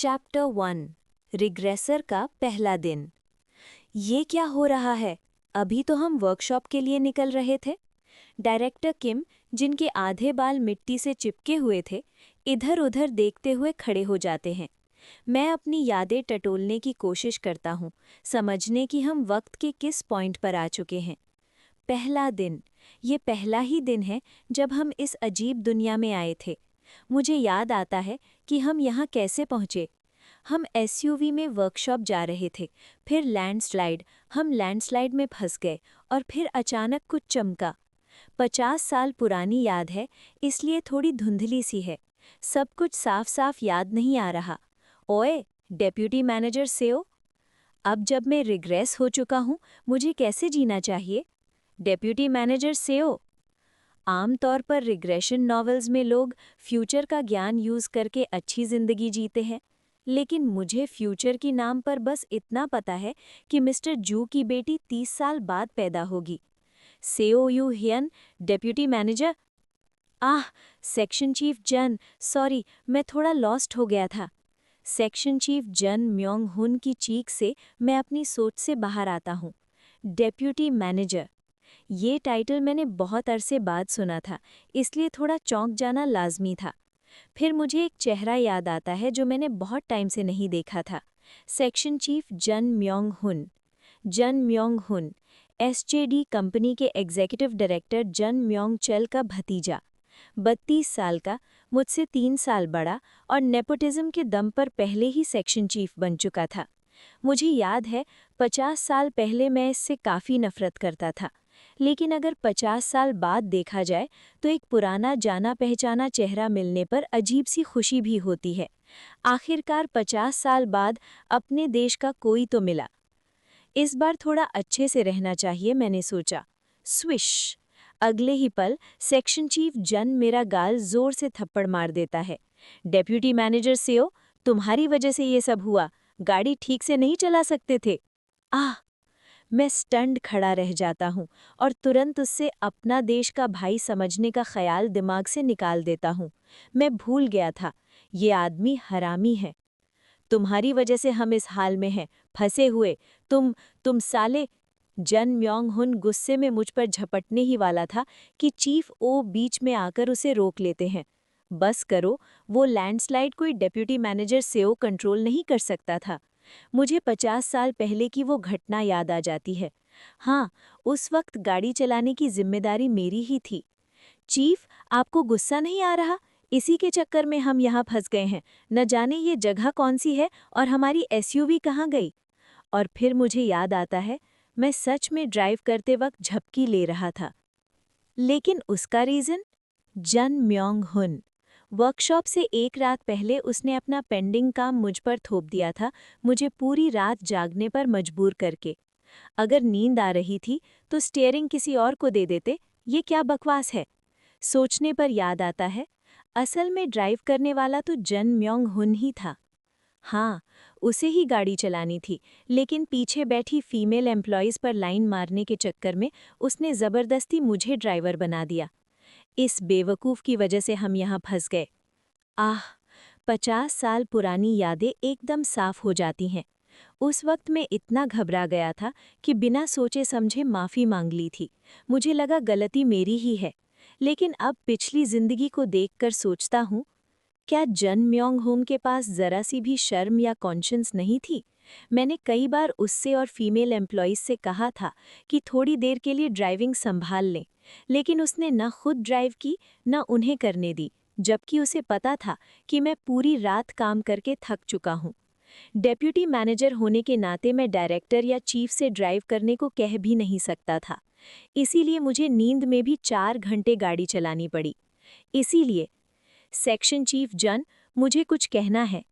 Chapter 1 regressor का पहला दिन। ये क्या हो रहा है? अभी तो हम वर्कशॉप के लिए निकल रहे थे। डायरेक्टर किम, जिनके आधे बाल मिट्टी से चिपके हुए थे, इधर उधर देखते हुए खड़े हो जाते हैं। मैं अपनी यादें टटोलने की कोशिश करता हूँ, समझने कि हम वक्त के किस पॉइंट पर आ चुके हैं। पहला दिन, ये पहला ही दिन है जब हम इस अजीब दुनिया में आए थे। मुझे याद आता है कि हम यहाँ कैसे पहुँचे। हम एसयूवी में वर्कशॉप जा रहे थे, फिर हम लैंडस्लाइड में फंस गए और फिर अचानक कुछ चमका। 50 साल पुरानी याद है, इसलिए थोड़ी धुंधली सी है। सब कुछ साफ साफ याद नहीं आ रहा। ओए, डेप्यूटी मैनेजर सेओ, अब जब मैं रिग्रेस हो चुका हूँ, मुझे कैसे जीना चाहिए? डेप्यूटी मैनेजर सेओ। आमतौर पर रिग्रेशन नॉवेल्स में लोग फ्यूचर का ज्ञान यूज करके अच्छी जिंदगी जीते हैं, लेकिन मुझे फ्यूचर की नाम पर बस इतना पता है कि मिस्टर जू की बेटी 30 साल बाद पैदा होगी। Seo Yoo Hyun, deputy manager. Section chief Jeon, sorry, मैं थोड़ा लॉस्ट हो गया था। सेक्शन चीफ जन म्योंग हुन की चीख से मैं अपनी सोच से बाहर आता हूँ। डेप्यूटी मैनेजर, ये टाइटल मैंने बहुत अरसे बाद सुना था, इसलिए थोड़ा चौंक जाना लाजमी था। फिर मुझे एक चेहरा याद आता है जो मैंने बहुत टाइम से नहीं देखा था। सेक्शन चीफ जन म्योंग हुन। जन म्योंग हुन, एसजेडी कंपनी के एग्जीक्यूटिव डायरेक्टर जन म्योंग चल का भतीजा। 32 साल का, मुझसे 3 साल बड़ा और नेपोटिज्म के दम पर पहले ही सेक्शन चीफ बन चुका था। मुझे याद है 50 साल पहले मैं इससे काफ़ी नफरत करता था, लेकिन अगर 50 साल बाद देखा जाए तो एक पुराना जाना पहचाना चेहरा मिलने पर अजीब सी खुशी भी होती है। आखिरकार 50 साल बाद अपने देश का कोई तो मिला। इस बार थोड़ा अच्छे से रहना चाहिए, मैंने सोचा। स्विश! अगले ही पल सेक्शन चीफ जन मेरा गाल जोर से थप्पड़ मार देता है। डेप्यूटी मैनेजर सेओ, तुम्हारी वजह से ये सब हुआ। गाड़ी ठीक से नहीं चला सकते थे। मैं स्टंड खड़ा रह जाता हूँ और तुरंत उससे अपना देश का भाई समझने का ख्याल दिमाग से निकाल देता हूँ। मैं भूल गया था, ये आदमी हरामी है। तुम्हारी वजह से हम इस हाल में हैं, फंसे हुए। तुम साले! जन म्योंग हुन गुस्से में मुझ पर झपटने ही वाला था कि चीफ ओ बीच में आकर उसे रोक लेते हैं। बस करो, वो लैंडस्लाइड कोई डेप्यूटी मैनेजर सेओ कंट्रोल नहीं कर सकता था। मुझे 50 साल पहले की वो घटना याद आ जाती है। हाँ, उस वक्त गाड़ी चलाने की जिम्मेदारी मेरी ही थी। चीफ, आपको गुस्सा नहीं आ रहा? इसी के चक्कर में हम यहाँ फंस गए हैं। न जाने ये जगह कौन सी है और हमारी एसयूवी कहाँ गई। और फिर मुझे याद आता है, मैं सच में ड्राइव करते वक्त झपकी ले रहा था। लेकिन उसका रीज़न? जन म्योंग हुन। वर्कशॉप से एक रात पहले उसने अपना पेंडिंग काम मुझ पर थोप दिया था, मुझे पूरी रात जागने पर मजबूर करके। अगर नींद आ रही थी तो स्टीयरिंग किसी और को दे देते। ये क्या बकवास है? सोचने पर याद आता है, असल में ड्राइव करने वाला तो जन म्योंग हुन ही था। हाँ, उसे ही गाड़ी चलानी थी, लेकिन पीछे बैठी फीमेल एम्प्लॉइज़ पर लाइन मारने के चक्कर में उसने ज़बरदस्ती मुझे ड्राइवर बना दिया। इस बेवकूफ़ की वजह से हम यहाँ फंस गए। 50 साल पुरानी यादें एकदम साफ हो जाती हैं। उस वक्त मैं इतना घबरा गया था कि बिना सोचे समझे माफ़ी मांग ली थी। मुझे लगा गलती मेरी ही है, लेकिन अब पिछली जिंदगी को देखकर सोचता हूँ, क्या जन म्योंग हुन के पास ज़रा सी भी शर्म या कॉन्शियंस नहीं थी? मैंने कई बार उससे और फीमेल एम्प्लॉइज से कहा था कि थोड़ी देर के लिए ड्राइविंग संभाल लें, लेकिन उसने न खुद ड्राइव की न उन्हें करने दी, जबकि उसे पता था कि मैं पूरी रात काम करके थक चुका हूँ। डेप्यूटी मैनेजर होने के नाते मैं डायरेक्टर या चीफ से ड्राइव करने को कह भी नहीं सकता था। इसीलिए मुझे नींद में भी 4 घंटे गाड़ी चलानी पड़ी। इसीलिए सेक्शन चीफ जन, मुझे कुछ कहना है।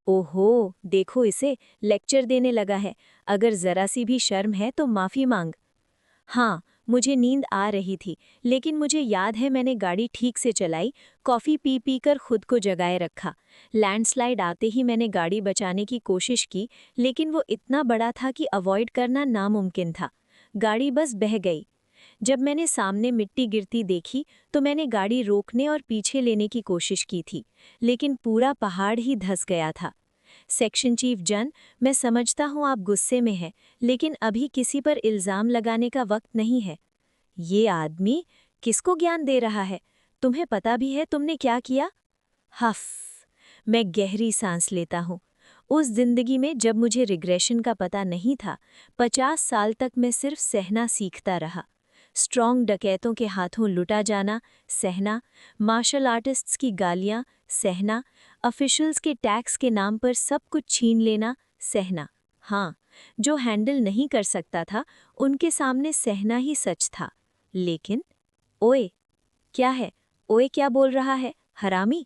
ओहो, देखो इसे, लेक्चर देने लगा है। अगर ज़रा सी भी शर्म है तो माफ़ी मांग। हाँ, मुझे नींद आ रही थी, लेकिन मुझे याद है मैंने गाड़ी ठीक से चलाई, कॉफ़ी पी पी कर खुद को जगाए रखा। लैंडस्लाइड आते ही मैंने गाड़ी बचाने की कोशिश की, लेकिन वो इतना बड़ा था कि अवॉइड करना नामुमकिन था। गाड़ी बस बह गई। जब मैंने सामने मिट्टी गिरती देखी तो मैंने गाड़ी रोकने और पीछे लेने की कोशिश की थी, लेकिन पूरा पहाड़ ही धंस गया था। सेक्शन चीफ जन, मैं समझता हूँ आप गुस्से में हैं, लेकिन अभी किसी पर इल्ज़ाम लगाने का वक्त नहीं है। ये आदमी किसको ज्ञान दे रहा है? तुम्हें पता भी है तुमने क्या किया? हफ। मैं गहरी सांस लेता हूँ। उस जिंदगी में जब मुझे रिग्रेशन का पता नहीं था, 50 साल तक मैं सिर्फ सहना सीखता रहा। स्ट्रॉन्ग डकैतों के हाथों लुटा जाना, सहना, मार्शल आर्टिस्ट्स की गालियां, सहना, ऑफिशियल्स के टैक्स के नाम पर सब कुछ छीन लेना, सहना। हाँ, जो हैंडल नहीं कर सकता था, उनके सामने सहना ही सच था। लेकिन ओए, क्या है? ओए क्या बोल रहा है? हरामी?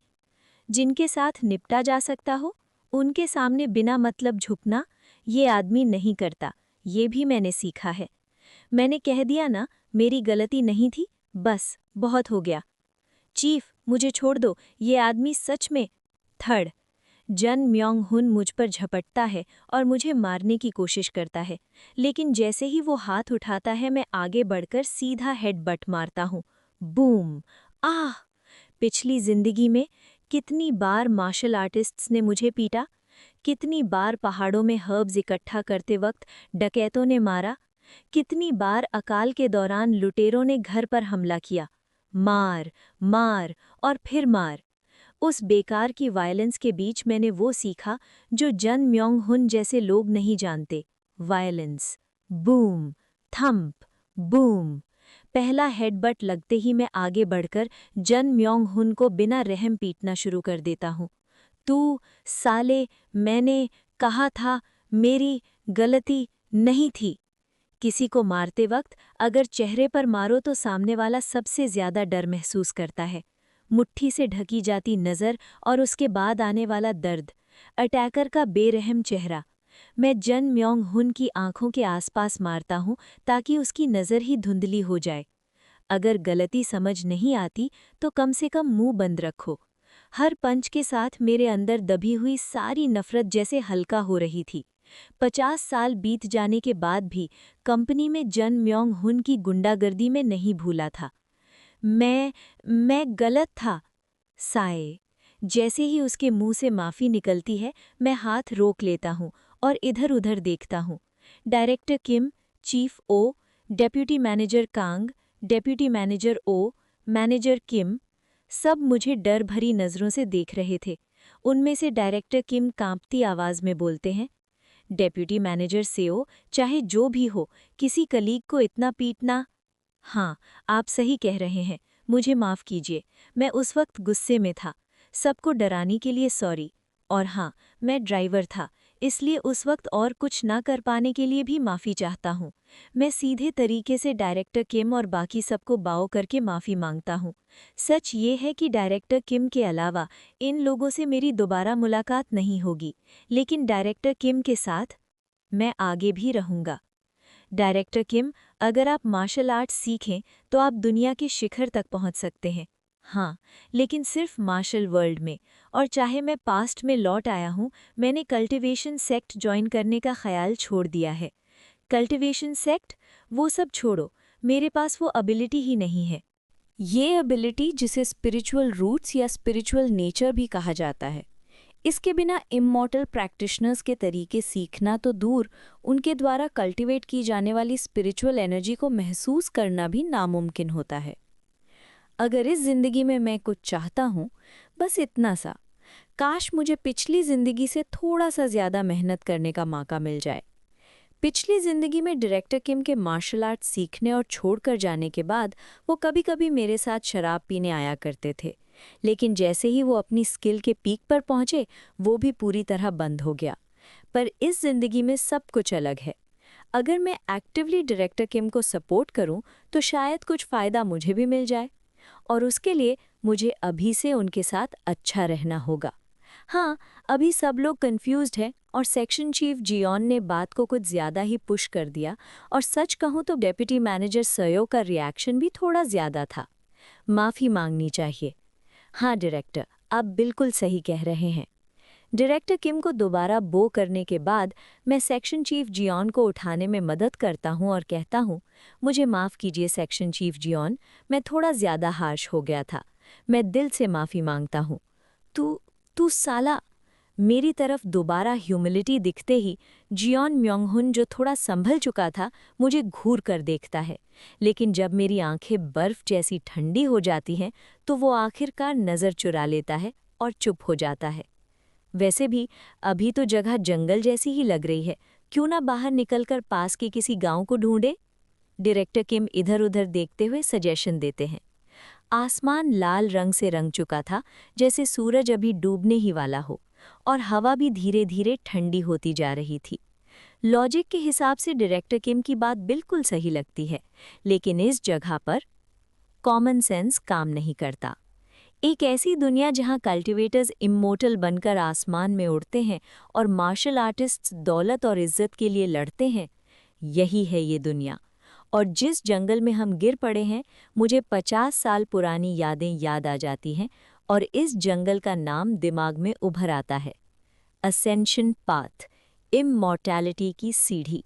जिनके साथ निपटा जा सकता हो, उनके सामने बिना मतलब झुकना, ये आदमी नहीं करता। ये भी मैंने सीखा है। मैंने कह दिया ना, मेरी गलती नहीं थी, बस बहुत हो गया। चीफ, मुझे छोड़ दो, ये आदमी सच में। थर्ड, जन म्योंग हुन मुझ पर झपटता है और मुझे मारने की कोशिश करता है, लेकिन जैसे ही वो हाथ उठाता है मैं आगे बढ़कर सीधा हेडबट मारता हूँ। बूम! आह! पिछली जिंदगी में कितनी बार मार्शल आर्टिस्ट्स ने मुझे पीटा, कितनी बार पहाड़ों में हर्ब्स इकट्ठा करते वक्त डकैतों ने मारा, कितनी बार अकाल के दौरान लुटेरों ने घर पर हमला किया। मार, मार और फिर मार। उस बेकार की वायलेंस के बीच मैंने वो सीखा जो जन म्योंग हुन जैसे लोग नहीं जानते। वायलेंस। Boom, thump, boom. पहला हेडबट लगते ही मैं आगे बढ़कर जन म्योंग हुन को बिना रहम पीटना शुरू कर देता हूँ। तू, साले, मैंने कहा था, मेरी गलती नहीं थी। किसी को मारते वक्त अगर चेहरे पर मारो तो सामने वाला सबसे ज्यादा डर महसूस करता है। मुट्ठी से ढकी जाती नज़र और उसके बाद आने वाला दर्द, अटैकर का बेरहम चेहरा। मैं जन म्योंग हुन की आंखों के आसपास मारता हूँ ताकि उसकी नज़र ही धुंधली हो जाए। अगर गलती समझ नहीं आती तो कम से कम मुंह बंद रखो। हर पंच के साथ मेरे अंदर दबी हुई सारी नफरत जैसे हल्का हो रही थी। 50 साल बीत जाने के बाद भी कंपनी में जन म्योंग हुन की गुंडागर्दी में नहीं भूला था। मैं गलत था। साए। जैसे ही उसके मुंह से माफ़ी निकलती है, मैं हाथ रोक लेता हूँ और इधर-उधर देखता हूँ। Director Kim, chief Oh, deputy manager Kang, deputy manager Oh, manager Kim, सब मुझे डर भरी नज़रों से देख रहे थे। उनमें से डायरेक्टर किम कांपती आवाज़ में बोलते हैं, डेप्यूटी मैनेजर सेओ, चाहे जो भी हो, किसी कलीग को इतना पीटना। हाँ, आप सही कह रहे हैं, मुझे माफ़ कीजिए, मैं उस वक्त गुस्से में था। सबको डराने के लिए सॉरी। और हाँ, मैं ड्राइवर था, इसलिए उस वक्त और कुछ ना कर पाने के लिए भी माफ़ी चाहता हूँ। मैं सीधे तरीके से डायरेक्टर किम और बाकी सबको बाओ करके माफ़ी मांगता हूँ। सच ये है कि डायरेक्टर किम के अलावा इन लोगों से मेरी दोबारा मुलाकात नहीं होगी, लेकिन डायरेक्टर किम के साथ मैं आगे भी रहूँगा। डायरेक्टर किम, अगर आप मार्शल आर्ट्स सीखें तो आप दुनिया के शिखर तक पहुंच सकते हैं। हाँ, लेकिन सिर्फ मार्शल वर्ल्ड में। और चाहे मैं पास्ट में लौट आया हूँ, मैंने कल्टिवेशन सेक्ट ज्वाइन करने का ख्याल छोड़ दिया है। Cultivation sect? वो सब छोड़ो, मेरे पास वो एबिलिटी ही नहीं है। ये एबिलिटी, जिसे स्पिरिचुअल रूट्स या स्पिरिचुअल नेचर भी कहा जाता है, इसके बिना इमॉर्टल प्रैक्टिशनर्स के तरीके सीखना तो दूर, उनके द्वारा कल्टीवेट की जाने वाली स्पिरिचुअल एनर्जी को महसूस करना भी नामुमकिन होता है। अगर इस जिंदगी में मैं कुछ चाहता हूँ, बस इतना सा, काश मुझे पिछली जिंदगी से थोड़ा सा ज़्यादा मेहनत करने का मौका मिल जाए। पिछली जिंदगी में डायरेक्टर किम के मार्शल आर्ट सीखने और छोड़कर जाने के बाद वो कभी-कभी मेरे साथ शराब पीने आया करते थे, लेकिन जैसे ही वो अपनी स्किल के पीक पर पहुंचे, वो भी पूरी तरह बंद हो गया। पर इस जिंदगी में सब कुछ अलग है। अगर मैं एक्टिवली डायरेक्टर किम को सपोर्ट करूं, तो शायद कुछ फ़ायदा मुझे भी मिल जाए, और उसके लिए मुझे अभी से उनके साथ अच्छा रहना होगा। हाँ, अभी सब लोग कंफ्यूज्ड हैं और सेक्शन चीफ जियोन ने बात को कुछ ज़्यादा ही पुश कर दिया, और सच कहूँ तो डेप्यूटी मैनेजर सयो का रिएक्शन भी थोड़ा ज़्यादा था। माफ़ी मांगनी चाहिए। हाँ डायरेक्टर, आप बिल्कुल सही कह रहे हैं। डायरेक्टर किम को दोबारा बो करने के बाद मैं सेक्शन चीफ जियोन को उठाने में मदद करता हूँ और कहता हूँ, मुझे माफ़ कीजिए सेक्शन चीफ जियोन, मैं थोड़ा ज़्यादा हार्श हो गया था। मैं दिल से माफ़ी मांगता हूँ। तू तू साला! मेरी तरफ दोबारा ह्यूमिलिटी दिखते ही जियोन म्योंगहुन, जो थोड़ा संभल चुका था, मुझे घूर कर देखता है। लेकिन जब मेरी आंखें बर्फ जैसी ठंडी हो जाती हैं तो वो आखिरकार नज़र चुरा लेता है और चुप हो जाता है। वैसे भी अभी तो जगह जंगल जैसी ही लग रही है, क्यों ना बाहर निकलकर पास के किसी गांव को ढूंढे? डायरेक्टर किम इधर उधर देखते हुए सजेशन देते हैं। आसमान लाल रंग से रंग चुका था, जैसे सूरज अभी डूबने ही वाला हो, और हवा भी धीरे धीरे ठंडी होती जा रही थी। लॉजिक के हिसाब से डायरेक्टर किम की बात बिल्कुल सही लगती है, लेकिन इस जगह पर कॉमन सेंस काम नहीं करता। एक ऐसी दुनिया जहां कल्टीवेटर्स इम्मोर्टल बनकर आसमान में उड़ते हैं और मार्शल आर्टिस्ट्स दौलत और इज्जत के लिए लड़ते हैं, यही है ये दुनिया। और जिस जंगल में हम गिर पड़े हैं, मुझे 50 साल पुरानी यादें याद आ जाती हैं और इस जंगल का नाम दिमाग में उभर आता है, असेंशन पाथ, इमॉर्टैलिटी की सीढ़ी।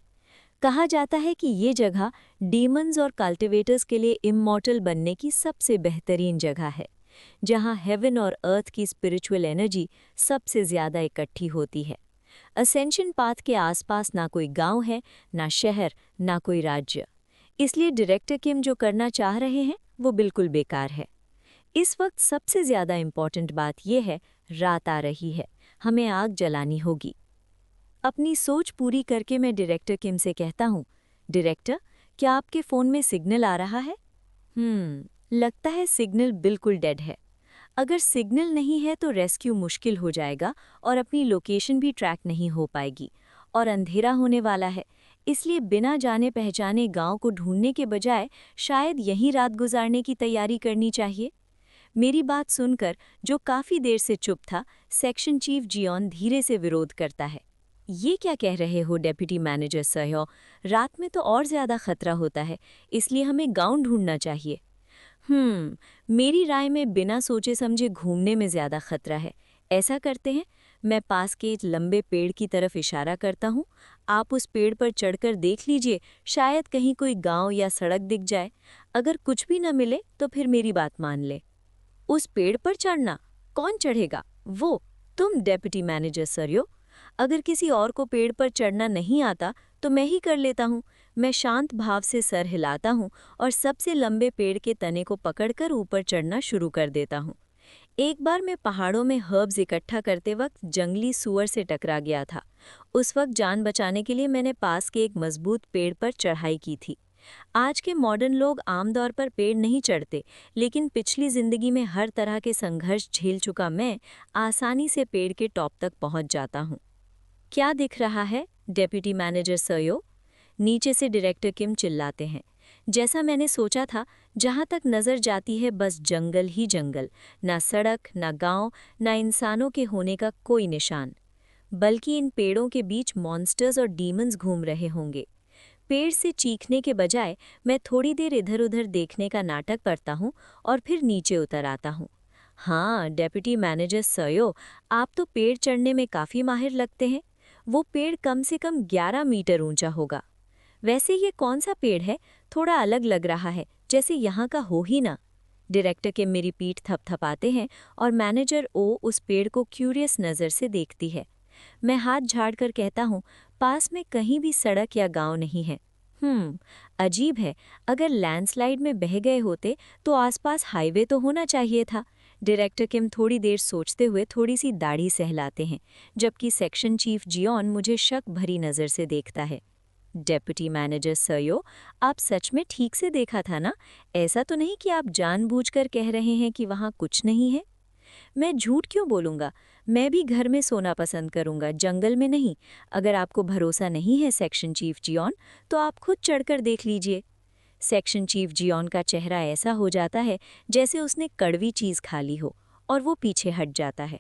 कहा जाता है कि ये जगह डीमंस और कल्टीवेटर्स के लिए इमॉर्टल बनने की सबसे बेहतरीन जगह है, जहां हेवन और अर्थ की स्पिरिचुअल एनर्जी सबसे ज़्यादा इकट्ठी होती है। असेंशन पाथ के आसपास ना कोई गांव है, ना शहर, ना कोई राज्य। इसलिए डायरेक्टर किम जो करना चाह रहे हैं वो बिल्कुल बेकार है। इस वक्त सबसे ज़्यादा इम्पॉर्टेंट बात यह है, रात आ रही है, हमें आग जलानी होगी। अपनी सोच पूरी करके मैं डायरेक्टर किम से कहता हूँ, डायरेक्टर, क्या आपके फ़ोन में सिग्नल आ रहा है? लगता है सिग्नल बिल्कुल डेड है। अगर सिग्नल नहीं है तो रेस्क्यू मुश्किल हो जाएगा और अपनी लोकेशन भी ट्रैक नहीं हो पाएगी, और अंधेरा होने वाला है। इसलिए बिना जाने पहचाने गांव को ढूंढने के बजाय शायद यहीं रात गुजारने की तैयारी करनी चाहिए। मेरी बात सुनकर जो काफ़ी देर से चुप था, सेक्शन चीफ जियोन धीरे से विरोध करता है। ये क्या कह रहे हो डेप्यूटी मैनेजर सह्यो? रात में तो और ज़्यादा खतरा होता है, इसलिए हमें गांव ढूंढना चाहिए। मेरी राय में बिना सोचे समझे घूमने में ज़्यादा खतरा है। ऐसा करते हैं, मैं पास के एक लंबे पेड़ की तरफ इशारा करता हूँ। आप उस पेड़ पर चढ़कर देख लीजिए, शायद कहीं कोई गांव या सड़क दिख जाए। अगर कुछ भी न मिले तो फिर मेरी बात मान ले। उस पेड़ पर चढ़ना? कौन चढ़ेगा? वो तुम डेप्यूटी मैनेजर सरियो। अगर किसी और को पेड़ पर चढ़ना नहीं आता तो मैं ही कर लेता हूँ। मैं शांत भाव से सर हिलाता हूँ और सबसे लंबे पेड़ के तने को पकड़कर ऊपर चढ़ना शुरू कर देता हूँ। एक बार मैं पहाड़ों में हर्ब्स इकट्ठा करते वक्त जंगली सूअर से टकरा गया था। उस वक्त जान बचाने के लिए मैंने पास के एक मजबूत पेड़ पर चढ़ाई की थी। आज के मॉडर्न लोग आमतौर पर पेड़ नहीं चढ़ते, लेकिन पिछली जिंदगी में हर तरह के संघर्ष झेल चुका मैं आसानी से पेड़ के टॉप तक पहुंच जाता हूं। क्या दिख रहा है डेप्यूटी मैनेजर सयो? नीचे से डायरेक्टर किम चिल्लाते हैं। जैसा मैंने सोचा था, जहां तक नजर जाती है बस जंगल ही जंगल, ना सड़क, ना गांव, ना इंसानों के होने का कोई निशान। बल्कि इन पेड़ों के बीच मॉन्स्टर्स और डीमंस घूम रहे होंगे। पेड़ से चीखने के बजाय मैं थोड़ी देर इधर उधर देखने का नाटक करता हूँ और फिर नीचे उतर आता हूँ। हाँ डेप्यूटी मैनेजर सयो, आप तो पेड़ चढ़ने में काफ़ी माहिर लगते हैं। वो पेड़ कम से कम 11 मीटर ऊंचा होगा। वैसे ये कौन सा पेड़ है? थोड़ा अलग लग रहा है, जैसे यहाँ का हो ही ना। डायरेक्टर के मेरी पीठ थपथपाते हैं और मैनेजर ओ उस पेड़ को क्यूरियस नज़र से देखती है। मैं हाथ झाड़कर कहता हूँ, पास में कहीं भी सड़क या गांव नहीं है। अजीब है, अगर लैंडस्लाइड में बह गए होते तो आसपास हाईवे तो होना चाहिए था। डायरेक्टर किम थोड़ी देर सोचते हुए थोड़ी सी दाढ़ी सहलाते हैं, जबकि सेक्शन चीफ जियोन मुझे शक भरी नज़र से देखता है। डेप्यूटी मैनेजर सयो, आप सच में ठीक से देखा था ना? ऐसा तो नहीं कि आप जानबूझकर कह रहे हैं कि वहाँ कुछ नहीं है? मैं झूठ क्यों बोलूँगा? मैं भी घर में सोना पसंद करूँगा, जंगल में नहीं। अगर आपको भरोसा नहीं है सेक्शन चीफ जियोन, तो आप खुद चढ़कर देख लीजिए। सेक्शन चीफ जियोन का चेहरा ऐसा हो जाता है जैसे उसने कड़वी चीज़ खा ली हो, और वो पीछे हट जाता है।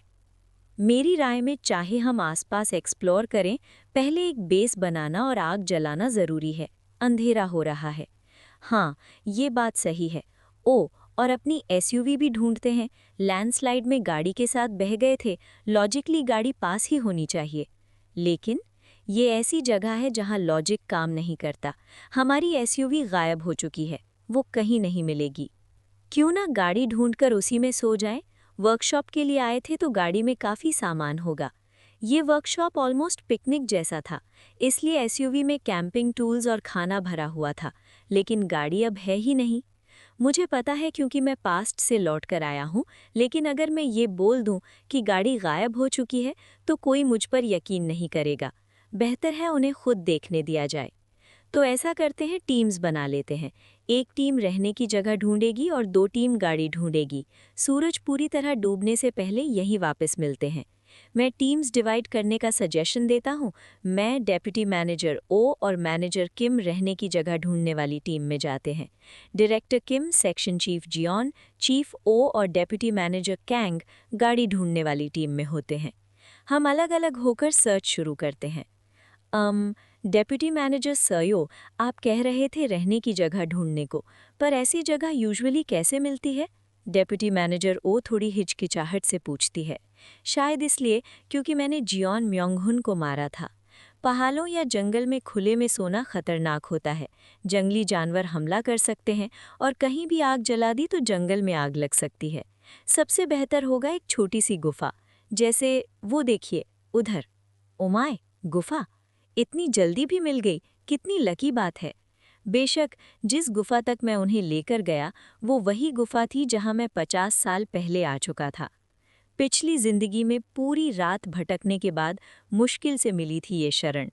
मेरी राय में चाहे हम आसपास एक्सप्लोर करें, पहले एक बेस बनाना और आग जलाना ज़रूरी है। अंधेरा हो रहा है। हाँ, ये बात सही है। और अपनी एसयूवी भी ढूंढते हैं। लैंडस्लाइड में गाड़ी के साथ बह गए थे, लॉजिकली गाड़ी पास ही होनी चाहिए। लेकिन ये ऐसी जगह है जहां लॉजिक काम नहीं करता। हमारी एसयूवी गायब हो चुकी है, वो कहीं नहीं मिलेगी। क्यों ना गाड़ी ढूंढकर उसी में सो जाएं? वर्कशॉप के लिए आए थे तो गाड़ी में काफ़ी सामान होगा। ये वर्कशॉप ऑलमोस्ट पिकनिक जैसा था, इसलिए एसयूवी में कैंपिंग टूल्स और खाना भरा हुआ था, लेकिन गाड़ी अब है ही नहीं। मुझे पता है क्योंकि मैं पास्ट से लौट कर आया हूँ, लेकिन अगर मैं ये बोल दूँ कि गाड़ी गायब हो चुकी है, तो कोई मुझ पर यकीन नहीं करेगा। बेहतर है उन्हें खुद देखने दिया जाए। तो ऐसा करते हैं, टीम्स बना लेते हैं। एक टीम रहने की जगह ढूंढेगी और 2 टीम गाड़ी ढूंढेगी। सूरज पूरी तरह डूबने से पहले यहीं वापस मिलते हैं। मैं टीम्स डिवाइड करने का सजेशन देता हूँ। मैं डेप्यूटी मैनेजर ओ और मैनेजर किम रहने की जगह ढूंढने वाली टीम में जाते हैं। डायरेक्टर किम, सेक्शन चीफ जियोन, चीफ ओ और डेप्यूटी मैनेजर कैंग गाड़ी ढूंढने वाली टीम में होते हैं। हम अलग अलग होकर सर्च शुरू करते हैं। डेप्यूटी मैनेजर सयो, आप कह रहे थे रहने की जगह ढूंढने को, पर ऐसी जगह यूजुअली कैसे मिलती है? डेप्यूटी मैनेजर ओ थोड़ी हिचकिचाहट से पूछती है। शायद इसलिए क्योंकि मैंने जियोन म्योंगहुन को मारा था। पहाड़ों या जंगल में खुले में सोना खतरनाक होता है। जंगली जानवर हमला कर सकते हैं और कहीं भी आग जला दी तो जंगल में आग लग सकती है। सबसे बेहतर होगा एक छोटी सी गुफा, जैसे वो देखिए उधर। ओमाय, गुफा इतनी जल्दी भी मिल गई, कितनी लकी बात है। बेशक जिस गुफा तक मैं उन्हें लेकर गया वो वही गुफा थी जहां मैं 50 साल पहले आ चुका था। पिछली जिंदगी में पूरी रात भटकने के बाद मुश्किल से मिली थी ये शरण।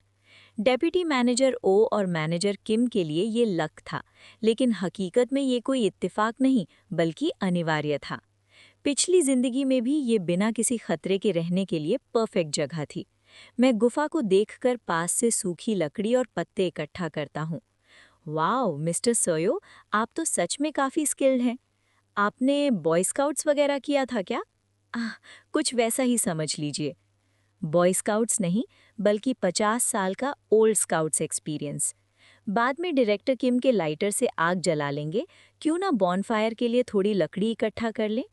डेप्यूटी मैनेजर ओ और मैनेजर किम के लिए ये लक था, लेकिन हकीकत में ये कोई इत्तेफाक नहीं बल्कि अनिवार्य था। पिछली जिंदगी में भी ये बिना किसी खतरे के रहने के लिए परफेक्ट जगह थी। मैं गुफा को देखकर पास से सूखी लकड़ी और पत्ते इकट्ठा करता हूँ। वाओ मिस्टर सोयो, आप तो सच में काफ़ी स्किल्ड हैं। आपने बॉय स्काउट्स वगैरह किया था क्या? आह, कुछ वैसा ही समझ लीजिए। बॉय स्काउट्स नहीं, बल्कि 50 साल का ओल्ड स्काउट्स एक्सपीरियंस। बाद में डायरेक्टर किम के लाइटर से आग जला लेंगे, क्यों ना बॉनफायर के लिए थोड़ी लकड़ी इकट्ठा कर लें।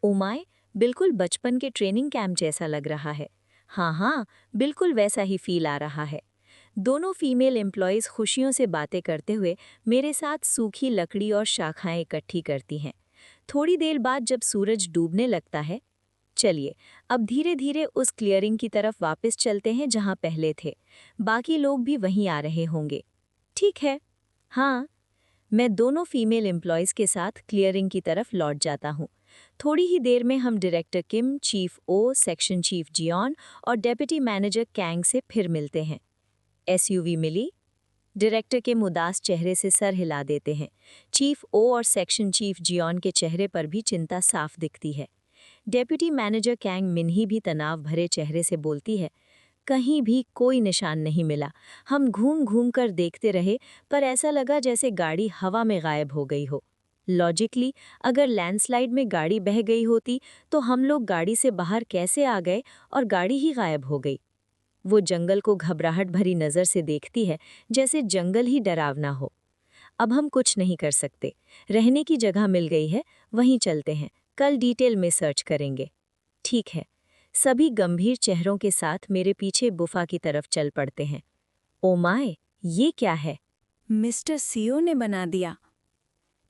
ओमाय, बिल्कुल बचपन के ट्रेनिंग कैंप जैसा लग रहा है। हाँ हाँ, बिल्कुल वैसा ही फील आ रहा है। दोनों फीमेल एम्प्लॉयज़ खुशियों से बातें करते हुए मेरे साथ सूखी लकड़ी और शाखाएं इकट्ठी करती हैं। थोड़ी देर बाद जब सूरज डूबने लगता है, चलिए अब धीरे धीरे उस क्लियरिंग की तरफ वापस चलते हैं जहां पहले थे। बाकी लोग भी वहीं आ रहे होंगे। ठीक है। हाँ, मैं दोनों फीमेल एम्प्लॉयज़ के साथ क्लियरिंग की तरफ लौट जाता हूँ। थोड़ी ही देर में हम डायरेक्टर किम, चीफ ओ, सेक्शन चीफ जियोन और डेप्यूटी मैनेजर कैंग से फिर मिलते हैं। एसयूवी मिली? डायरेक्टर के उदास चेहरे से सर हिला देते हैं। चीफ ओ और सेक्शन चीफ जियोन के चेहरे पर भी चिंता साफ दिखती है। डेप्यूटी मैनेजर कैंग मिन्ही भी तनाव भरे चेहरे से बोलती है, कहीं भी कोई निशान नहीं मिला। हम घूम घूम कर देखते रहे, पर ऐसा लगा जैसे गाड़ी हवा में गायब हो गई हो। लॉजिकली, अगर लैंडस्लाइड में गाड़ी बह गई होती तो हम लोग गाड़ी से बाहर कैसे आ गए और गाड़ी ही गायब हो गई। वो जंगल को घबराहट भरी नज़र से देखती है, जैसे जंगल ही डरावना हो। अब हम कुछ नहीं कर सकते। रहने की जगह मिल गई है, वहीं चलते हैं। कल डिटेल में सर्च करेंगे। ठीक है। सभी गंभीर चेहरों के साथ मेरे पीछे गुफा की तरफ चल पड़ते हैं। ओ माय, ये क्या है? मिस्टर सीओ ने बना दिया।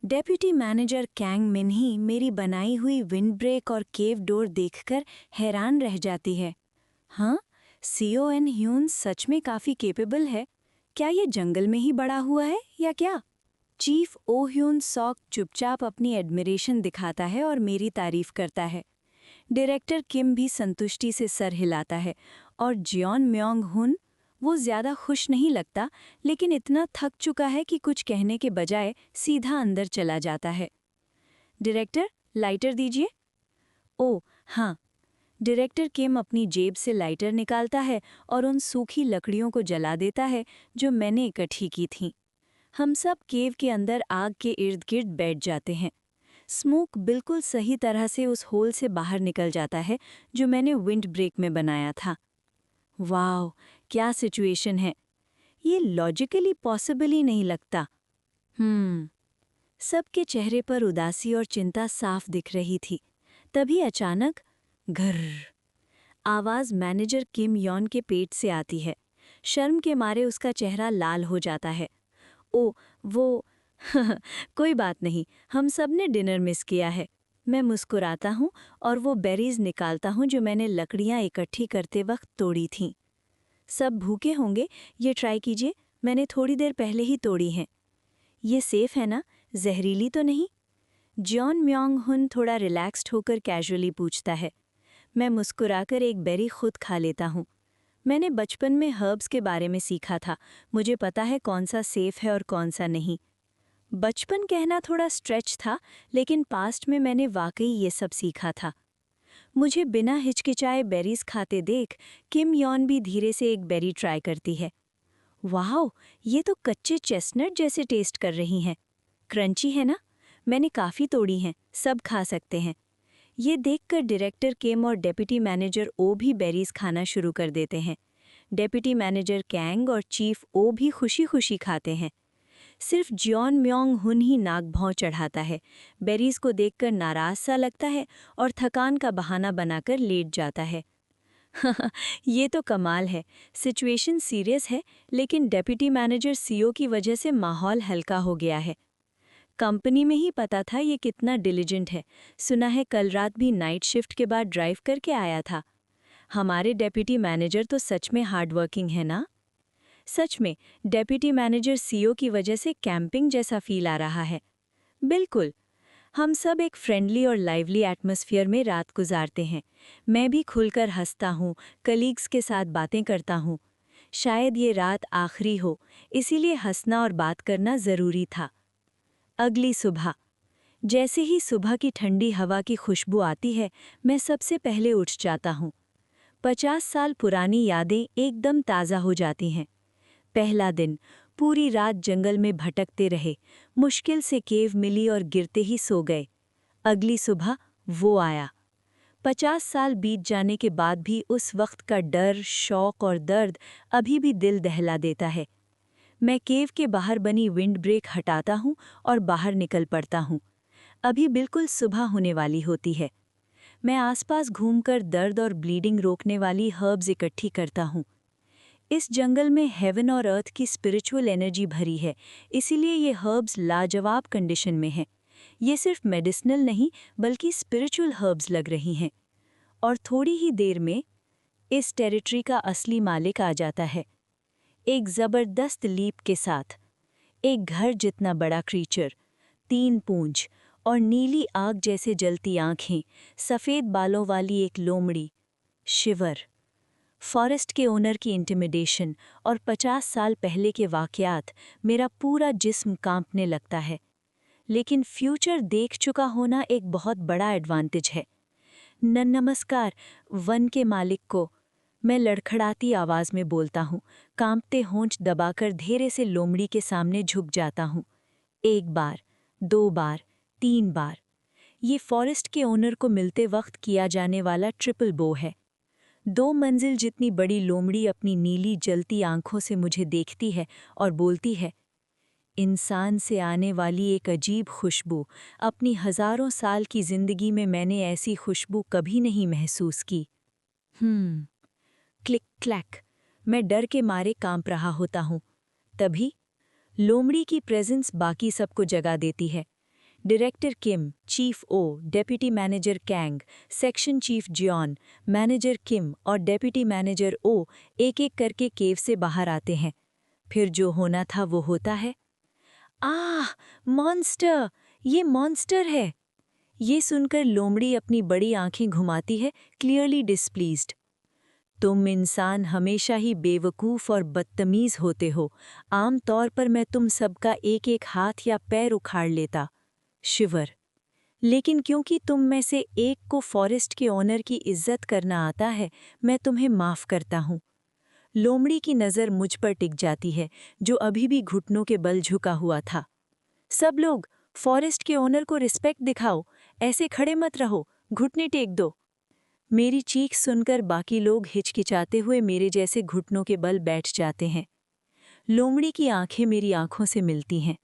डेप्यूटी मैनेजर कैंग मिन्ही मेरी बनाई हुई विंड ब्रेक और केव डोर देखकर हैरान रह जाती है। हाँ, सीओ एन ह्यून सच में काफी केपेबल है। क्या ये जंगल में ही बड़ा हुआ है या क्या? चीफ ओ ह्यून सॉक चुपचाप अपनी एडमिरेशन दिखाता है और मेरी तारीफ करता है। डायरेक्टर किम भी संतुष्टि से सर हिलाता है और जियोन म्योंग हुन, वो ज्यादा खुश नहीं लगता, लेकिन इतना थक चुका है कि कुछ कहने के बजाय सीधा अंदर चला जाता है। डायरेक्टर, लाइटर दीजिए। ओ हाँ। डायरेक्टर किम अपनी जेब से लाइटर निकालता है और उन सूखी लकड़ियों को जला देता है जो मैंने इकट्ठी की थीं। हम सब केव के अंदर आग के इर्द गिर्द बैठ जाते हैं। स्मोक बिल्कुल सही तरह से उस होल से बाहर निकल जाता है जो मैंने विंड ब्रेक में बनाया था। वाह, क्या सिचुएशन है! ये लॉजिकली पॉसिबल ही नहीं लगता। सबके चेहरे पर उदासी और चिंता साफ दिख रही थी। तभी अचानक घर्र आवाज मैनेजर किम यॉन के पेट से आती है। शर्म के मारे उसका चेहरा लाल हो जाता है। ओ, वो कोई बात नहीं, हम सब ने डिनर मिस किया है। मैं मुस्कुराता हूँ और वो बेरीज निकालता हूँ जो मैंने लकड़ियाँ इकट्ठी करते वक्त तोड़ी थीं। सब भूखे होंगे, ये ट्राई कीजिए, मैंने थोड़ी देर पहले ही तोड़ी हैं। ये सेफ है ना, जहरीली तो नहीं? जॉन म्योंग हुन थोड़ा रिलैक्स्ड होकर कैजुअली पूछता है। मैं मुस्कुराकर एक बेरी खुद खा लेता हूँ। मैंने बचपन में हर्ब्स के बारे में सीखा था, मुझे पता है कौन सा सेफ है और कौन सा नहीं। बचपन कहना थोड़ा स्ट्रेच था, लेकिन पास्ट में मैंने वाकई ये सब सीखा था। मुझे बिना हिचकिचाए बेरीज खाते देख किम यॉन भी धीरे से एक बेरी ट्राई करती है। वाह, ये तो कच्चे चेस्टनट जैसे टेस्ट कर रही हैं। क्रंची है ना? मैंने काफ़ी तोड़ी हैं, सब खा सकते हैं। ये देखकर डायरेक्टर किम और डेप्यूटी मैनेजर ओ भी बेरीज खाना शुरू कर देते हैं। डेप्यूटी मैनेजर कैंग और चीफ ओ भी खुशी खुशी खाते हैं। सिर्फ जियोन म्योंग हुन ही नाक भौं चढ़ाता है, बेरीज को देखकर नाराज सा लगता है और थकान का बहाना बनाकर लेट जाता है। ये तो कमाल है, सिचुएशन सीरियस है, लेकिन डेप्यूटी मैनेजर सीओ की वजह से माहौल हल्का हो गया है। कंपनी में ही पता था ये कितना डिलिजेंट है, सुना है कल रात भी नाइट शिफ्ट के बाद ड्राइव करके आया था। हमारे डेप्यूटी मैनेजर तो सच में हार्डवर्किंग है ना? सच में डेप्यूटी मैनेजर सीओ की वजह से कैंपिंग जैसा फील आ रहा है। बिल्कुल, हम सब एक फ्रेंडली और लाइवली एटमॉस्फेयर में रात गुजारते हैं। मैं भी खुलकर हंसता हूँ, कलीग्स के साथ बातें करता हूँ। शायद ये रात आखिरी हो, इसीलिए हंसना और बात करना ज़रूरी था। अगली सुबह, जैसे ही सुबह की ठंडी हवा की खुशबू आती है, मैं सबसे पहले उठ जाता हूँ। 50 साल पुरानी यादें एकदम ताज़ा हो जाती हैं। पहला दिन, पूरी रात जंगल में भटकते रहे, मुश्किल से केव मिली और गिरते ही सो गए। अगली सुबह वो आया। 50 साल बीत जाने के बाद भी उस वक्त का डर, शौक और दर्द अभी भी दिल दहला देता है। मैं केव के बाहर बनी विंड ब्रेक हटाता हूँ और बाहर निकल पड़ता हूँ। अभी बिल्कुल सुबह होने वाली होती है। मैं आसपास घूमकर दर्द और ब्लीडिंग रोकने वाली हर्ब्स इकट्ठी करता हूँ। इस जंगल में हेवन और अर्थ की स्पिरिचुअल एनर्जी भरी है, इसीलिए ये हर्ब्स लाजवाब कंडीशन में हैं। ये सिर्फ मेडिसिनल नहीं, बल्कि स्पिरिचुअल हर्ब्स लग रही हैं। और थोड़ी ही देर में इस टेरिटरी का असली मालिक आ जाता है, एक ज़बरदस्त लीप के साथ। एक घर जितना बड़ा क्रीचर, 3 पूंछ और नीली आग जैसे जलती आंखें, सफ़ेद बालों वाली एक लोमड़ी, शिवर। फॉरेस्ट के ओनर की इंटिमिडेशन और 50 साल पहले के वाक़यात, मेरा पूरा जिस्म कांपने लगता है। लेकिन फ्यूचर देख चुका होना एक बहुत बड़ा एडवांटेज है। नमस्कार वन के मालिक को, मैं लड़खड़ाती आवाज़ में बोलता हूँ, कांपते होंठ दबाकर धीरे से लोमड़ी के सामने झुक जाता हूँ। 1 बार, 2 बार, 3 बार। ये फॉरेस्ट के ओनर को मिलते वक्त किया जाने वाला ट्रिपल बो है। 2 मंजिल जितनी बड़ी लोमड़ी अपनी नीली जलती आंखों से मुझे देखती है और बोलती है, इंसान से आने वाली एक अजीब खुशबू, अपनी हज़ारों साल की ज़िंदगी में मैंने ऐसी खुशबू कभी नहीं महसूस की। क्लिक क्लैक, मैं डर के मारे कांप रहा होता हूँ। तभी लोमड़ी की प्रेजेंस बाकी सबको जगा देती है। Director Kim, chief Oh, deputy manager Kang, section chief Jeon, manager Kim और डेप्यूटी मैनेजर ओ एक-एक करके केव से बाहर आते हैं। फिर जो होना था वो होता है। आह! मॉन्स्टर! ये मॉन्स्टर है! ये सुनकर लोमड़ी अपनी बड़ी आंखें घुमाती है, क्लियरली डिस्प्लीज्ड। तुम इंसान हमेशा ही बेवकूफ़ और बदतमीज़ होते हो। आम तौर पर मैं तुम सबका एक-एक हाथ या पैर उखाड़ लेता। शिवर। लेकिन क्योंकि तुम में से एक को फॉरेस्ट के ओनर की इज्जत करना आता है, मैं तुम्हें माफ़ करता हूँ। लोमड़ी की नज़र मुझ पर टिक जाती है, जो अभी भी घुटनों के बल झुका हुआ था। सब लोग, फॉरेस्ट के ओनर को रिस्पेक्ट दिखाओ, ऐसे खड़े मत रहो, घुटने टेक दो। मेरी चीख सुनकर बाकी लोग हिचकिचाते हुए मेरे जैसे घुटनों के बल बैठ जाते हैं। लोमड़ी की आंखें मेरी आंखों से मिलती हैं।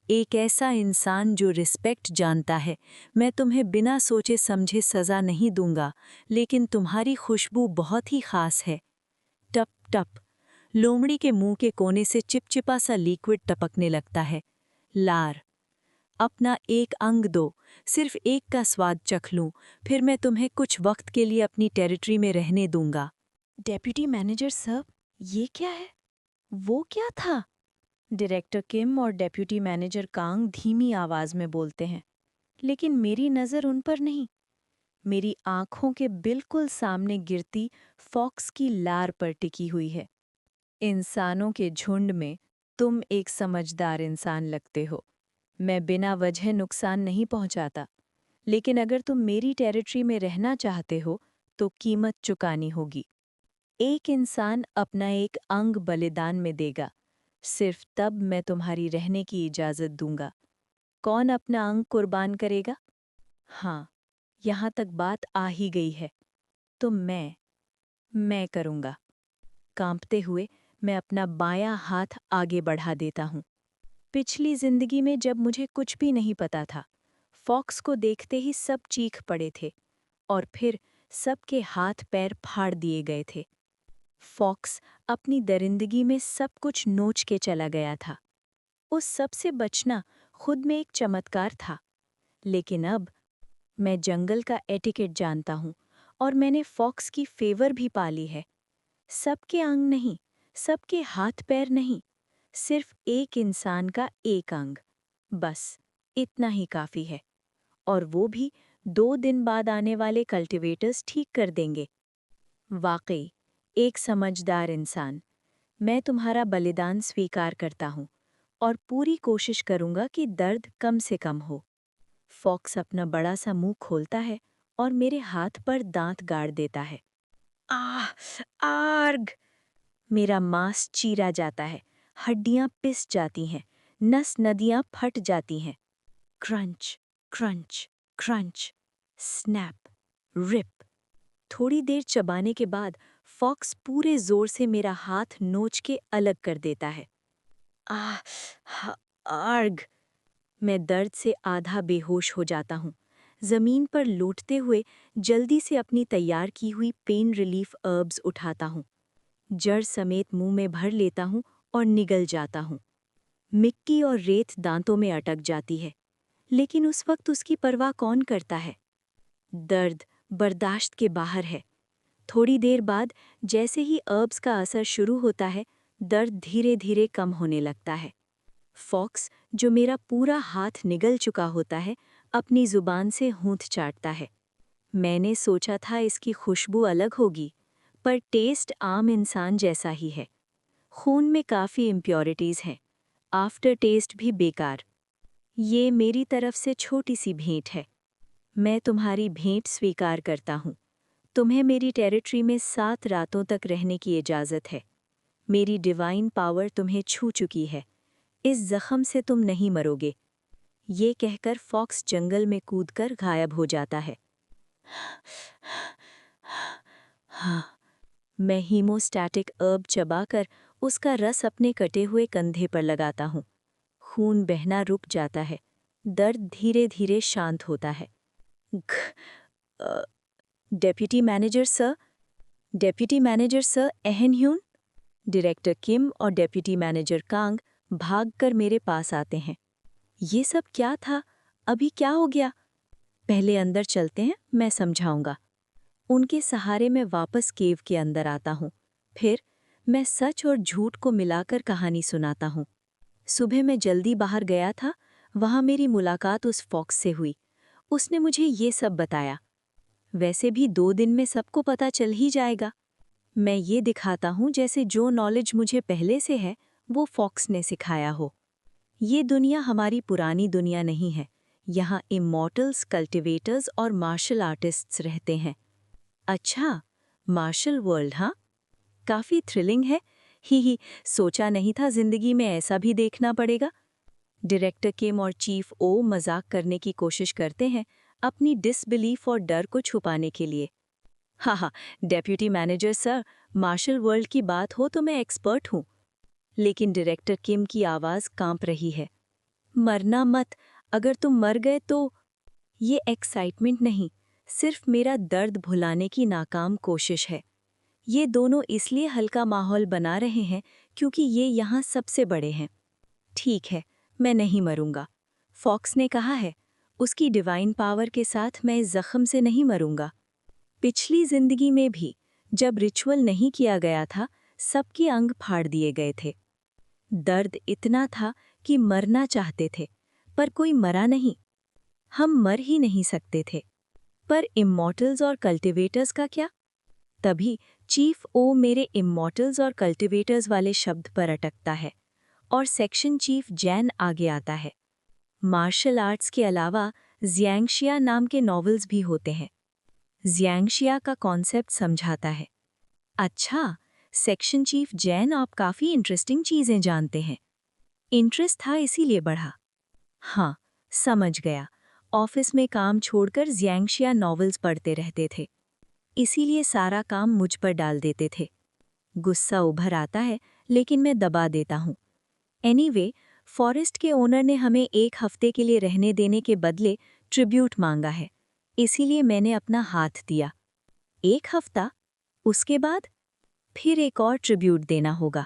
एक ऐसा इंसान जो रिस्पेक्ट जानता है, मैं तुम्हें बिना सोचे समझे सज़ा नहीं दूंगा, लेकिन तुम्हारी खुशबू बहुत ही खास है। टप टप, लोमड़ी के मुंह के कोने से चिपचिपा सा लिक्विड टपकने लगता है। लार। अपना एक अंग दो, सिर्फ एक का स्वाद चख लूं, फिर मैं तुम्हें कुछ वक्त के लिए अपनी टेरिटरी में रहने दूंगा। डेप्यूटी मैनेजर सर, ये क्या है? वो क्या था? डायरेक्टर किम और डेप्यूटी मैनेजर कांग धीमी आवाज में बोलते हैं, लेकिन मेरी नज़र उन पर नहीं। मेरी आंखों के बिल्कुल सामने गिरती फॉक्स की लार पर टिकी हुई है। इंसानों के झुंड में तुम एक समझदार इंसान लगते हो। मैं बिना वजह नुकसान नहीं पहुंचाता, लेकिन अगर तुम मेरी टेरिटरी में रहना चाहते हो तो कीमत चुकानी होगी। एक इंसान अपना एक अंग बलिदान में देगा, सिर्फ तब मैं तुम्हारी रहने की इजाज़त दूंगा। कौन अपना अंग कुर्बान करेगा? हाँ, यहाँ तक बात आ ही गई है, तो मैं करूंगा। कांपते हुए मैं अपना बायां हाथ आगे बढ़ा देता हूँ। पिछली जिंदगी में जब मुझे कुछ भी नहीं पता था, फॉक्स को देखते ही सब चीख पड़े थे और फिर सबके हाथ पैर फाड़ दिए गए थे। फॉक्स अपनी दरिंदगी में सब कुछ नोच के चला गया था। उस सब से बचना खुद में एक चमत्कार था। लेकिन अब मैं जंगल का एटिकेट जानता हूँ और मैंने फॉक्स की फेवर भी पाली है। सबके अंग नहीं, सबके हाथ पैर नहीं, सिर्फ एक इंसान का एक अंग, बस इतना ही काफी है। और वो भी 2 दिन बाद आने वाले कल्टीवेटर्स ठीक कर देंगे। वाकई एक समझदार इंसान। मैं तुम्हारा बलिदान स्वीकार करता हूँ और पूरी कोशिश करूंगा कि दर्द कम से कम हो। फॉक्स अपना बड़ा सा मुंह खोलता है और मेरे हाथ पर दांत गाड़ देता है। आह! आर्ग! मेरा मांस चीरा जाता है, हड्डियां पिस जाती हैं, नस नदियां फट जाती हैं। Crunch, crunch, crunch, snap, rip. थोड़ी देर चबाने के बाद फॉक्स पूरे जोर से मेरा हाथ नोच के अलग कर देता है। आह! आर्ग! मैं दर्द से आधा बेहोश हो जाता हूँ। जमीन पर लौटते हुए जल्दी से अपनी तैयार की हुई पेन रिलीफ अर्ब्स उठाता हूँ। जड़ समेत मुंह में भर लेता हूँ और निगल जाता हूँ। मिट्टी और रेत दांतों में अटक जाती है, लेकिन उस वक्त उसकी परवाह कौन करता है? दर्द बर्दाश्त के बाहर है। थोड़ी देर बाद जैसे ही अर्ब्स का असर शुरू होता है, दर्द धीरे धीरे कम होने लगता है। फॉक्स, जो मेरा पूरा हाथ निगल चुका होता है, अपनी जुबान से होंठ चाटता है। मैंने सोचा था इसकी खुशबू अलग होगी, पर टेस्ट आम इंसान जैसा ही है। खून में काफ़ी इम्प्योरिटीज़ हैं, आफ्टर टेस्ट भी बेकार। ये मेरी तरफ से छोटी सी भेंट है। मैं तुम्हारी भेंट स्वीकार करता हूँ। तुम्हें मेरी टेरिटरी में 7 रातों तक रहने की इजाज़त है। मेरी डिवाइन पावर तुम्हें छू चुकी है। इस जख्म से तुम नहीं मरोगे। ये कहकर फॉक्स जंगल में कूदकर गायब हो जाता है। हाँ, मैं हीमोस्टैटिक अर्ब चबाकर उसका रस अपने कटे हुए कंधे पर लगाता हूँ। खून बहना रुक जाता है। दर्द धीरे धीरे शांत होता है। Deputy manager sir, deputy manager sir Ahn Hyun. Director Kim और डेप्यूटी मैनेजर कांग भागकर मेरे पास आते हैं। ये सब क्या था? अभी क्या हो गया? पहले अंदर चलते हैं, मैं समझाऊंगा। उनके सहारे मैं वापस केव के अंदर आता हूँ। फिर मैं सच और झूठ को मिलाकर कहानी सुनाता हूँ। सुबह मैं जल्दी बाहर गया था, वहाँ मेरी मुलाकात उस फॉक्स से हुई। उसने मुझे ये सब बताया। वैसे भी 2 दिन में सबको पता चल ही जाएगा। मैं ये दिखाता हूँ जैसे जो नॉलेज मुझे पहले से है, वो फॉक्स ने सिखाया हो। ये दुनिया हमारी पुरानी दुनिया नहीं है। यहाँ इमॉर्टल्स, कल्टिवेटर्स और मार्शल आर्टिस्ट्स रहते हैं। अच्छा, मार्शल वर्ल्ड, हाँ? काफ़ी थ्रिलिंग है। ही, सोचा नहीं था जिंदगी में ऐसा भी देखना पड़ेगा। डायरेक्टर किम और चीफ ओ मजाक करने की कोशिश करते हैं, अपनी डिसबिलीफ और डर को छुपाने के लिए। हाँ, deputy manager sir, martial world की बात हो तो मैं एक्सपर्ट हूँ। लेकिन डायरेक्टर किम की आवाज़ कांप रही है। मरना मत, अगर तुम मर गए तो। ये एक्साइटमेंट नहीं, सिर्फ मेरा दर्द भुलाने की नाकाम कोशिश है। ये दोनों इसलिए हल्का माहौल बना रहे हैं क्योंकि ये यहाँ सबसे बड़े हैं। ठीक है, मैं नहीं मरूंगा। फॉक्स ने कहा है, उसकी डिवाइन पावर के साथ मैं इस जख्म से नहीं मरूंगा। पिछली जिंदगी में भी जब रिचुअल नहीं किया गया था, सबके अंग फाड़ दिए गए थे। दर्द इतना था कि मरना चाहते थे, पर कोई मरा नहीं। हम मर ही नहीं सकते थे। पर इमॉर्टल्स और कल्टिवेटर्स का क्या? तभी चीफ ओ मेरे इमॉर्टल्स और कल्टिवेटर्स वाले शब्द पर अटकता है और सेक्शन चीफ जैन आगे आता है। मार्शल आर्ट्स के अलावा ज़ियांगशिया नाम के नॉवेल्स भी होते हैं। ज़ियांगशिया का कॉन्सेप्ट समझाता है। अच्छा, सेक्शन चीफ जैन, आप काफ़ी इंटरेस्टिंग चीज़ें जानते हैं। इंटरेस्ट था इसीलिए बढ़ा। हाँ, समझ गया। ऑफिस में काम छोड़कर ज़ियांगशिया नॉवेल्स पढ़ते रहते थे, इसीलिए सारा काम मुझ पर डाल देते थे। गुस्सा उभर आता है, लेकिन मैं दबा देता हूँ। एनीवे, फॉरेस्ट के ओनर ने हमें 1 हफ्ते के लिए रहने देने के बदले ट्रिब्यूट मांगा है, इसीलिए मैंने अपना हाथ दिया। 1 हफ्ता? उसके बाद फिर एक और ट्रिब्यूट देना होगा।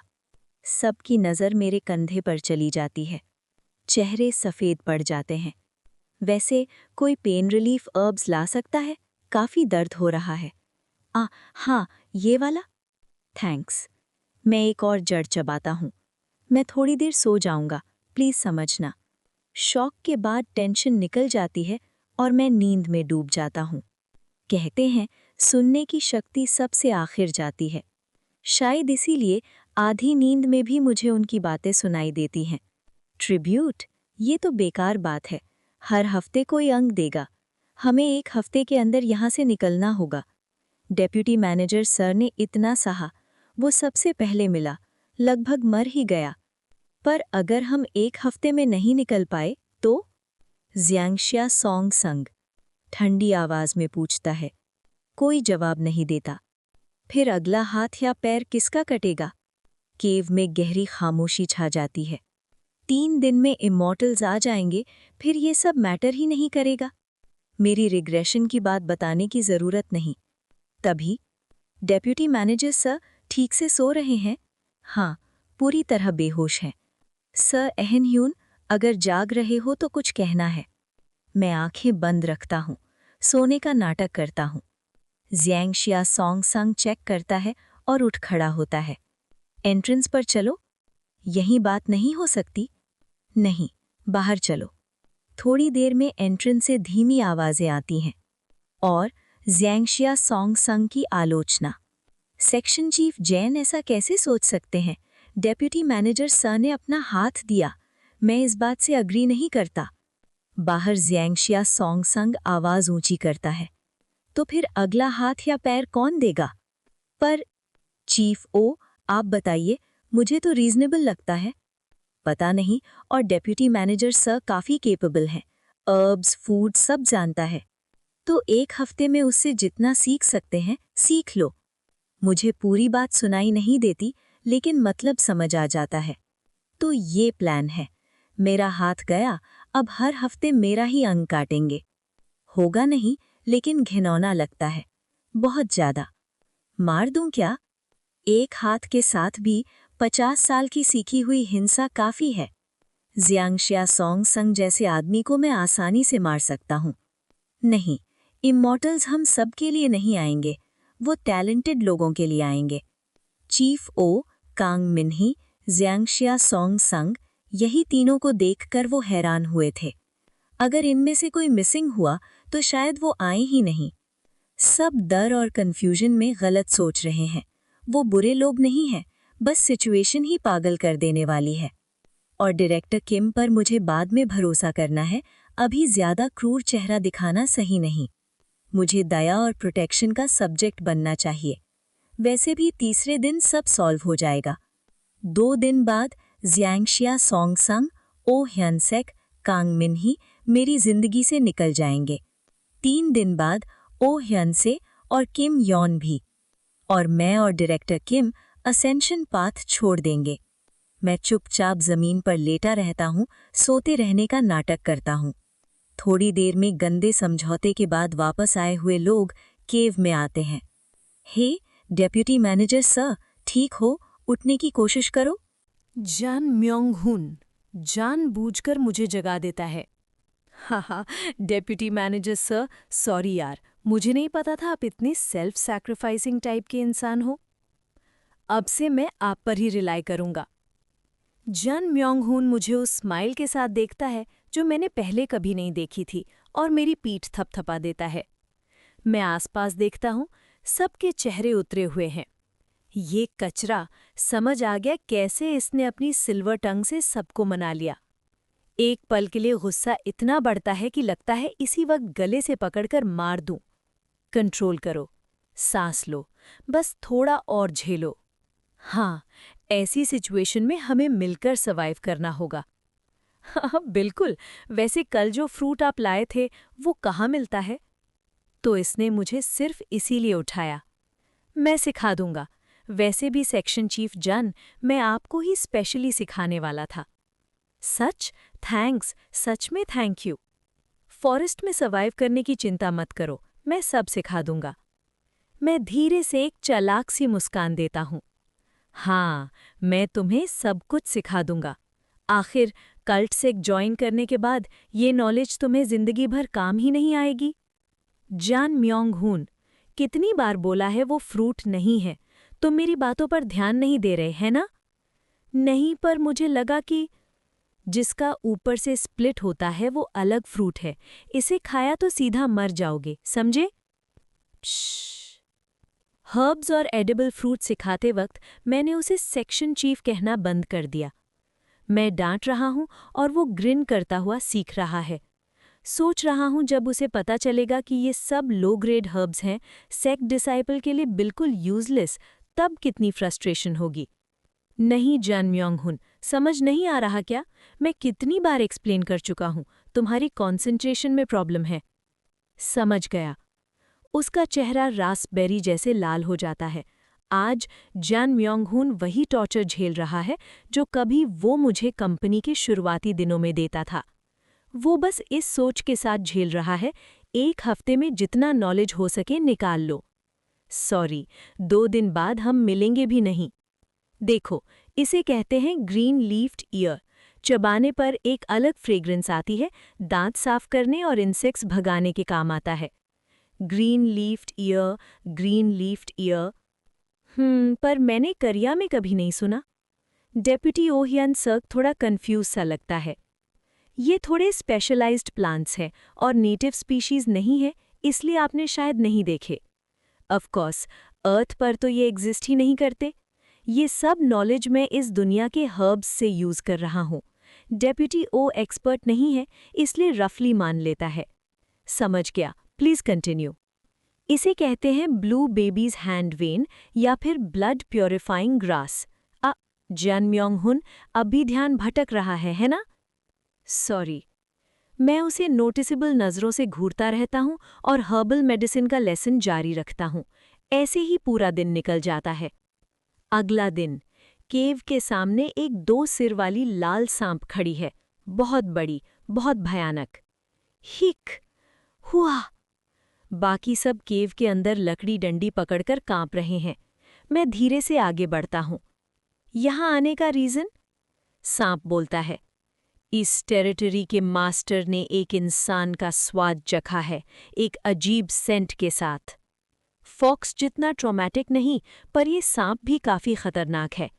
सबकी नज़र मेरे कंधे पर चली जाती है। चेहरे सफ़ेद पड़ जाते हैं। वैसे कोई पेन रिलीफ अर्ब्स ला सकता है? काफ़ी दर्द हो रहा है। हाँ, ये वाला? थैंक्स। मैं एक और जड़ चबाता हूँ। मैं थोड़ी देर सो जाऊंगा, प्लीज़ समझना। शॉक के बाद टेंशन निकल जाती है और मैं नींद में डूब जाता हूँ। कहते हैं, सुनने की शक्ति सबसे आखिर जाती है। शायद इसीलिए आधी नींद में भी मुझे उनकी बातें सुनाई देती हैं। ट्रिब्यूट? ये तो बेकार बात है। हर हफ्ते कोई अंग देगा। हमें 1 हफ्ते के अंदर यहाँ से निकलना होगा। डेप्यूटी मैनेजर सर ने इतना सहा, वो सबसे पहले मिला, लगभग मर ही गया। पर अगर हम 1 हफ्ते में नहीं निकल पाए तो? ज़ियांगशिया सॉन्ग संग ठंडी आवाज में पूछता है। कोई जवाब नहीं देता। फिर अगला हाथ या पैर किसका कटेगा? केव में गहरी खामोशी छा जाती है। 3 दिन में इमॉर्टल्स आ जाएंगे, फिर ये सब मैटर ही नहीं करेगा। मेरी रिग्रेशन की बात बताने की जरूरत नहीं। तभी, डेप्यूटी मैनेजर सर ठीक से सो रहे हैं? हाँ, पूरी तरह बेहोश हैं। सर एहनह्यून, अगर जाग रहे हो तो कुछ कहना है। मैं आंखें बंद रखता हूँ, सोने का नाटक करता हूँ। ज़ियांगशिया सॉन्ग संग चेक करता है और उठ खड़ा होता है। एंट्रेंस पर चलो। यहीं बात नहीं हो सकती? नहीं, बाहर चलो। थोड़ी देर में एंट्रेंस से धीमी आवाजें आती हैं और ज़ियांगशिया सॉन्ग संग की आलोचना। सेक्शन चीफ जैन ऐसा कैसे सोच सकते हैं? डेप्यूटी मैनेजर सर ने अपना हाथ दिया। मैं इस बात से अग्री नहीं करता। बाहर ज़ियांगशिया सॉन्ग संग आवाज ऊंची करता है। तो फिर अगला हाथ या पैर कौन देगा? पर चीफ ओ, आप बताइए, मुझे तो रीजनेबल लगता है। पता नहीं, और डेप्यूटी मैनेजर सर काफ़ी केपेबल हैं। अर्ब्स, फूड सब जानता है। तो 1 हफ्ते में उससे जितना सीख सकते हैं, सीख लो। मुझे पूरी बात सुनाई नहीं देती, लेकिन मतलब समझ आ जाता है। तो ये प्लान है। मेरा हाथ गया, अब हर हफ्ते मेरा ही अंग काटेंगे। होगा नहीं, लेकिन घिनौना लगता है, बहुत ज़्यादा। मार दूं क्या? 1 हाथ के साथ भी 50 साल की सीखी हुई हिंसा काफ़ी है। ज़ियांगशिया सॉन्ग संग जैसे आदमी को मैं आसानी से मार सकता हूँ। नहीं, इमॉर्टल्स हम सब के लिए नहीं आएंगे, वो टैलेंटेड लोगों के लिए आएंगे। चीफ ओ, कांग मिन्ही, ज़ियांगशिया सॉन्ग संग, यही तीनों को देखकर वो हैरान हुए थे। अगर इनमें से कोई मिसिंग हुआ तो शायद वो आए ही नहीं। सब डर और कंफ्यूजन में गलत सोच रहे हैं। वो बुरे लोग नहीं हैं, बस सिचुएशन ही पागल कर देने वाली है। और डायरेक्टर किम पर मुझे बाद में भरोसा करना है, अभी ज्यादा क्रूर चेहरा दिखाना सही नहीं। मुझे दया और प्रोटेक्शन का सब्जेक्ट बनना चाहिए। वैसे भी तीसरे दिन सब सॉल्व हो जाएगा। 2 दिन बाद ज़ियांगशिया सॉन्ग संग, ओ ह्यनसेक, कांग मिन्ही मेरी जिंदगी से निकल जाएंगे। 3 दिन बाद ओ ह्यनसे और किम यॉन भी। और मैं और डायरेक्टर किम असेंशन पाथ छोड़ देंगे। मैं चुपचाप जमीन पर लेटा रहता हूँ, सोते रहने का नाटक करता हूँ। थोड़ी देर में गंदे समझौते के बाद वापस आए हुए लोग केव में आते हैं। हे डेप्यूटी मैनेजर सर, ठीक हो? उठने की कोशिश करो। जान म्योंग हुन जानबूझकर मुझे जगा देता है। हाँ, डेप्यूटी मैनेजर सर, सॉरी यार, मुझे नहीं पता था आप इतने सेल्फ सैक्रिफाइसिंग टाइप के इंसान हो। अब से मैं आप पर ही रिलाई करूंगा। जन म्योंग-होon मुझे उस स्माइल के साथ देखता है जो मैंने पहले कभी नहीं देखी थी और मेरी पीठ थपथपा देता है। मैं आसपास देखता हूँ, सबके चेहरे उतरे हुए हैं। ये कचरा, समझ आ गया कैसे इसने अपनी सिल्वर टंग से सबको मना लिया। एक पल के लिए गुस्सा इतना बढ़ता है कि लगता है इसी वक्त गले से पकड़कर मार दूं। कंट्रोल करो, सांस लो, बस थोड़ा और झेलो। हाँ, ऐसी सिचुएशन में हमें मिलकर सर्वाइव करना होगा। हाँ, बिल्कुल। वैसे कल जो फ्रूट आप लाए थे, वो कहाँ मिलता है? तो इसने मुझे सिर्फ इसीलिए उठाया। मैं सिखा दूंगा। वैसे भी सेक्शन चीफ जन, मैं आपको ही स्पेशली सिखाने वाला था। सच? थैंक्स, सच में थैंक यू। फॉरेस्ट में सर्वाइव करने की चिंता मत करो, मैं सब सिखा दूंगा। मैं धीरे से एक चालाक सी मुस्कान देता हूँ। हाँ, मैं तुम्हें सब कुछ सिखा दूंगा। आखिर कल्ट से ज्वाइन करने के बाद ये नॉलेज तुम्हें जिंदगी भर काम ही नहीं आएगी। जान म्योंग-होon, कितनी बार बोला है वो फ्रूट नहीं है, तुम मेरी बातों पर ध्यान नहीं दे रहे, है ना? नहीं, पर मुझे लगा कि जिसका ऊपर से स्प्लिट होता है वो अलग फ्रूट है, इसे खाया तो सीधा मर जाओगे, समझे? हर्ब्स और एडिबल फ्रूट सिखाते वक्त मैंने उसे सेक्शन चीफ कहना बंद कर दिया। मैं डांट रहा हूं और वो ग्रिन करता हुआ सीख रहा है। सोच रहा हूं जब उसे पता चलेगा कि ये सब लो ग्रेड हर्ब्स हैं, सेक डिसाइपल के लिए बिल्कुल यूजलेस, तब कितनी फ्रस्ट्रेशन होगी। नहीं जान म्योंग-होon, समझ नहीं आ रहा क्या? मैं कितनी बार एक्सप्लेन कर चुका हूं, तुम्हारी कॉन्सेंट्रेशन में प्रॉब्लम है। समझ गया। उसका चेहरा रास्पबेरी जैसे लाल हो जाता है। आज जान म्योंग-होon वही टॉर्चर झेल रहा है जो कभी वो मुझे कंपनी के शुरुआती दिनों में देता था। वो बस इस सोच के साथ झेल रहा है, एक हफ्ते में जितना नॉलेज हो सके निकाल लो। सॉरी, 2 दिन बाद हम मिलेंगे भी नहीं। देखो, इसे कहते हैं ग्रीन लीफ्ड ईयर। चबाने पर एक अलग फ्रेग्रेंस आती है, दांत साफ करने और इंसेक्ट्स भगाने के काम आता है। Green leafed year, green leafed year. पर मैंने करिया में कभी नहीं सुना। डेप्यूटी ओहियन सर्क थोड़ा कंफ्यूज सा लगता है। ये थोड़े स्पेशलाइज्ड प्लांट्स हैं और नेटिव स्पीशीज नहीं है, इसलिए आपने शायद नहीं देखे। ऑफ कोर्स, अर्थ पर तो ये एग्जिस्ट ही नहीं करते। ये सब नॉलेज मैं इस दुनिया के हर्ब्स से यूज कर रहा हूँ। डेप्यूटी ओ एक्सपर्ट नहीं है, इसलिए रफली मान लेता है। समझ गया, प्लीज कंटिन्यू। इसे कहते हैं ब्लू बेबीज हैंड वेन या फिर ब्लड प्योरीफाइंग ग्रास। जान म्योंग-होon अभी ध्यान भटक रहा है ना? सॉरी। मैं उसे नोटिसेबल नज़रों से घूरता रहता हूँ और हर्बल मेडिसिन का लेसन जारी रखता हूँ। ऐसे ही पूरा दिन निकल जाता है। अगला दिन, केव के सामने एक 2 सिर वाली लाल सांप खड़ी है, बहुत बड़ी, बहुत भयानक। हिक हुआ। बाकी सब केव के अंदर लकड़ी डंडी पकड़कर कांप रहे हैं। मैं धीरे से आगे बढ़ता हूँ। यहाँ आने का रीज़न? सांप बोलता है, इस टेरिटरी के मास्टर ने एक इंसान का स्वाद चखा है, एक अजीब सेंट के साथ। फॉक्स जितना ट्रॉमेटिक नहीं, पर ये सांप भी काफ़ी खतरनाक है।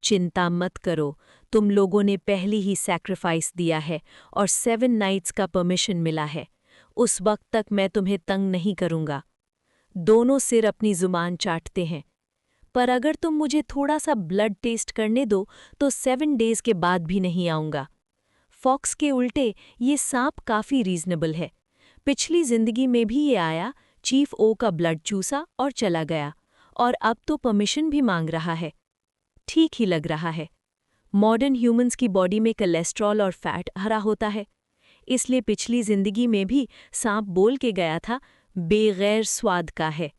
चिंता मत करो, तुम लोगों ने पहले ही सैक्रिफाइस दिया है और 7 नाइट्स का परमिशन मिला है। उस वक्त तक मैं तुम्हें तंग नहीं करूंगा। दोनों सिर अपनी जुबान चाटते हैं। पर अगर तुम मुझे थोड़ा सा ब्लड टेस्ट करने दो तो 7 डेज के बाद भी नहीं आऊंगा। फॉक्स के उल्टे ये सांप काफ़ी रीजनेबल है। पिछली जिंदगी में भी ये आया, चीफ ओ का ब्लड चूसा और चला गया, और अब तो परमिशन भी मांग रहा है। ठीक ही लग रहा है। मॉडर्न ह्यूमंस की बॉडी में कोलेस्ट्रॉल और फैट हरा होता है, इसलिए पिछली जिंदगी में भी सांप बोल के गया था, बेगैर स्वाद का है।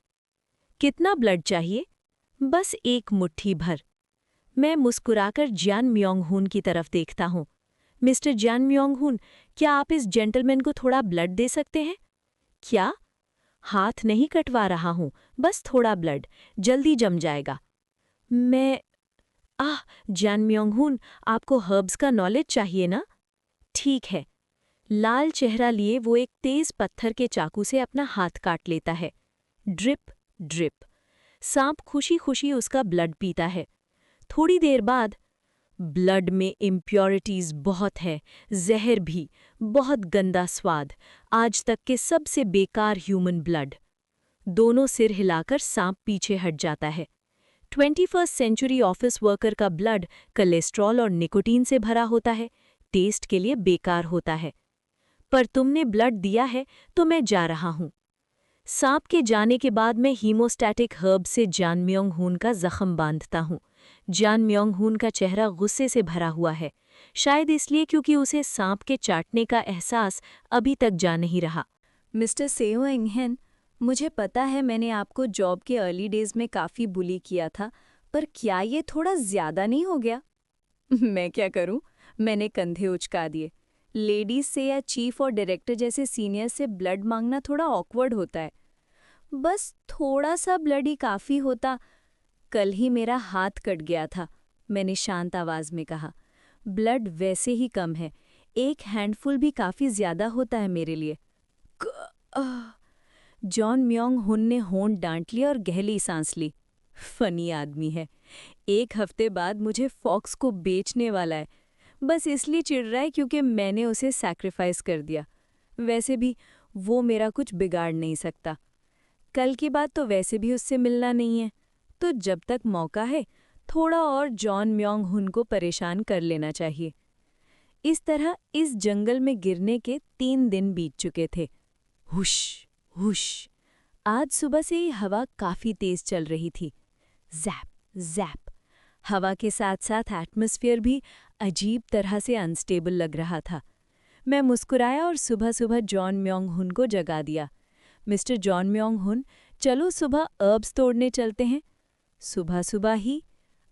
कितना ब्लड चाहिए? बस 1 मुट्ठी भर। मैं मुस्कुराकर जान म्योंग-होon की तरफ देखता हूँ। मिस्टर जान म्योंग-होon, क्या आप इस जेंटलमैन को थोड़ा ब्लड दे सकते हैं? क्या? हाथ नहीं कटवा रहा हूँ, बस थोड़ा ब्लड, जल्दी जम जाएगा। मैं जान म्योंग-होon, आपको हर्ब्स का नॉलेज चाहिए ना? ठीक है, लाल चेहरा लिए वो एक तेज पत्थर के चाकू से अपना हाथ काट लेता है। Drip drip. सांप खुशी खुशी उसका ब्लड पीता है। थोड़ी देर बाद, ब्लड में इम्प्योरिटीज बहुत है, जहर भी, बहुत गंदा स्वाद, आज तक के सबसे बेकार ह्यूमन ब्लड। दोनों सिर हिलाकर सांप पीछे हट जाता है। 21वीं सेंचुरी ऑफिस वर्कर का ब्लड कोलेस्ट्रॉल और निकोटीन से भरा होता है, टेस्ट के लिए बेकार होता है। पर तुमने ब्लड दिया है तो मैं जा रहा हूं। सांप के जाने के बाद मैं हीमोस्टैटिक हर्ब से जान म्योंग हून का जख्म बांधता हूं। जान म्योंग हून का चेहरा गुस्से से भरा हुआ है, शायद इसलिए क्योंकि उसे सांप के चाटने का एहसास अभी तक जा नहीं रहा। मिस्टर सेओ इंगहेन, मुझे पता है मैंने आपको जॉब के अर्ली डेज में काफ़ी बुली किया था, पर क्या ये थोड़ा ज़्यादा नहीं हो गया? मैं क्या करूं? मैंने कंधे उचका दिए। लेडीज से या चीफ और डायरेक्टर जैसे सीनियर से ब्लड मांगना थोड़ा ऑकवर्ड होता है। बस थोड़ा सा ब्लड ही काफ़ी होता। कल ही मेरा हाथ कट गया था, मैंने शांत आवाज़ में कहा। ब्लड वैसे ही कम है, एक हैंडफुल भी काफ़ी ज़्यादा होता है मेरे लिए। जॉन म्योंग हुन ने होंठ डांट लिया और गहरी सांस ली। फनी आदमी है, एक हफ्ते बाद मुझे फॉक्स को बेचने वाला है, बस इसलिए चिढ़ रहा है क्योंकि मैंने उसे सैक्रिफाइस कर दिया। वैसे भी वो मेरा कुछ बिगाड़ नहीं सकता। कल की बात तो वैसे भी उससे मिलना नहीं है, तो जब तक मौका है थोड़ा और जॉन म्योंग हुन को परेशान कर लेना चाहिए। इस तरह इस जंगल में गिरने के 3 दिन बीत चुके थे। हुश हुश। आज सुबह से ही हवा काफ़ी तेज चल रही थी। JAP JAP. हवा के साथ साथ एटमॉस्फेयर भी अजीब तरह से अनस्टेबल लग रहा था। मैं मुस्कुराया और सुबह सुबह जॉन म्योंग हुन को जगा दिया। मिस्टर जॉन म्योंग हुन, चलो सुबह अर्ब्स तोड़ने चलते हैं। सुबह सुबह ही?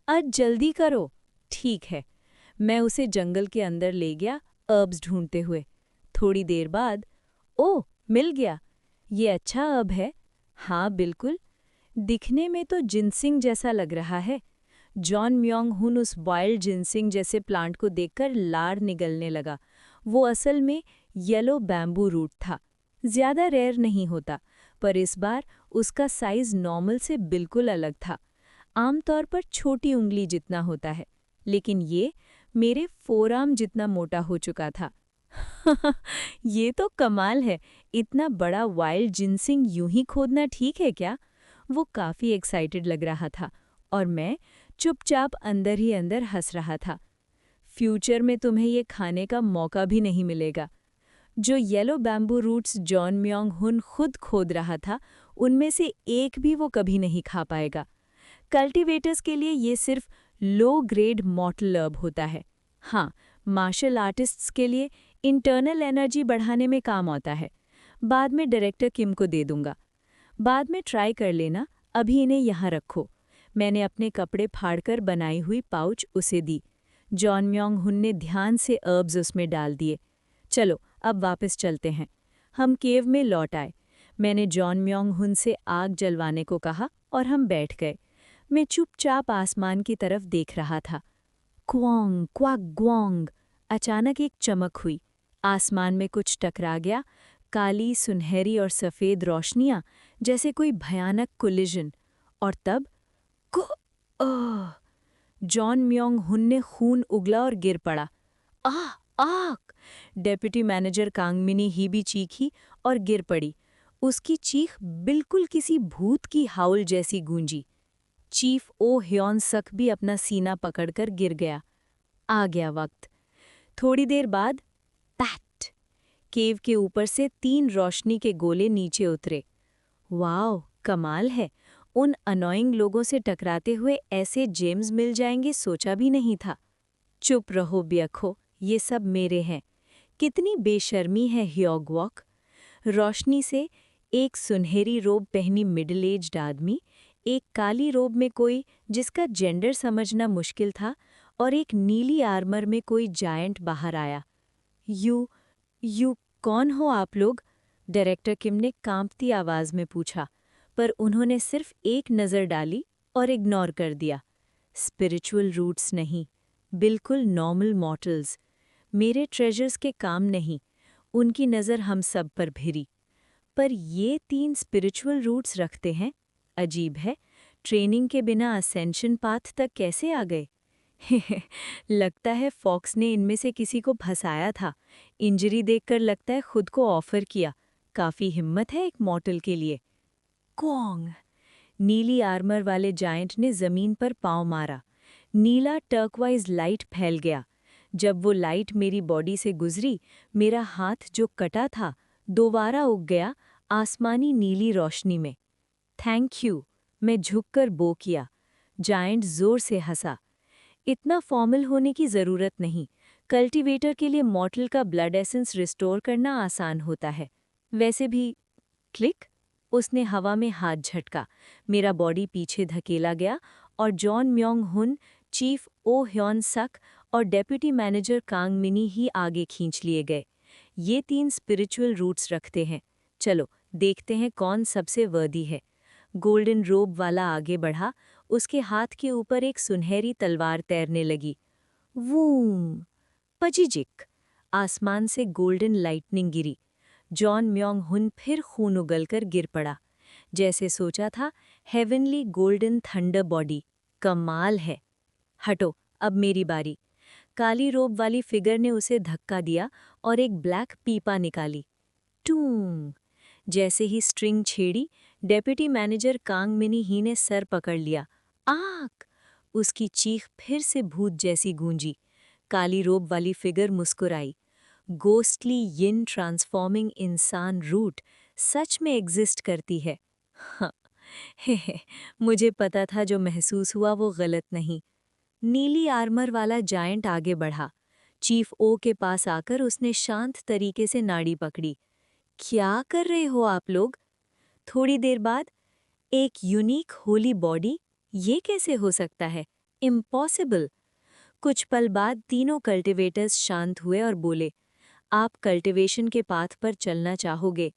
आज जल्दी करो। ठीक है। मैं उसे जंगल के अंदर ले गया अर्ब्स ढूंढते हुए। थोड़ी देर बाद, ओह, मिल गया। ये अच्छा अर्ब है। हाँ बिल्कुल, दिखने में तो जिनसिंग जैसा लग रहा है। जॉन म्योंग हुन उस वाइल्ड जिनसिंग जैसे प्लांट को देखकर लार निगलने लगा। वो असल में येलो बैम्बू रूट था। ज्यादा रेयर नहीं होता, पर इस बार उसका साइज नॉर्मल से बिल्कुल अलग था। आमतौर पर छोटी उंगली जितना होता है, लेकिन ये मेरे फोरआर्म जितना मोटा हो चुका था। ये तो कमाल है, इतना बड़ा वाइल्ड जिनसिंग यूं ही खोदना ठीक है क्या? वो काफ़ी एक्साइटेड लग रहा था और मैं चुपचाप अंदर ही अंदर हंस रहा था। फ्यूचर में तुम्हें ये खाने का मौका भी नहीं मिलेगा। जो yellow bamboo roots Jeon Myung Hoon खुद खोद रहा था, उनमें से एक भी वो कभी नहीं खा पाएगा। कल्टीवेटर्स के लिए ये सिर्फ लो ग्रेड मॉर्टल अर्ब होता है। हाँ, मार्शल आर्टिस्ट्स के लिए इंटरनल एनर्जी बढ़ाने में काम आता है। बाद में डायरेक्टर किम को दे दूंगा। बाद में ट्राई कर लेना, अभी इन्हें यहाँ रखो। मैंने अपने कपड़े फाड़कर बनाई हुई पाउच उसे दी। जॉन म्योंग हुन ने ध्यान से अर्ब्स उसमें डाल दिए। चलो अब वापस चलते हैं। हम केव में लौट आए। मैंने जॉन म्योंग हुन से आग जलवाने को कहा और हम बैठ गए। मैं चुपचाप आसमान की तरफ देख रहा था। क्वांग क्वाक ग्वांग। अचानक एक चमक हुई। आसमान में कुछ टकरा गया, काली, सुनहरी और सफ़ेद रोशनियां, जैसे कोई भयानक कोलिजन। और तब जॉन म्योंग हुन ने खून उगला और गिर पड़ा। आह आक! डेप्यूटी मैनेजर कांगमिनी ही भी चीखी और गिर पड़ी। उसकी चीख बिल्कुल किसी भूत की हाउल जैसी गूंजी। चीफ ओ ह्योन सक भी अपना सीना पकड़कर गिर गया। आ गया वक्त। थोड़ी देर बाद पैट! केव के ऊपर से 3 रोशनी के गोले नीचे उतरे। वाओ, कमाल है। उन अनोइंग लोगों से टकराते हुए ऐसे जेम्स मिल जाएंगे सोचा भी नहीं था। चुप रहो ब्यखो, ये सब मेरे हैं। कितनी बेशर्मी है ह्योगवॉक। रोशनी से एक सुनहरी रोब पहनी मिडिल एज्ड आदमी, एक काली रोब में कोई जिसका जेंडर समझना मुश्किल था, और एक नीली आर्मर में कोई जायंट बाहर आया। यू कौन हो आप लोग? डायरेक्टर किम ने कांपती आवाज में पूछा, पर उन्होंने सिर्फ एक नज़र डाली और इग्नोर कर दिया। स्पिरिचुअल रूट्स नहीं, बिल्कुल नॉर्मल मॉर्टल्स। मेरे ट्रेजर्स के काम नहीं। उनकी नज़र हम सब पर भिरी। पर ये 3 स्पिरिचुअल रूट्स रखते हैं। अजीब है, ट्रेनिंग के बिना असेंशन पाथ तक कैसे आ गए? लगता है फॉक्स ने इनमें से किसी को फंसाया था। इंजरी देखकर लगता है खुद को ऑफर किया। काफी हिम्मत है एक मॉर्टल के लिए। क्वांग! नीली आर्मर वाले जायंट ने जमीन पर पांव मारा। नीला टर्कवाइज लाइट फैल गया। जब वो लाइट मेरी बॉडी से गुजरी, मेरा हाथ जो कटा था दोबारा उग गया आसमानी नीली रोशनी में। थैंक यू, मैं झुककर बो किया। जायंट जोर से हंसा। इतना फॉर्मल होने की जरूरत नहीं। कल्टीवेटर के लिए मॉर्टल का ब्लड एसेंस रिस्टोर करना आसान होता है। वैसे भी क्लिक, उसने हवा में हाथ झटका। मेरा बॉडी पीछे धकेला गया और जॉन म्योंग हुन, चीफ ओ ह्योन सक और डेप्यूटी मैनेजर कांग मिनी ही आगे खींच लिए गए। ये 3 स्पिरिचुअल रूट्स रखते हैं। चलो देखते हैं कौन सबसे वर्दी है। गोल्डन रोब वाला आगे बढ़ा। उसके हाथ के ऊपर एक सुनहरी तलवार तैरने लगी। वूम! पजीजिक! आसमान से गोल्डन लाइटनिंग गिरी। जॉन म्योंग हुन फिर खून उगलकर गिर पड़ा। जैसे सोचा था, हेवनली गोल्डन थंडर बॉडी। कमाल है। हटो, अब मेरी बारी। काली रोब वाली फिगर ने उसे धक्का दिया और एक ब्लैक पीपा निकाली। टूंग! जैसे ही स्ट्रिंग छेड़ी, डेप्यूटी मैनेजर कांग मिनी ही ने सर पकड़ लिया। आक! उसकी चीख फिर से भूत जैसी गूंजी। काली रोब वाली फिगर मुस्कुराई। गोस्टली यिन ट्रांसफॉर्मिंग इंसान रूट सच में एग्जिस्ट करती है। हाँ, हे, मुझे पता था जो महसूस हुआ वो गलत नहीं। नीली आर्मर वाला जायंट आगे बढ़ा। चीफ ओ के पास आकर उसने शांत तरीके से नाड़ी पकड़ी। क्या कर रहे हो आप लोग? थोड़ी देर बाद, एक यूनिक होली बॉडी, ये कैसे हो सकता है? इम्पॉसिबल! कुछ पल बाद तीनों कल्टिवेटर्स शांत हुए और बोले, आप कल्टिवेशन के पाथ पर चलना चाहोगे?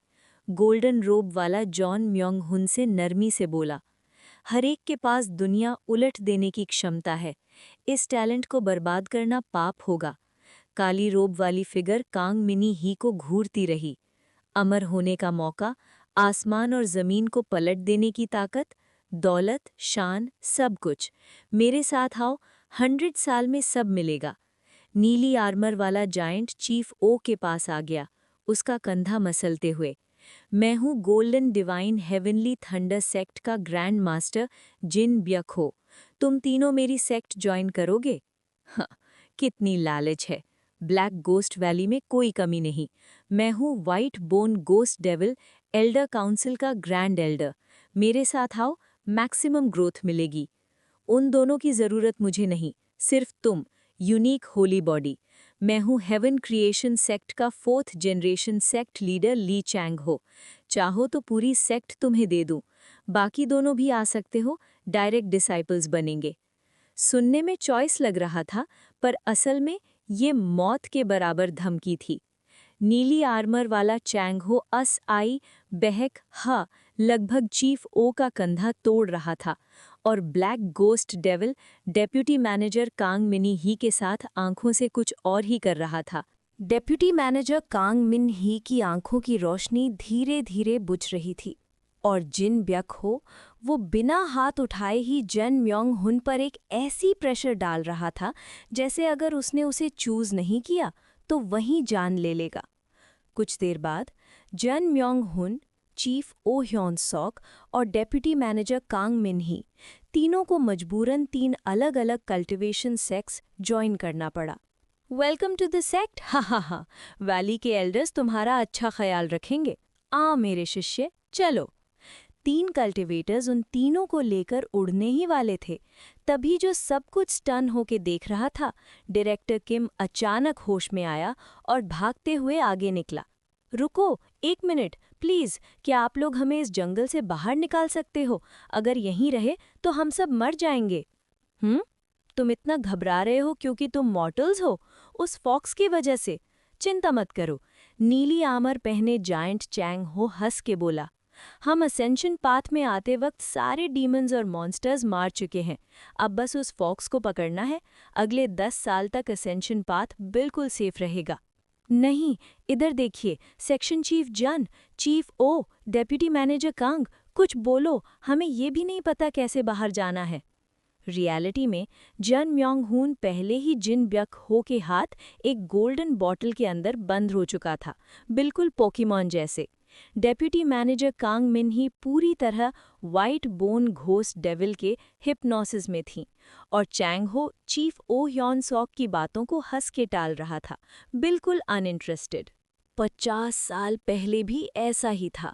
गोल्डन रोब वाला जॉन म्योंग हुन से नरमी से बोला। हर एक के पास दुनिया उलट देने की क्षमता है। इस टैलेंट को बर्बाद करना पाप होगा। काली रोब वाली फिगर कांग मिनी ही को घूरती रही। अमर होने का मौका, आसमान और जमीन को पलट देने की ताकत, दौलत, शान, सब कुछ। मेरे साथ आओ, 100 साल में सब मिलेगा। नीली आर्मर वाला जायंट चीफ ओ के पास आ गया, उसका कंधा मसलते हुए। मैं हूँ golden divine heavenly thunder sect का ग्रैंड मास्टर जिन ब्यखो। तुम तीनों मेरी सेक्ट ज्वाइन करोगे? हाँ, कितनी लालच है। ब्लैक गोस्ट वैली में कोई कमी नहीं। मैं हूँ white bone ghost devil Elder council का ग्रैंड एल्डर। मेरे साथ आओ, मैक्सिमम ग्रोथ मिलेगी। उन दोनों की जरूरत मुझे नहीं, सिर्फ तुम, यूनिक होली बॉडी। मैं हूँ हेवन क्रिएशन सेक्ट का 4th जनरेशन सेक्ट लीडर ली चैंग हो। चाहो तो पूरी सेक्ट तुम्हें दे दूं। बाकी दोनों भी आ सकते हो, डायरेक्ट डिसाइपल्स बनेंगे। सुनने में चॉइस लग रहा था, पर असल में ये मौत के बराबर धमकी थी। नीली आर्मर वाला चैंग हो अस आई बहक हा लगभग चीफ ओ का कंधा तोड़ रहा था और black ghost devil deputy manager Kang मिनी ही के साथ आंखों से कुछ और ही कर रहा था। डेप्यूटी मैनेजर कांग मिन ही की आंखों की रोशनी धीरे धीरे बुझ रही थी और जिन ब्यक हो वो बिना हाथ उठाए ही जन म्योंग हुन पर एक ऐसी प्रेशर डाल रहा था जैसे अगर उसने उसे चूज नहीं किया तो वहीं जान ले लेगा। कुछ देर बाद जन म्योंग हुन, चीफ ओ ह्योन सॉक और डेप्यूटी मैनेजर कांग मिन ही तीनों को मजबूरन 3 अलग-अलग कल्टीवेशन सेक्ट्स ज्वाइन करना पड़ा। वेलकम टू द सेक्ट, हा हा हा। वैली के एल्डर्स तुम्हारा अच्छा ख्याल रखेंगे। आ मेरे शिष्य, चलो। 3 कल्टीवेटर्स उन तीनों को लेकर उड़ने ही वाले थे। तभी जो सब कुछ स्टन होके देख रहा था, डायरेक्टर किम अचानक होश में आया और भागते हुए आगे निकला। रुको, 1 मिनट, प्लीज, क्या आप लोग हमें इस जंगल से बाहर निकाल सकते हो? अगर यहीं रहे तो हम सब मर जाएंगे। तुम इतना घबरा रहे हो क्योंकि तुम मॉर्टल्स हो? उस फॉक्स की वजह से? चिंता मत करो। नीली आमर पहने जायंट चैंग हो हंस के बोला, हम असेंशन पाथ में आते वक्त सारे डीमंस और मॉन्स्टर्स मार चुके हैं। अब बस उस फॉक्स को पकड़ना है। अगले 10 साल तक असेंशन पाथ बिल्कुल सेफ रहेगा। नहीं, इधर देखिए, सेक्शन चीफ जन, chief Oh, deputy manager Kong, कुछ बोलो, हमें ये भी नहीं पता कैसे बाहर जाना है। रियलिटी में जन म्योंग हून पहले ही जिन ब्यक हो के हाथ एक गोल्डन बॉटल के अंदर बंद हो चुका था, बिल्कुल पोकेमॉन जैसे। डेप्यूटी मैनेजर कांग मिन ही पूरी तरह वाइट बोन घोस्ट डेविल के हिप्नोसिस में थी, और चैंग हो चीफ ओ ह्योन सॉक की बातों को हंस के टाल रहा था, बिल्कुल अनइंटरेस्टेड। 50 साल पहले भी ऐसा ही था।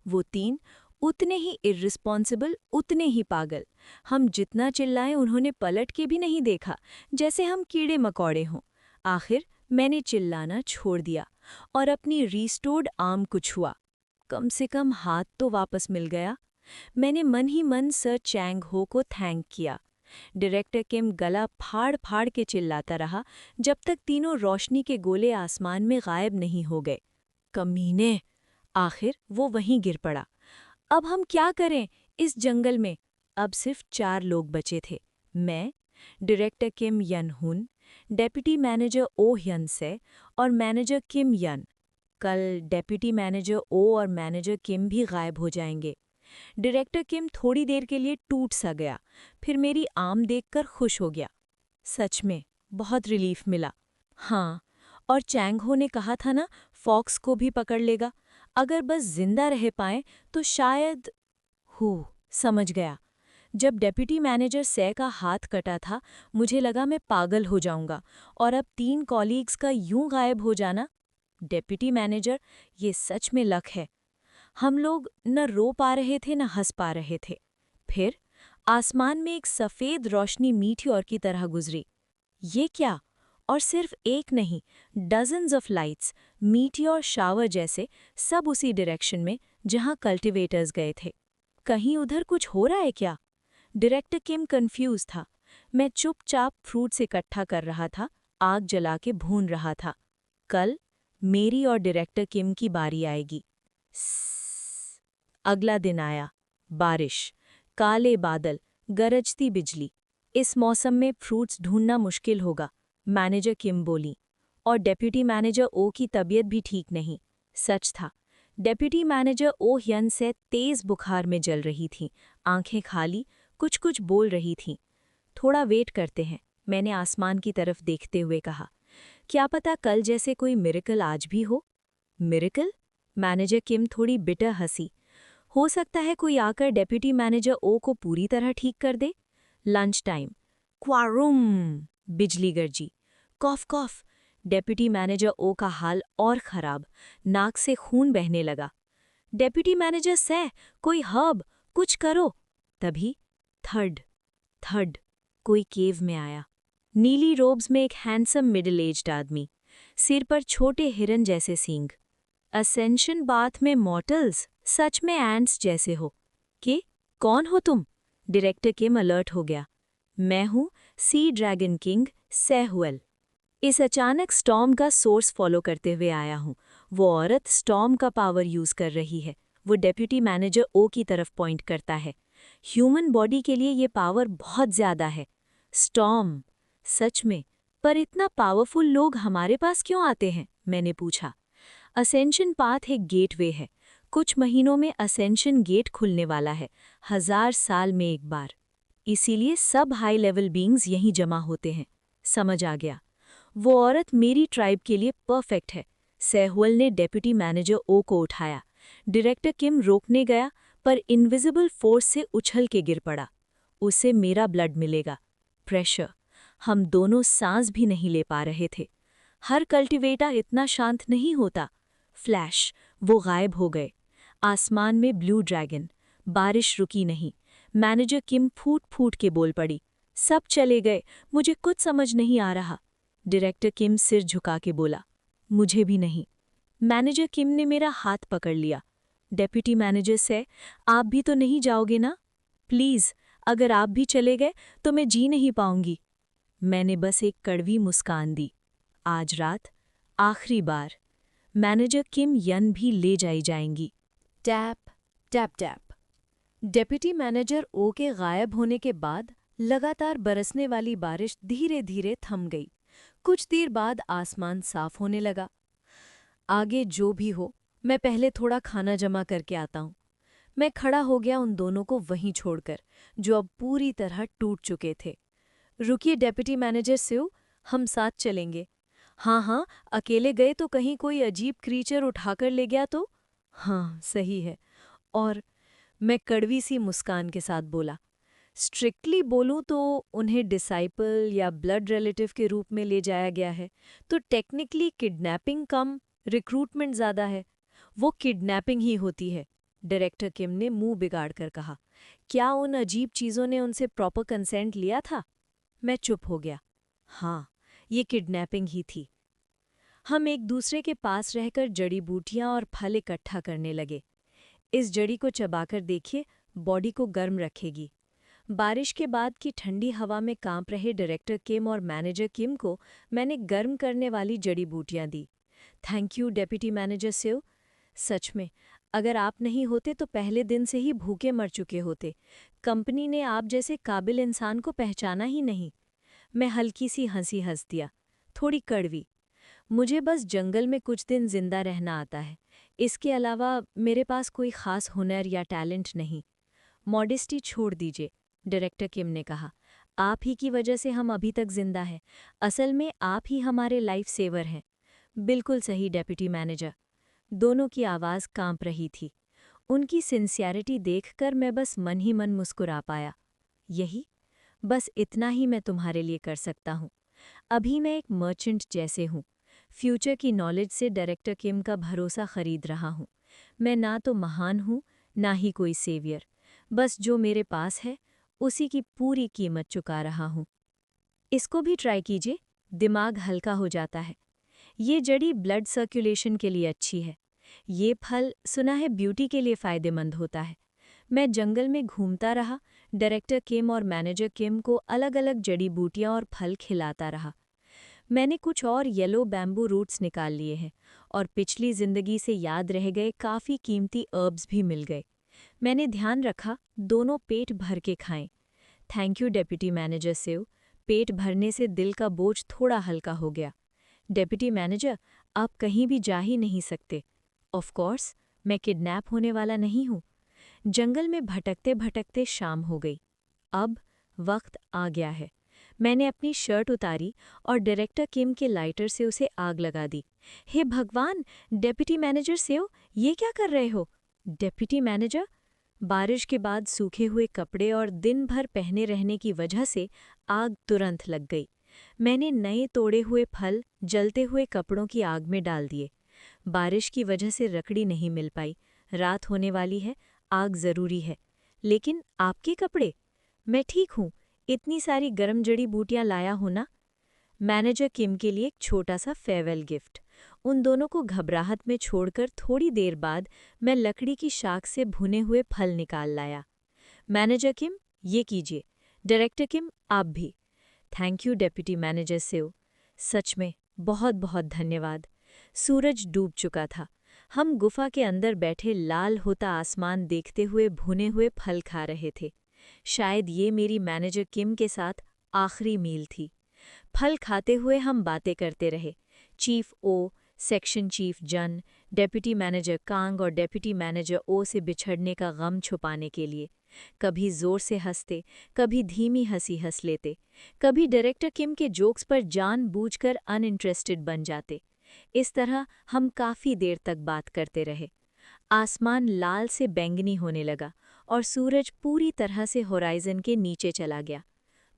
वो तीन उतने ही इर्रिस्पॉन्सिबल, उतने ही पागल। हम जितना चिल्लाएं उन्होंने पलट के भी नहीं देखा, जैसे हम कीड़े मकोड़े हों। आखिर मैंने चिल्लाना छोड़ दिया और अपनी रीस्टोर्ड आर्म को छुआ। कम से कम हाथ तो वापस मिल गया। मैंने मन ही मन सर चैंग हो को थैंक किया। डायरेक्टर किम गला फाड़ फाड़ के चिल्लाता रहा जब तक तीनों रोशनी के गोले आसमान में गायब नहीं हो गए। कमीने! आखिर वो वहीं गिर पड़ा। अब हम क्या करें इस जंगल में? अब सिर्फ 4 लोग बचे थे। मैं, डायरेक्टर किम यन हुन, डेप्यूटी मैनेजर ओ hyun से और मैनेजर किम यन। कल डेप्यूटी मैनेजर ओ और मैनेजर किम भी गायब हो जाएंगे। डायरेक्टर किम थोड़ी देर के लिए टूट सा गया, फिर मेरी आर्म देखकर खुश हो गया। सच में बहुत रिलीफ मिला। हाँ, और चैंग हो ने कहा था ना, फॉक्स को भी पकड़ लेगा, अगर बस जिंदा रह पाएं तो शायद। समझ गया। जब डेप्यूटी मैनेजर से का हाथ कटा था, मुझे लगा मैं पागल हो जाऊंगा, और अब 3 कॉलीग्स का यूं गायब हो जाना। डेप्यूटी मैनेजर, ये सच में लक है। हम लोग न रो पा रहे थे न हंस पा रहे थे। फिर आसमान में एक सफ़ेद रोशनी मीटियोर की तरह गुजरी। ये क्या? और सिर्फ एक नहीं, dozens of lights, meteor shower जैसे, सब उसी डायरेक्शन में जहां कल्टीवेटर्स गए थे। कहीं उधर कुछ हो रहा है क्या? डायरेक्टर किम कंफ्यूज था। मैं चुपचाप फ्रूट्स इकट्ठा कर रहा था, आग जला के भून रहा था। कल मेरी और डायरेक्टर किम की बारी आएगी। अगला दिन आया। बारिश, काले बादल, गरजती बिजली। इस मौसम में फ्रूट्स ढूंढना मुश्किल होगा, मैनेजर किम बोली। और डेप्यूटी मैनेजर ओ की तबीयत भी ठीक नहीं। सच था। डेप्यूटी मैनेजर ओ hyun से तेज बुखार में जल रही थी, आंखें खाली, कुछ कुछ बोल रही थीं। थोड़ा वेट करते हैं, मैंने आसमान की तरफ देखते हुए कहा। क्या पता कल जैसे कोई मिरेकल आज भी हो। मिरेकल? मैनेजर किम थोड़ी बिटर हंसी। हो सकता है कोई आकर डेप्यूटी मैनेजर ओ को पूरी तरह ठीक कर दे। Lunch time. क्वारूम! बिजली गरजी। कॉफ कॉफ! डेप्यूटी मैनेजर ओ का हाल और खराब, नाक से खून बहने लगा। डेप्यूटी मैनेजर से, कोई हर्ब, कुछ करो। तभी थर्ड थर्ड कोई केव में आया। नीली रोब्स में एक हैंडसम मिडिल एज्ड आदमी, सिर पर छोटे हिरन जैसे सींग। असेंशन बाथ में मॉर्टल्स, सच में एंट्स जैसे हो। कि कौन हो तुम? डायरेक्टर किम अलर्ट हो गया। मैं हूं सी ड्रैगन किंग सेहुएल। इस अचानक स्टॉर्म का सोर्स फॉलो करते हुए आया हूं। वो औरत स्टॉर्म का पावर यूज कर रही है। वो डेप्यूटी मैनेजर ओ की तरफ पॉइंट करता है। ह्यूमन बॉडी के लिए ये पावर बहुत ज्यादा है। स्टॉर्म! सच में? पर इतना पावरफुल लोग हमारे पास क्यों आते हैं? मैंने पूछा। असेंशन पाथ एक गेटवे है। कुछ महीनों में असेंशन गेट खुलने वाला है, 1000 साल में एक बार। इसीलिए सब हाई लेवल बीइंग्स यहीं जमा होते हैं। समझ आ गया। वो औरत मेरी ट्राइब के लिए परफेक्ट है। सेहुएल ने डेप्यूटी मैनेजर ओ को उठाया। डायरेक्टर किम रोकने गया, पर इनविजिबल फोर्स से उछल के गिर पड़ा। उसे मेरा ब्लड मिलेगा। प्रेशर। हम दोनों सांस भी नहीं ले पा रहे थे। हर कल्टीवेटर इतना शांत नहीं होता। फ्लैश, वो गायब हो गए। आसमान में ब्लू ड्रैगन। बारिश रुकी नहीं। मैनेजर किम फूट फूट के बोल पड़ी। सब चले गए, मुझे कुछ समझ नहीं आ रहा। डायरेक्टर किम सिर झुका के बोला, मुझे भी नहीं। मैनेजर किम ने मेरा हाथ पकड़ लिया। डेप्यूटी मैनेजर से, आप भी तो नहीं जाओगे ना? प्लीज, अगर आप भी चले गए तो मैं जी नहीं पाऊंगी। मैंने बस एक कड़वी मुस्कान दी। आज रात आखिरी बार। मैनेजर किम यन भी ले जाई जाएंगी। Tap tap tap. Deputy manager Oh के गायब होने के बाद लगातार बरसने वाली बारिश धीरे धीरे थम गई। कुछ देर बाद आसमान साफ होने लगा। आगे जो भी हो, मैं पहले थोड़ा खाना जमा करके आता हूँ। मैं खड़ा हो गया उन दोनों को वहीं छोड़कर, जो अब पूरी तरह टूट चुके थे। रुकिए डेप्यूटी मैनेजर स्यू, हम साथ चलेंगे। हाँ हाँ, अकेले गए तो कहीं कोई अजीब क्रीचर उठाकर ले गया तो? हाँ, सही है। और मैं कड़वी सी मुस्कान के साथ बोला, स्ट्रिक्टली बोलूं तो उन्हें डिसाइपल या ब्लड रिलेटिव के रूप में ले जाया गया है, तो टेक्निकली किडनैपिंग कम रिक्रूटमेंट ज़्यादा है। वो किडनैपिंग ही होती है, डायरेक्टर किम ने मुंह बिगाड़ कर कहा। क्या उन अजीब चीज़ों ने उनसे प्रॉपर कंसेंट लिया था? मैं चुप हो गया। हाँ, ये किडनैपिंग ही थी। हम एक दूसरे के पास रहकर जड़ी बूटियां और फल इकट्ठा करने लगे। इस जड़ी को चबाकर देखिए, बॉडी को गर्म रखेगी। बारिश के बाद की ठंडी हवा में कांप रहे डायरेक्टर किम और मैनेजर किम को मैंने गर्म करने वाली जड़ी बूटियां दी। थैंक यू डेप्यूटी मैनेजर स्यू। सच में, अगर आप नहीं होते तो पहले दिन से ही भूखे मर चुके होते। कंपनी ने आप जैसे काबिल इंसान को पहचाना ही नहीं। मैं हल्की सी हंसी हंस दिया, थोड़ी कड़वी। मुझे बस जंगल में कुछ दिन जिंदा रहना आता है। इसके अलावा मेरे पास कोई खास हुनर या टैलेंट नहीं। मॉडेस्टी छोड़ दीजिए, डायरेक्टर किम ने कहा। आप ही की वजह से हम अभी तक जिंदा हैं। असल में आप ही हमारे लाइफ सेवर हैं। बिल्कुल सही डेप्यूटी मैनेजर। दोनों की आवाज़ कांप रही थी। उनकी सिंसियरिटी देखकर मैं बस मन ही मन मुस्कुरा पाया। यही, बस इतना ही मैं तुम्हारे लिए कर सकता हूँ। अभी मैं एक मर्चेंट जैसे हूँ। फ्यूचर की नॉलेज से डायरेक्टर किम का भरोसा खरीद रहा हूँ। मैं ना तो महान हूँ, ना ही कोई सेवियर। बस जो मेरे पास है, उसी की पूरी कीमत चुका रहा हूँ। इसको भी ट्राई कीजिए, दिमाग हल्का हो जाता है। ये जड़ी ब्लड सर्कुलेशन के लिए अच्छी है। ये फल सुना है ब्यूटी के लिए फ़ायदेमंद होता है। मैं जंगल में घूमता रहा, डायरेक्टर किम और मैनेजर किम को अलग-अलग जड़ी बूटियां और फल खिलाता रहा। मैंने कुछ और येलो बैम्बू रूट्स निकाल लिए हैं और पिछली जिंदगी से याद रह गए काफ़ी कीमती अर्ब्स भी मिल गए। मैंने ध्यान रखा दोनों पेट भर के खाएं। Thank you deputy manager Seo, पेट भरने से दिल का बोझ थोड़ा हल्का हो गया। डेप्यूटी मैनेजर, आप कहीं भी जा ही नहीं सकते। ऑफ कोर्स, मैं किडनैप होने वाला नहीं हूँ। जंगल में भटकते भटकते शाम हो गई। अब वक्त आ गया है। मैंने अपनी शर्ट उतारी और डायरेक्टर किम के लाइटर से उसे आग लगा दी। हे भगवान, डेप्यूटी मैनेजर सेव, ये क्या कर रहे हो? डेप्यूटी मैनेजर, बारिश के बाद सूखे हुए कपड़े और दिन भर पहने रहने की वजह से आग तुरंत लग गई। मैंने नए तोड़े हुए फल जलते हुए कपड़ों की आग में डाल दिए। बारिश की वजह से लकड़ी नहीं मिल पाई। रात होने वाली है, आग जरूरी है। लेकिन आपके कपड़े? मैं ठीक हूँ, इतनी सारी गर्म जड़ी बूटियां लाया हूं ना। मैनेजर किम के लिए एक छोटा सा फेयरवेल गिफ्ट। उन दोनों को घबराहट में छोड़कर थोड़ी देर बाद मैं लकड़ी की शाख से भुने हुए फल निकाल लाया। मैनेजर किम, ये कीजिए। डायरेक्टर किम, आप भी। Thank you deputy manager Seo. सच में बहुत बहुत धन्यवाद। सूरज डूब चुका था। हम गुफा के अंदर बैठे लाल होता आसमान देखते हुए भुने हुए फल खा रहे थे। शायद ये मेरी मैनेजर किम के साथ आखिरी मील थी। फल खाते हुए हम बातें करते रहे। चीफ ओ, सेक्शन चीफ जन, डेप्यूटी मैनेजर कांग और डेप्यूटी मैनेजर ओ से बिछड़ने का गम छुपाने के लिए। कभी जोर से हंसते, कभी धीमी हंसी हंस लेते, कभी डायरेक्टर किम के जोक्स पर जानबूझकर अनइंटरेस्टेड बन जाते। इस तरह हम काफ़ी देर तक बात करते रहे। आसमान लाल से बैंगनी होने लगा और सूरज पूरी तरह से होराइजन के नीचे चला गया।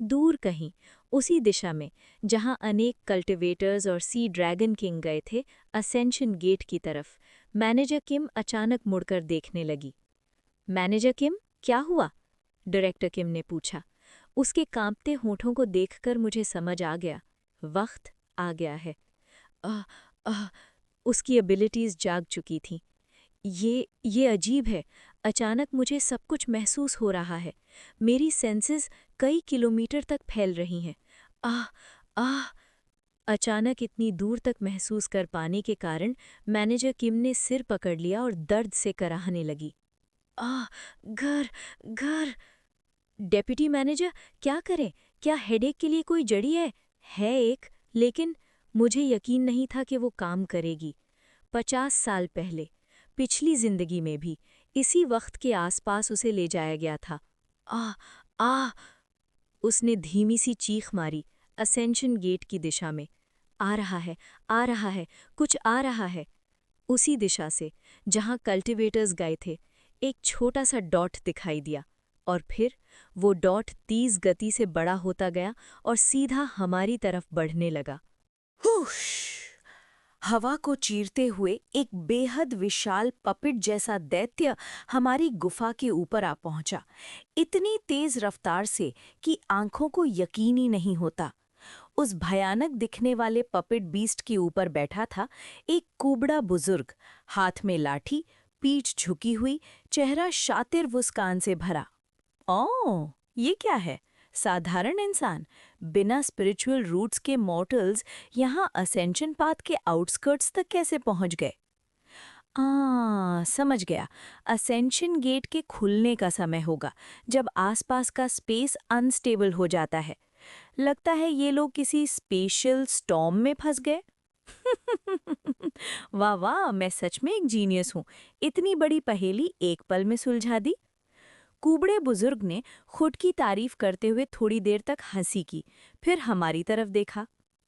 दूर कहीं, उसी दिशा में जहां अनेक कल्टिवेटर्स और सी ड्रैगन किंग गए थे, असेंशन गेट की तरफ, मैनेजर किम अचानक मुड़कर देखने लगी। मैनेजर किम, क्या हुआ? डायरेक्टर किम ने पूछा। उसके कांपते होठों को देखकर मुझे समझ आ गया, वक्त आ गया है। आह आह, उसकी एबिलिटीज़ जाग चुकी थीं। ये अजीब है। अचानक मुझे सब कुछ महसूस हो रहा है। मेरी सेंसेस कई किलोमीटर तक फैल रही हैं। आह आह। अचानक इतनी दूर तक महसूस कर पाने के कारण मैनेजर किम ने सिर पकड़ लिया और दर्द से कराहने लगी। आह, घर घर। डेप्यूटी मैनेजर, क्या करें? क्या हेडेक के लिए कोई जड़ी है? है एक, लेकिन मुझे यकीन नहीं था कि वो काम करेगी। 50 साल पहले, पिछली जिंदगी में भी इसी वक्त के आसपास उसे ले जाया गया था। आ आ उसने धीमी सी चीख मारी, असेंशन गेट की दिशा में। आ रहा है, आ रहा है, कुछ आ रहा है। उसी दिशा से जहां कल्टीवेटर्स गए थे, एक छोटा सा डॉट दिखाई दिया, और फिर वो डॉट तेज गति से बड़ा होता गया और सीधा हमारी तरफ बढ़ने लगा। हुश! हवा को चीरते हुए एक बेहद विशाल पपिट जैसा दैत्य हमारी गुफा के ऊपर आ पहुंचा, इतनी तेज रफ्तार से कि आंखों को यकीन ही नहीं होता। उस भयानक दिखने वाले पपिट बीस्ट के ऊपर बैठा था एक कुबड़ा बुजुर्ग, हाथ में लाठी, पीठ झुकी हुई, चेहरा शातिर मुस्कान से भरा। ओह, ये क्या है? साधारण इंसान, बिना स्पिरिचुअल रूट्स के मॉर्टल्स यहाँ असेंशन पाथ के आउटस्कर्ट्स तक कैसे पहुंच गए? समझ गया। असेंशन गेट के खुलने का समय होगा, जब आसपास का स्पेस अनस्टेबल हो जाता है। लगता है ये लोग किसी स्पेशल स्टॉर्म में फंस गए। वाह वाह, मैं सच में एक जीनियस हूँ। इतनी बड़ी पहेली एक पल में सुलझा दी। कुबड़े बुजुर्ग ने खुद की तारीफ करते हुए थोड़ी देर तक हंसी की, फिर हमारी तरफ देखा।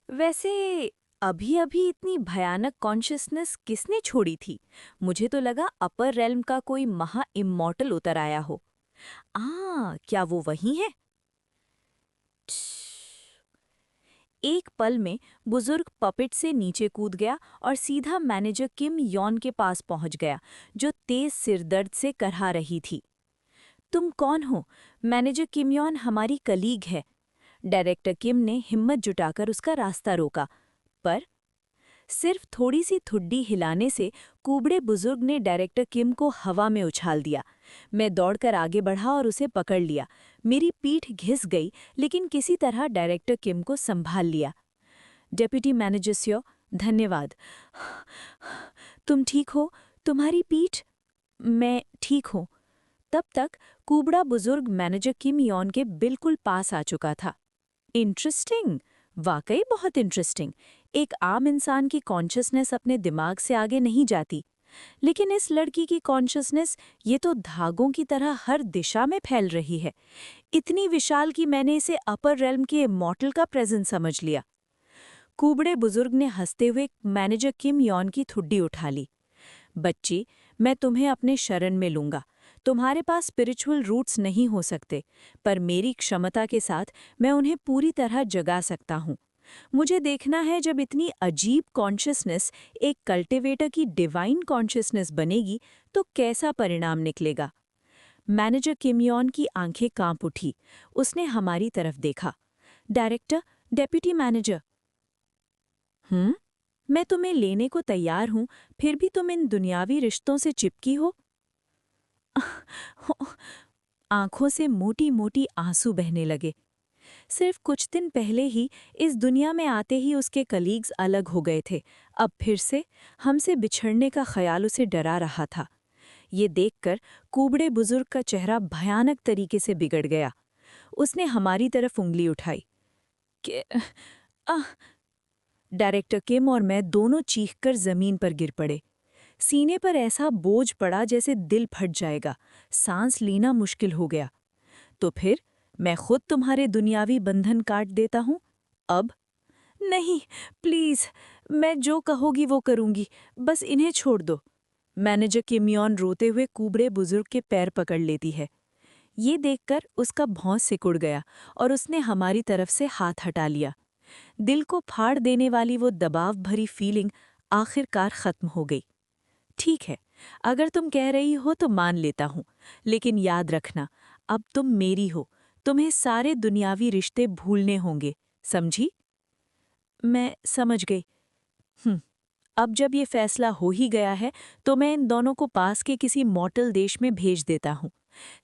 वैसे अभी अभी इतनी भयानक कॉन्शियसनेस किसने छोड़ी थी? मुझे तो लगा अपर रेल्म का कोई महा इमॉर्टल उतर आया हो। क्या वो वही है? एक पल में बुजुर्ग पपेट से नीचे कूद गया और सीधा मैनेजर किम यॉन के पास पहुंच गया, जो तेज सिरदर्द से करहा रही थी। तुम कौन हो? मैनेजर किम यॉन हमारी कलीग है। डायरेक्टर किम ने हिम्मत जुटाकर उसका रास्ता रोका, पर सिर्फ थोड़ी सी ठुड्डी हिलाने से कुबड़े बुजुर्ग ने डायरेक्टर किम को हवा में उछाल दिया। मैं दौड़कर आगे बढ़ा और उसे पकड़ लिया। मेरी पीठ घिस गई, लेकिन किसी तरह डायरेक्टर किम को संभाल लिया। डेप्यूटी मैनेजर स्योर, धन्यवाद। तुम ठीक हो? तुम्हारी पीठ? मैं ठीक हूँ। तब तक कुबड़ा बुजुर्ग मैनेजर किम यॉन के बिल्कुल पास आ चुका था। इंटरेस्टिंग, वाकई बहुत इंटरेस्टिंग। एक आम इंसान की कॉन्शियसनेस अपने दिमाग से आगे नहीं जाती, लेकिन इस लड़की की कॉन्शियसनेस ये तो धागों की तरह हर दिशा में फैल रही है, इतनी विशाल कि मैंने इसे अपर रेल्म के इमॉर्टल का प्रेजेंस समझ लिया। कुबड़े बुजुर्ग ने हंसते हुए मैनेजर किम यॉन की ठुड्डी उठा ली। बच्ची, मैं तुम्हें अपने शरण में लूंगा। तुम्हारे पास स्पिरिचुअल रूट्स नहीं हो सकते, पर मेरी क्षमता के साथ मैं उन्हें पूरी तरह जगा सकता हूँ। मुझे देखना है जब इतनी अजीब कॉन्शियसनेस एक कल्टिवेटर की डिवाइन कॉन्शियसनेस बनेगी तो कैसा परिणाम निकलेगा। मैनेजर किम यॉन की आंखें कांप उठी। उसने हमारी तरफ देखा। Director, deputy manager. मैं तुम्हें लेने को तैयार हूं, फिर भी तुम इन दुनियावी रिश्तों से चिपकी हो। आंखों से मोटी मोटी आंसू बहने लगे। सिर्फ कुछ दिन पहले ही इस दुनिया में आते ही उसके कलीग्स अलग हो गए थे। अब फिर से हमसे बिछड़ने का ख्याल उसे डरा रहा था। ये देखकर कुबड़े बुजुर्ग का चेहरा भयानक तरीके से बिगड़ गया। उसने हमारी तरफ उंगली उठाई। डायरेक्टर किम और मैं दोनों चीखकर जमीन पर गिर पड़े। सीने पर ऐसा बोझ पड़ा जैसे दिल फट जाएगा। सांस लेना मुश्किल हो गया। तो फिर मैं खुद तुम्हारे दुनियावी बंधन काट देता हूँ अब? नहीं, प्लीज, मैं जो कहोगी वो करूंगी, बस इन्हें छोड़ दो। मैनेजर किम यॉन रोते हुए कुबड़े बुजुर्ग के पैर पकड़ लेती है। ये देखकर उसका भौं सिकुड़ गया और उसने हमारी तरफ से हाथ हटा लिया। दिल को फाड़ देने वाली वो दबाव भरी फीलिंग आखिरकार खत्म हो गई। ठीक है, अगर तुम कह रही हो तो मान लेता हूँ, लेकिन याद रखना, अब तुम मेरी हो। तुम्हें सारे दुनियावी रिश्ते भूलने होंगे, समझी? मैं समझ गई। अब जब ये फैसला हो ही गया है तो मैं इन दोनों को पास के किसी मॉर्टल देश में भेज देता हूँ,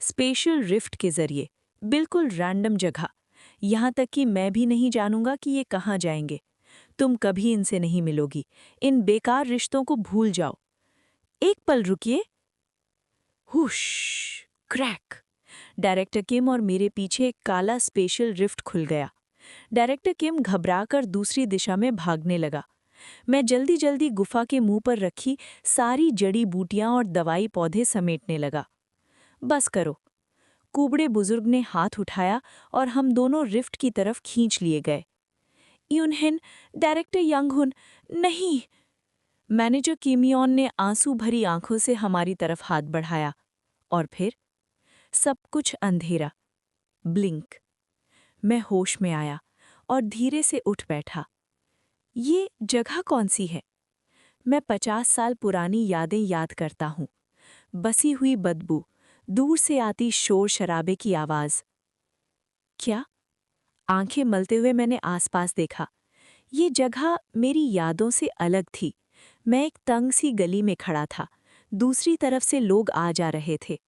स्पेशल रिफ्ट के जरिए, बिल्कुल रैंडम जगह। यहाँ तक कि मैं भी नहीं जानूंगा कि ये कहाँ जाएंगे। तुम कभी इनसे नहीं मिलोगी। इन बेकार रिश्तों को भूल जाओ। एक पल रुकिए। हुश! क्रैक! डायरेक्टर किम और मेरे पीछे एक काला स्पेशल रिफ्ट खुल गया। डायरेक्टर किम घबराकर दूसरी दिशा में भागने लगा। मैं जल्दी जल्दी गुफा के मुंह पर रखी सारी जड़ी बूटियां और दवाई पौधे समेटने लगा। बस करो। कुबड़े बुजुर्ग ने हाथ उठाया और हम दोनों रिफ्ट की तरफ खींच लिए गए। यूनहिन, डायरेक्टर यांगहुन, नहीं। मैनेजर किमियोन ने आंसू भरी आंखों से हमारी तरफ हाथ बढ़ाया। और फिर सब कुछ अंधेरा। ब्लिंक। मैं होश में आया और धीरे से उठ बैठा। ये जगह कौन सी है? मैं 50 साल पुरानी यादें याद करता हूँ। बसी हुई बदबू, दूर से आती शोर शराबे की आवाज। क्या? आंखें मलते हुए मैंने आसपास देखा। ये जगह मेरी यादों से अलग थी। मैं एक तंग सी गली में खड़ा था। दूसरी तरफ से लोग आ जा रहे थे।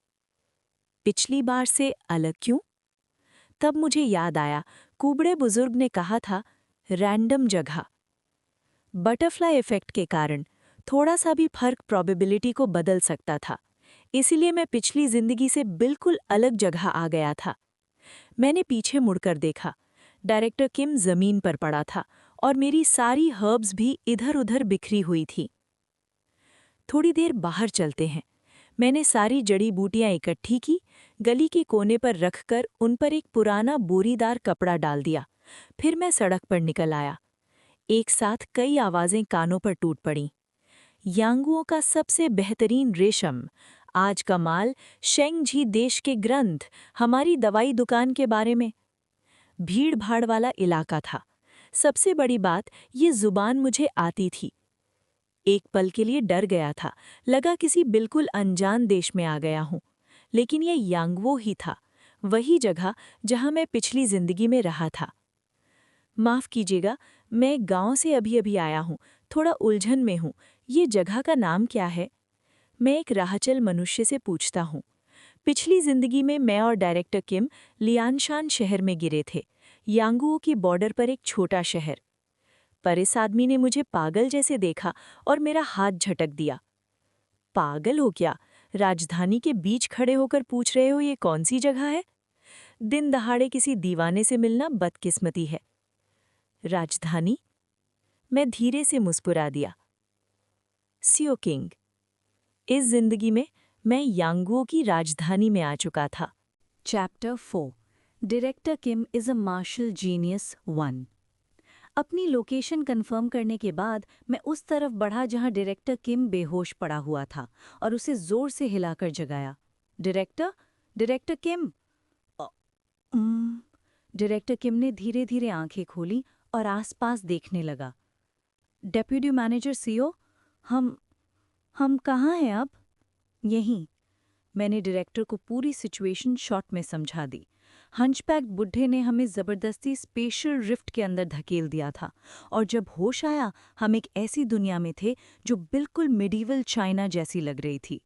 पिछली बार से अलग क्यों? तब मुझे याद आया, कुबड़े बुजुर्ग ने कहा था, रैंडम जगह। बटरफ्लाई इफेक्ट के कारण थोड़ा सा भी फर्क प्रोबेबिलिटी को बदल सकता था। इसीलिए मैं पिछली जिंदगी से बिल्कुल अलग जगह आ गया था। मैंने पीछे मुड़कर देखा। डायरेक्टर किम जमीन पर पड़ा था और मेरी सारी हर्ब्स भी इधर-उधर बिखरी हुई थी। थोड़ी देर बाहर चलते हैं। मैंने सारी जड़ी बूटियां इकट्ठी की, गली के कोने पर रखकर उन पर एक पुराना बोरीदार कपड़ा डाल दिया। फिर मैं सड़क पर निकल आया। एक साथ कई आवाजें कानों पर टूट पड़ीं। यांगुओं का सबसे बेहतरीन रेशम, आज का माल, शेंगझी देश के ग्रंथ, हमारी दवाई दुकान के बारे में। भीड़ भाड़ वाला इलाका था। सबसे बड़ी बात, ये जुबान मुझे आती थी। एक पल के लिए डर गया था, लगा किसी बिल्कुल अनजान देश में आ गया हूँ। लेकिन ये यांगवो ही था, वही जगह जहाँ मैं पिछली जिंदगी में रहा था। माफ कीजिएगा, मैं गांव से अभी आया हूँ, थोड़ा उलझन में हूँ। ये जगह का नाम क्या है? मैं एक राहचल मनुष्य से पूछता हूँ। पिछली जिंदगी में मैं और डायरेक्टर किम लियानशान शहर में गिरे थे, यांगुओ की बॉर्डर पर एक छोटा शहर। पर इस आदमी ने मुझे पागल जैसे देखा और मेरा हाथ झटक दिया। पागल हो क्या? राजधानी के बीच खड़े होकर पूछ रहे हो ये कौन सी जगह है? दिन दहाड़े किसी दीवाने से मिलना बदकिस्मती है। राजधानी? मैं धीरे से मुस्कुरा दिया। सियो किंग, इस जिंदगी में मैं यांगुओ की राजधानी में आ चुका था। Chapter 4 director Kim is a martial genius 1। अपनी लोकेशन कंफर्म करने के बाद मैं उस तरफ बढ़ा जहां डायरेक्टर किम बेहोश पड़ा हुआ था और उसे जोर से हिलाकर जगाया। डायरेक्टर, डायरेक्टर किम। अ, डायरेक्टर किम ने धीरे धीरे आंखें खोली और आसपास देखने लगा। डेप्यूटी मैनेजर सीओ, हम कहाँ हैं अब? यहीं। मैंने डायरेक्टर को पूरी सिचुएशन शॉर्ट में समझा दी। हंचबैक बुढ़े ने हमें जबरदस्ती स्पेशल रिफ्ट के अंदर धकेल दिया था और जब होश आया हम एक ऐसी दुनिया में थे जो बिल्कुल मिडीवल चाइना जैसी लग रही थी।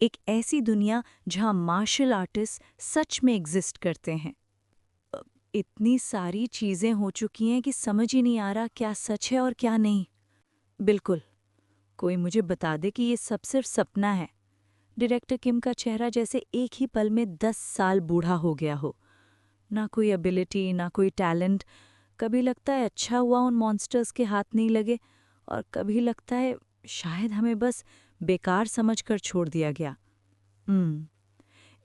एक ऐसी दुनिया जहां मार्शल आर्टिस्ट सच में एग्जिस्ट करते हैं। इतनी सारी चीजें हो चुकी हैं कि समझ ही नहीं आ रहा क्या सच है और क्या नहीं। बिल्कुल, कोई मुझे बता दे कि ये सब सिर्फ सपना है। डायरेक्टर किम का चेहरा जैसे एक ही पल में 10 साल बूढ़ा हो गया हो। ना कोई एबिलिटी, ना कोई टैलेंट। कभी लगता है अच्छा हुआ उन मॉन्स्टर्स के हाथ नहीं लगे और कभी लगता है शायद हमें बस बेकार समझकर छोड़ दिया गया।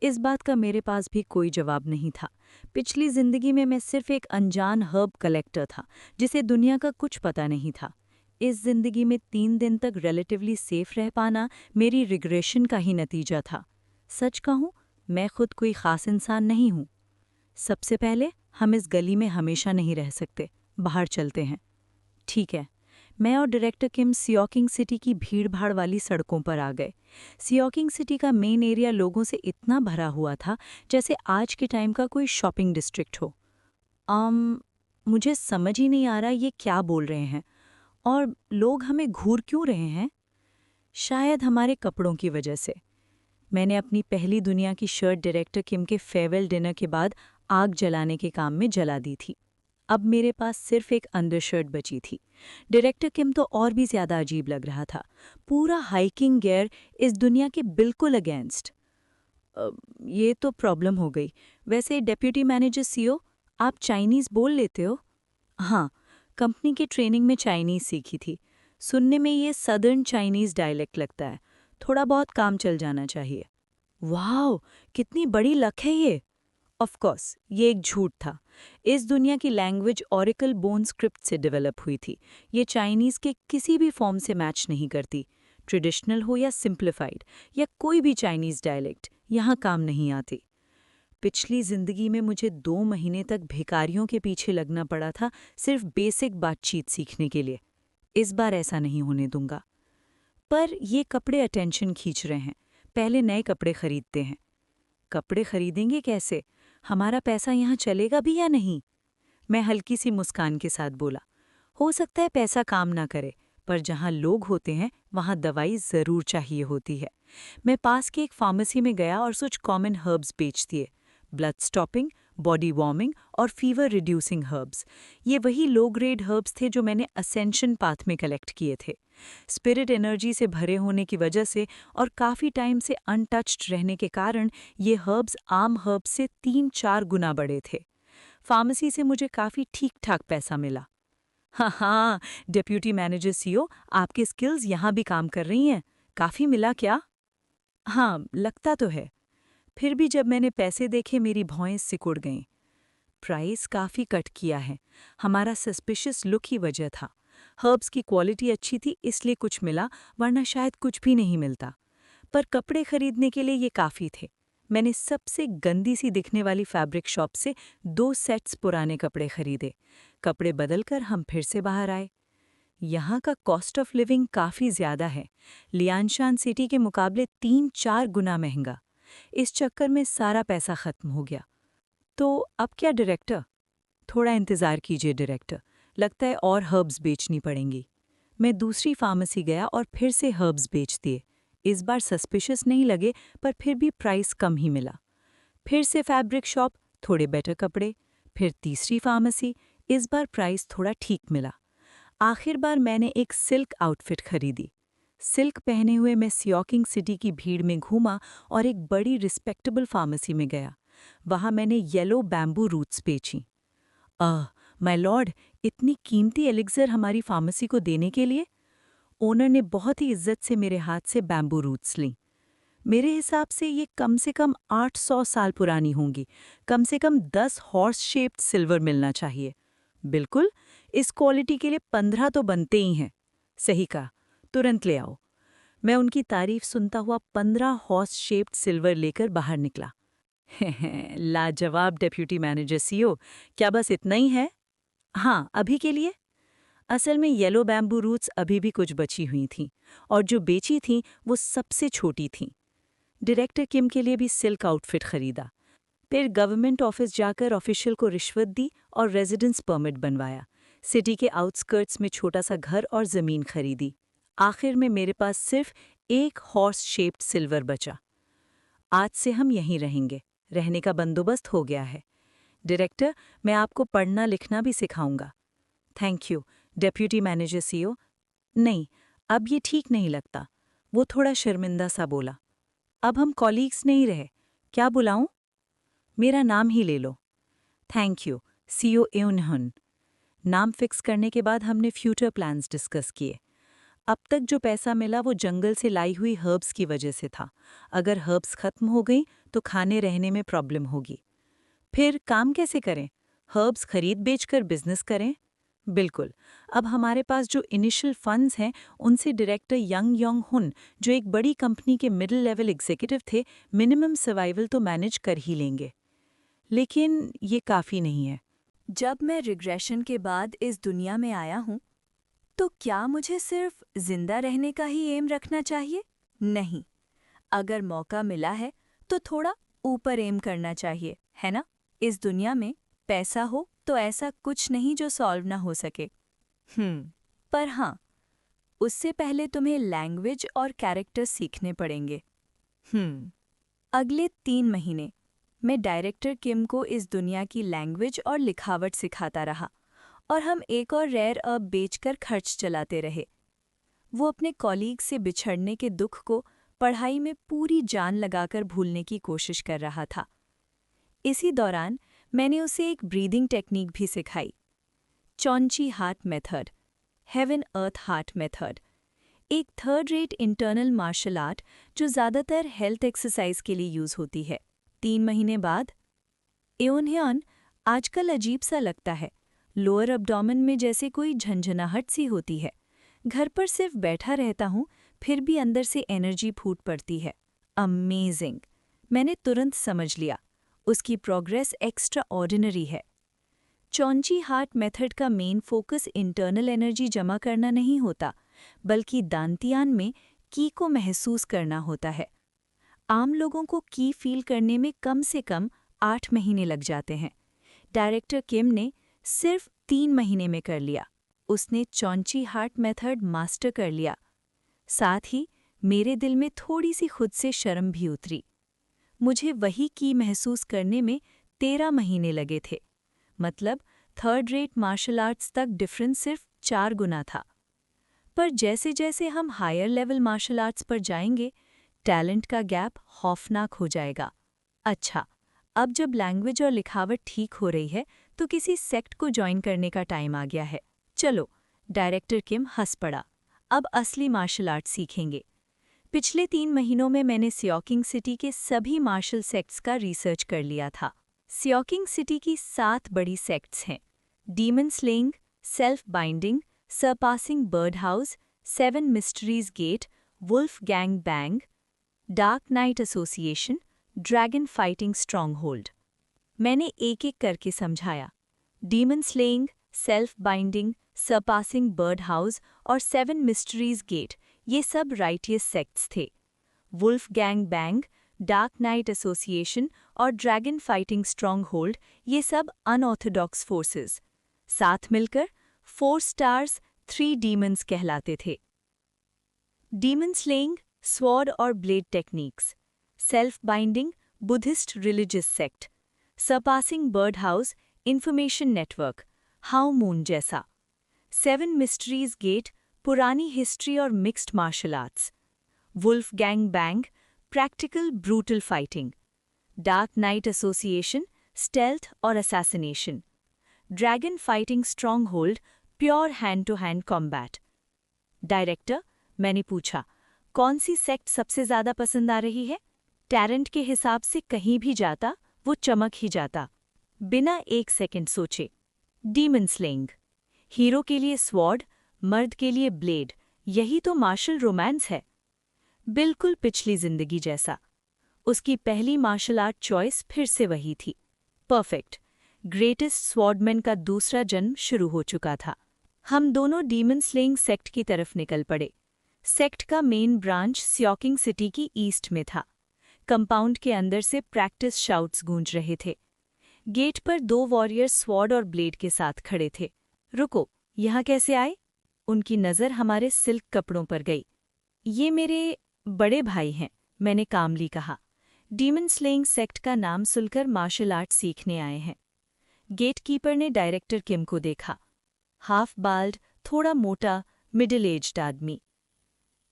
इस बात का मेरे पास भी कोई जवाब नहीं था। पिछली जिंदगी में मैं सिर्फ एक अनजान हर्ब कलेक्टर था जिसे दुनिया का कुछ पता नहीं था। इस जिंदगी में 3 दिन तक रिलेटिवली सेफ रह पाना मेरी रिग्रेशन का ही नतीजा था। सच कहूं, मैं खुद कोई खास इंसान नहीं हूं। सबसे पहले हम इस गली में हमेशा नहीं रह सकते, बाहर चलते हैं। ठीक है। मैं और डायरेक्टर किम सियोकिंग सिटी की भीड़-भाड़ वाली सड़कों पर आ गए। सियोकिंग सिटी का मेन एरिया लोगों से इतना भरा हुआ था जैसे आज के टाइम का कोई शॉपिंग डिस्ट्रिक्ट हो। मुझे समझ ही नहीं आ रहा ये क्या बोल रहे हैं और लोग हमें घूर क्यों रहे हैं। शायद हमारे कपड़ों की वजह से। मैंने अपनी पहली दुनिया की शर्ट डायरेक्टर किम के फेयरवेल डिनर के बाद आग जलाने के काम में जला दी थी। अब मेरे पास सिर्फ एक अंडरशर्ट बची थी। डायरेक्टर किम तो और भी ज्यादा अजीब लग रहा था। पूरा हाइकिंग गियर इस दुनिया के बिल्कुल अगेंस्ट। ये तो प्रॉब्लम हो गई। वैसे डेप्यूटी मैनेजर सीओ, आप चाइनीज़ बोल लेते हो? हाँ, कंपनी के ट्रेनिंग में चाइनीज़ सीखी थी। सुनने में ये सदर्न चाइनीज़ डायलेक्ट लगता है। थोड़ा बहुत काम चल जाना चाहिए। वाह, कितनी बड़ी लक है ये। ऑफ कोर्स ये एक झूठ था। इस दुनिया की लैंग्वेज ओरेकल बोन स्क्रिप्ट से डेवलप हुई थी। ये चाइनीज़ के किसी भी फॉर्म से मैच नहीं करती। ट्रेडिशनल हो या सिंप्लीफाइड या कोई भी चाइनीज़ डायलेक्ट यहाँ काम नहीं आती। पिछली ज़िंदगी में मुझे 2 महीने तक भिखारियों के पीछे लगना पड़ा था सिर्फ बेसिक बातचीत सीखने के लिए। इस बार ऐसा नहीं होने दूंगा। पर ये कपड़े अटेंशन खींच रहे हैं। पहले नए कपड़े खरीदते हैं। कपड़े खरीदेंगे कैसे? हमारा पैसा यहाँ चलेगा भी या नहीं? मैं हल्की सी मुस्कान के साथ बोला, हो सकता है पैसा काम ना करे, पर जहाँ लोग होते हैं वहाँ दवाई ज़रूर चाहिए होती है। मैं पास के एक फार्मेसी में गया और कुछ कॉमन हर्ब्स बेच दिए। ब्लड स्टॉपिंग, बॉडी वार्मिंग और फीवर रिड्यूसिंग हर्ब्स। ये वही लो ग्रेड हर्ब्स थे जो मैंने असेंशन पाथ में कलेक्ट किए थे। स्पिरिट एनर्जी से भरे होने की वजह से और काफ़ी टाइम से अनटच्ड रहने के कारण ये हर्ब्स आम हर्ब्स से 3-4 गुना बड़े थे। फार्मेसी से मुझे काफ़ी ठीक-ठाक पैसा मिला। हाँ, डिप्यूटी मैनेजर सीओ, आपके स्किल्स यहाँ भी काम कर रही हैं। काफ़ी मिला क्या? हाँ, लगता तो है। फिर भी जब मैंने पैसे देखे मेरी भौएं सिकुड़ गईं। प्राइस काफ़ी कट किया है। हमारा सस्पिशियस लुक ही वजह था। हर्ब्स की क्वालिटी अच्छी थी इसलिए कुछ मिला, वरना शायद कुछ भी नहीं मिलता। पर कपड़े खरीदने के लिए ये काफ़ी थे। मैंने सबसे गंदी सी दिखने वाली फैब्रिक शॉप से 2 सेट्स पुराने कपड़े खरीदे। कपड़े बदलकर हम फिर से बाहर आए। यहाँ का कॉस्ट ऑफ लिविंग काफ़ी ज़्यादा है। लियानशान सिटी के मुकाबले 3-4 गुना महंगा। इस चक्कर में सारा पैसा खत्म हो गया। तो अब क्या डायरेक्टर? थोड़ा इंतज़ार कीजिए डायरेक्टर, लगता है और हर्ब्स बेचनी पड़ेंगी। मैं दूसरी फार्मेसी गया और फिर से हर्ब्स बेच दिए। इस बार सस्पिशियस नहीं लगे, पर फिर भी प्राइस कम ही मिला। फिर से फैब्रिक शॉप, थोड़े बेटर कपड़े। फिर तीसरी फार्मेसी, इस बार प्राइस थोड़ा ठीक मिला। आखिर बार मैंने एक सिल्क आउटफिट खरीदी। सिल्क पहने हुए मैं सियोकिंग सिटी की भीड़ में घूमा और एक बड़ी रिस्पेक्टेबल फार्मेसी में गया। वहाँ मैंने येलो बैम्बू रूट्स बेची। माय लॉर्ड, इतनी कीमती एलिक्सर हमारी फार्मेसी को देने के लिए? ओनर ने बहुत ही इज्जत से मेरे हाथ से बैम्बू रूट्स लीं। मेरे हिसाब से ये कम से कम 800 साल पुरानी होंगी। कम से कम 10 हॉर्स शेप्ड सिल्वर मिलना चाहिए। बिल्कुल, इस क्वालिटी के लिए 15 तो बनते ही हैं। सही कहा, तुरंत ले आओ। मैं उनकी तारीफ सुनता हुआ 15 हॉर्स शेप्ड सिल्वर लेकर बाहर निकला। लाजवाब डिप्यूटी मैनेजर सीओ, क्या बस इतना ही है? हाँ, अभी के लिए। असल में येलो बैम्बू रूट्स अभी भी कुछ बची हुई थीं, और जो बेची थीं वो सबसे छोटी थीं। डायरेक्टर किम के लिए भी सिल्क आउटफिट खरीदा। फिर गवर्नमेंट ऑफिस जाकर ऑफिशियल को रिश्वत दी और रेजिडेंस परमिट बनवाया। सिटी के आउटस्कर्ट्स में छोटा सा घर और ज़मीन खरीदी। आखिर में मेरे पास सिर्फ एक हॉर्स शेप्ड सिल्वर बचा। आज से हम यहीं रहेंगे। रहने का बंदोबस्त हो गया है। डायरेक्टर, मैं आपको पढ़ना लिखना भी सिखाऊंगा। Thank you, deputy manager CO. नहीं, अब ये ठीक नहीं लगता। वो थोड़ा शर्मिंदा सा बोला। अब हम कॉलीग्स नहीं रहे। क्या बुलाऊं? मेरा नाम ही ले लो। Thank you, Seo Eunhan. नाम फिक्स करने के बाद हमने फ्यूचर प्लान्स डिस्कस किए। अब तक जो पैसा मिला वो जंगल से लाई हुई हर्ब्स की वजह से था। अगर हर्ब्स खत्म हो गई तो खाने रहने में प्रॉब्लम होगी। फिर काम कैसे करें? हर्ब्स खरीद बेचकर बिजनेस करें? बिल्कुल। अब हमारे पास जो इनिशियल फंड्स हैं उनसे डायरेक्टर यंग योंग हुन, जो एक बड़ी कंपनी के मिडिल लेवल एग्जीक्यूटिव थे, मिनिमम सर्वाइवल तो मैनेज कर ही लेंगे। लेकिन ये काफ़ी नहीं है। जब मैं रिग्रेशन के बाद इस दुनिया में आया हूँ, तो क्या मुझे सिर्फ जिंदा रहने का ही एम रखना चाहिए? नहीं। अगर मौका मिला है तो थोड़ा ऊपर एम करना चाहिए, है ना? इस दुनिया में पैसा हो तो ऐसा कुछ नहीं जो सॉल्व ना हो सके। पर हाँ, उससे पहले तुम्हें लैंग्वेज और कैरेक्टर सीखने पड़ेंगे। अगले 3 महीने मैं डायरेक्टर किम को इस दुनिया की लैंग्वेज और लिखावट सिखाता रहा, और हम एक और रेयर अर्ब बेचकर खर्च चलाते रहे। वो अपने कॉलीग से बिछड़ने के दुख को पढ़ाई में पूरी जान लगाकर भूलने की कोशिश कर रहा था। इसी दौरान मैंने उसे एक ब्रीदिंग टेक्निक भी सिखाई, Cheonji heart method. Heaven earth heart method, एक third rate internal martial art जो ज़्यादातर हेल्थ एक्सरसाइज के लिए यूज़ होती है। 3 महीने बाद एओनह्यन आजकल अजीब सा लगता है, लोअर अब्डोमेन में जैसे कोई झंझनाहट सी होती है। घर पर सिर्फ बैठा रहता हूँ, फिर भी अंदर से एनर्जी फूट पड़ती है। अमेजिंग! मैंने तुरंत समझ लिया, उसकी प्रोग्रेस एक्स्ट्रा ऑर्डिनरी है। चौंची हार्ट मेथड का मेन फोकस इंटरनल एनर्जी जमा करना नहीं होता, बल्कि दांतियान में की को महसूस करना होता है। आम लोगों को की फील करने में कम से कम 8 महीने लग जाते हैं। डायरेक्टर किम ने सिर्फ 3 महीने में कर लिया। उसने चौंची हार्ट मेथड मास्टर कर लिया। साथ ही मेरे दिल में थोड़ी सी खुद से शर्म भी उतरी। मुझे वही की महसूस करने में 13 महीने लगे थे। मतलब थर्ड रेट मार्शल आर्ट्स तक डिफरेंस सिर्फ 4 गुना था। पर जैसे जैसे हम हायर लेवल मार्शल आर्ट्स पर जाएंगे, टैलेंट का गैप खौफनाक हो जाएगा। अच्छा, अब जब लैंग्वेज और लिखावट ठीक हो रही है, तो किसी सेक्ट को ज्वाइन करने का टाइम आ गया है। चलो, डायरेक्टर किम हंस पड़ा। अब असली मार्शल आर्ट सीखेंगे। पिछले 3 महीनों में मैंने स्योकिंग सिटी के सभी मार्शल सेक्ट्स का रिसर्च कर लिया था। स्योकिंग सिटी की 7 बड़ी सेक्ट्स हैं: demon slaying, self binding, surpassing bird house, 7 mysteries gate, wolf gang bang, dark night association, dragon fighting stronghold. मैंने एक एक करके समझाया। Demon slaying, self binding, surpassing bird house और 7 मिस्ट्रीज गेट, ये सब राइटियस सेक्ट्स थे। Wolf gang bang, dark night association और ड्रैगन फाइटिंग स्ट्रॉन्गहोल्ड, ये सब अनऑर्थोडॉक्स फोर्सेस। साथ मिलकर 4 स्टार्स 3 डीमंस कहलाते थे। डीमन स्लेइंग, स्वॉर्ड और blade techniques. Self binding, Buddhist religious sect. Surpassing bird house, information network, how moon जैसा। 7 मिस्ट्रीज गेट, पुरानी हिस्ट्री और mixed martial arts. Wolf gang bang, practical brutal fighting. Dark night association, stealth और assassination. Dragon fighting stronghold, pure hand to hand combat. Director, मैंने पूछा, कौन सी sect सबसे ज़्यादा पसंद आ रही है? टैलेंट के हिसाब से कहीं भी जाता, वो चमक ही जाता। बिना एक सेकंड सोचे, डीमन स्लेइंग। हीरो के लिए स्वॉर्ड, मर्द के लिए ब्लेड, यही तो मार्शल रोमांस है। बिल्कुल पिछली जिंदगी जैसा। उसकी पहली मार्शल आर्ट चॉइस फिर से वही थी। परफेक्ट। ग्रेटेस्ट स्वॉर्डमैन का दूसरा जन्म शुरू हो चुका था। हम दोनों डीमन स्लेइंग सेक्ट की तरफ निकल पड़े। सेक्ट का मेन ब्रांच स्योकिंग सिटी की ईस्ट में था। कंपाउंड के अंदर से प्रैक्टिस शाउट्स गूंज रहे थे। गेट पर 2 वॉरियर्स स्वॉर्ड और ब्लेड के साथ खड़े थे। रुको, यहाँ कैसे आए? उनकी नज़र हमारे सिल्क कपड़ों पर गई। ये मेरे बड़े भाई हैं, मैंने कामली कहा। डीमन स्लेइंग सेक्ट का नाम सुनकर मार्शल आर्ट सीखने आए हैं। गेटकीपर ने डायरेक्टर किम को देखा। हाफ बाल्ड, थोड़ा मोटा, मिडिल एज्ड आदमी।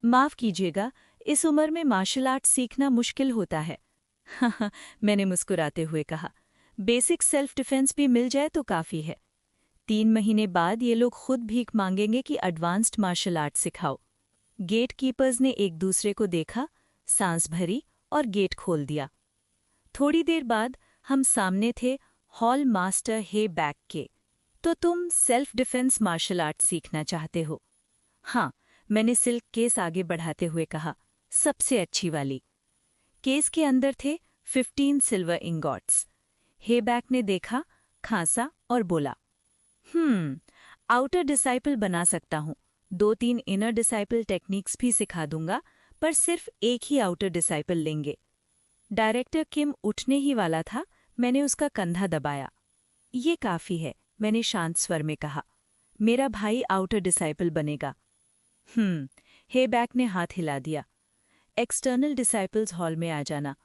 माफ़ कीजिएगा, इस उम्र में मार्शल आर्ट सीखना मुश्किल होता है। हाँ, मैंने मुस्कुराते हुए कहा। बेसिक सेल्फ डिफेंस भी मिल जाए तो काफ़ी है। 3 महीने बाद ये लोग खुद भीख मांगेंगे कि एडवांस्ड मार्शल आर्ट सिखाओ। गेट कीपर्स ने एक दूसरे को देखा, सांस भरी और गेट खोल दिया। थोड़ी देर बाद हम सामने थे हॉल मास्टर हे बैक के। तो तुम सेल्फ डिफेंस मार्शल आर्ट सीखना चाहते हो? हाँ, मैंने सिल्क केस आगे बढ़ाते हुए कहा, सबसे अच्छी वाली। केस के अंदर थे 15 सिल्वर इंगॉट्स। हेबैक ने देखा, खांसा और बोला, आउटर डिसाइपल बना सकता हूँ। 2-3 इनर डिसाइपल टेक्निक्स भी सिखा दूंगा, पर सिर्फ एक ही आउटर डिसाइपल लेंगे। डायरेक्टर किम उठने ही वाला था, मैंने उसका कंधा दबाया। ये काफ़ी है, मैंने शांत स्वर में कहा। मेरा भाई आउटर डिसाइपल बनेगा। हेबैक ने हाथ हिला दिया। एक्सटर्नल डिसाइपल्स हॉल में आ जाना।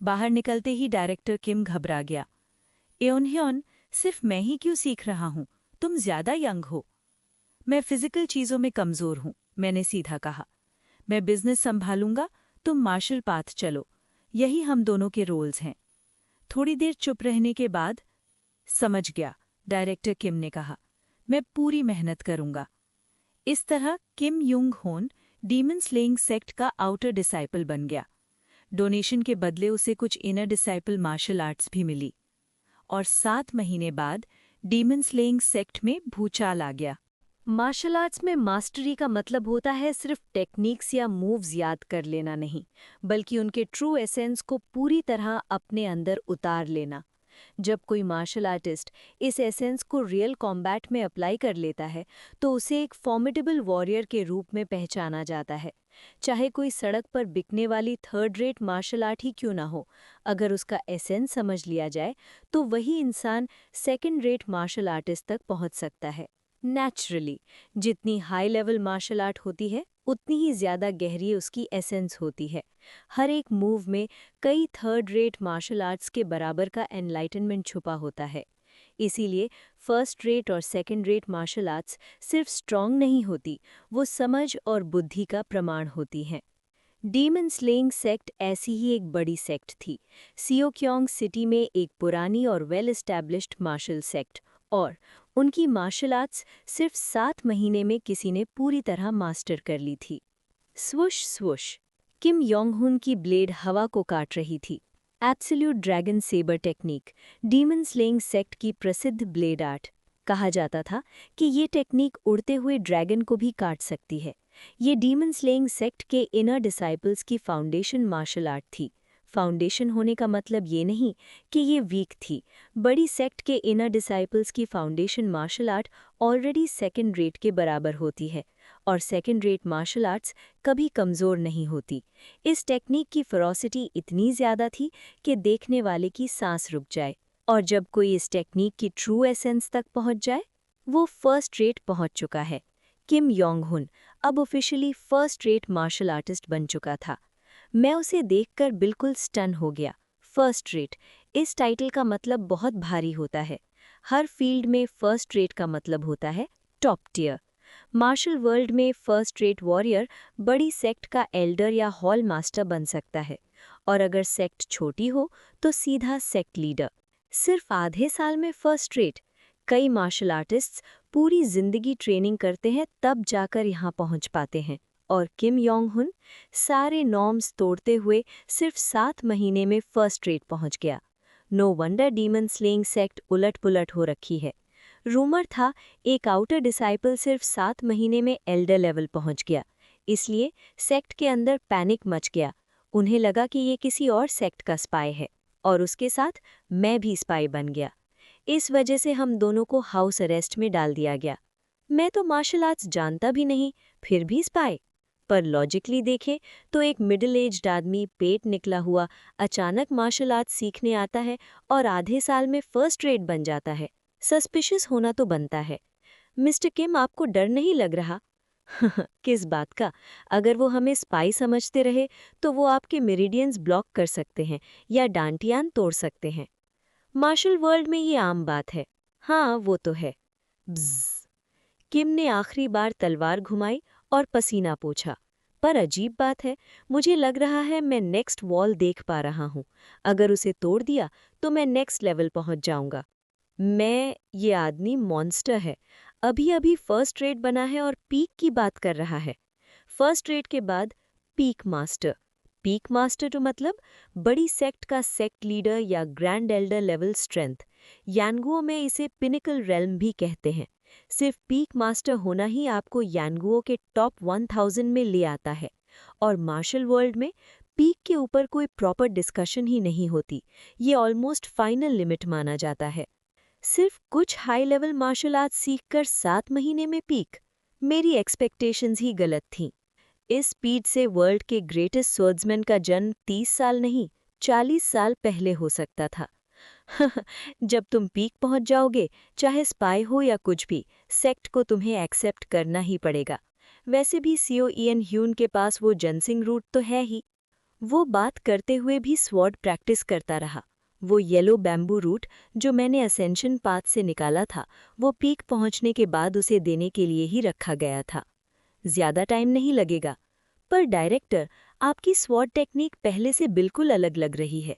बाहर निकलते ही डायरेक्टर किम घबरा गया। एओनह्यन, सिर्फ मैं ही क्यों सीख रहा हूँ? तुम ज्यादा यंग हो। मैं फिजिकल चीज़ों में कमज़ोर हूँ, मैंने सीधा कहा। मैं बिजनेस संभालूंगा, तुम मार्शल पाथ चलो। यही हम दोनों के रोल्स हैं। थोड़ी देर चुप रहने के बाद, समझ गया, डायरेक्टर किम ने कहा। मैं पूरी मेहनत करूंगा। इस तरह किम युंग होन डीमन स्लेइंग सेक्ट का आउटर डिसाइपल बन गया। डोनेशन के बदले उसे कुछ इनर डिसाइपल मार्शल आर्ट्स भी मिली। और 7 महीने बाद डीमन स्लेइंग सेक्ट में भूचाल आ गया। मार्शल आर्ट्स में मास्टरी का मतलब होता है सिर्फ टेक्निक्स या मूव्स याद कर लेना नहीं, बल्कि उनके ट्रू एसेंस को पूरी तरह अपने अंदर उतार लेना। जब कोई मार्शल आर्टिस्ट इस एसेंस को रियल कॉम्बैट में अप्लाई कर लेता है तो उसे एक फॉर्मिडेबल वॉरियर के रूप में पहचाना जाता है। चाहे कोई सड़क पर बिकने वाली थर्ड रेट मार्शल आर्ट ही क्यों ना हो, अगर उसका एसेंस समझ लिया जाए तो वही इंसान सेकंड रेट मार्शल आर्टिस्ट तक पहुंच सकता है। नेचुरली, जितनी हाई लेवल मार्शल आर्ट होती है उतनी ही ज़्यादा गहरी उसकी एसेंस होती है। हर एक मूव में कई थर्ड रेट मार्शल आर्ट्स के बराबर का एनलाइटनमेंट छुपा होता है। इसीलिए फर्स्ट रेट और सेकंड रेट मार्शल आर्ट्स सिर्फ स्ट्रॉन्ग नहीं होती, वो समझ और बुद्धि का प्रमाण होती हैं। डीमन स्लेइंग सेक्ट ऐसी ही एक बड़ी सेक्ट थी। सियोक्योंग सिटी में एक पुरानी और वेल एस्टैब्लिश्ड मार्शल सेक्ट, और उनकी मार्शल आर्ट्स सिर्फ 7 महीने में किसी ने पूरी तरह मास्टर कर ली थी। स्वुश स्वुश, किम योंग-हुन की ब्लेड हवा को काट रही थी। Absolute dragon saber technique, demon slaying sect की प्रसिद्ध ब्लेड आर्ट। कहा जाता था कि ये टेक्निक उड़ते हुए ड्रैगन को भी काट सकती है। ये डीमन स्लेइंग सेक्ट के इनर डिसाइपल्स की फाउंडेशन मार्शल आर्ट थी। फाउंडेशन होने का मतलब ये नहीं कि ये वीक थी। बड़ी सेक्ट के इनर डिसाइपल्स की foundation martial art already second rate के बराबर होती है, और सेकंड रेट मार्शल आर्ट्स कभी कमज़ोर नहीं होती। इस टेक्निक की फेरोसिटी इतनी ज़्यादा थी कि देखने वाले की सांस रुक जाए, और जब कोई इस टेक्निक की ट्रू एसेंस तक पहुंच जाए, वो फर्स्ट रेट पहुंच चुका है। किम योंग-हुन अब officially first rate martial artist बन चुका था। मैं उसे देखकर बिल्कुल स्टन हो गया। फर्स्ट रेट, इस टाइटल का मतलब बहुत भारी होता है। हर फील्ड में फर्स्ट रेट का मतलब होता है टॉप टियर। मार्शल वर्ल्ड में फर्स्ट रेट वॉरियर बड़ी सेक्ट का एल्डर या हॉल मास्टर बन सकता है, और अगर सेक्ट छोटी हो तो सीधा सेक्ट लीडर। सिर्फ आधे साल में फर्स्ट रेट। कई मार्शल आर्टिस्ट्स पूरी जिंदगी ट्रेनिंग करते हैं तब जाकर यहाँ पहुँच पाते हैं, और किम योंग-हुन सारे नॉर्म्स तोड़ते हुए सिर्फ 7 महीने में फर्स्ट रेट पहुँच गया। No wonder demon slaying sect उलट-पुलट हो रखी है। रूमर था एक आउटर डिसाइपल सिर्फ 7 महीने में एल्डर लेवल पहुँच गया, इसलिए सेक्ट के अंदर पैनिक मच गया। उन्हें लगा कि ये किसी और सेक्ट का स्पाई है, और उसके साथ मैं भी स्पाई बन गया। इस वजह से हम दोनों को हाउस अरेस्ट में डाल दिया गया। मैं तो मार्शल आर्ट्स जानता भी नहीं, फिर भी स्पाई। पर लॉजिकली देखें तो एक मिडिल एज्ड आदमी पेट निकला हुआ अचानक मार्शल आर्ट्स सीखने आता है और आधे साल में फर्स्ट रेट बन जाता है। सस्पिशियस होना तो बनता है। मिस्टर किम, आपको डर नहीं लग रहा? किस बात का? अगर वो हमें स्पाई समझते रहे तो वो आपके मेरिडियंस ब्लॉक कर सकते हैं या डांटियान तोड़ सकते हैं। मार्शल वर्ल्ड में ये आम बात है। हाँ, वो तो है। ब्ज़। किम ने आखिरी बार तलवार घुमाई और पसीना पोंछा। पर अजीब बात है, मुझे लग रहा है मैं नेक्स्ट वॉल देख पा रहा हूँ। अगर उसे तोड़ दिया तो मैं नेक्स्ट लेवल पहुँच जाऊँगा। ये आदमी मॉन्स्टर है। अभी अभी फर्स्ट रेट बना है और पीक की बात कर रहा है। फर्स्ट रेट के बाद पीक मास्टर। पीक मास्टर तो मतलब बड़ी सेक्ट का सेक्ट लीडर या ग्रैंड एल्डर लेवल स्ट्रेंथ। यानगुओ में इसे पिनिकल रेल्म भी कहते हैं। सिर्फ पीक मास्टर होना ही आपको यानगुओ के टॉप 1000 में ले आता है, और मार्शल वर्ल्ड में पीक के ऊपर कोई प्रॉपर डिस्कशन ही नहीं होती। ये ऑलमोस्ट फाइनल लिमिट माना जाता है। सिर्फ कुछ हाई लेवल मार्शल आर्ट सीखकर 7 महीने में पीक। मेरी एक्सपेक्टेशंस ही गलत थीं। इस स्पीड से वर्ल्ड के ग्रेटेस्ट स्वर्ड्समैन का जन्म 30 साल नहीं 40 साल पहले हो सकता था। जब तुम पीक पहुंच जाओगे, चाहे स्पाई हो या कुछ भी, सेक्ट को तुम्हें एक्सेप्ट करना ही पड़ेगा। वैसे भी सीओ इयन ह्यून के पास वो जंसिंग रूट तो है ही। वो बात करते हुए भी स्वॉर्ड प्रैक्टिस करता रहा। वो येलो बैम्बू रूट जो मैंने असेंशन पाथ से निकाला था, वो पीक पहुंचने के बाद उसे देने के लिए ही रखा गया था। ज्यादा टाइम नहीं लगेगा। पर डायरेक्टर, आपकी स्वॉर्ड टेक्निक पहले से बिल्कुल अलग लग रही है।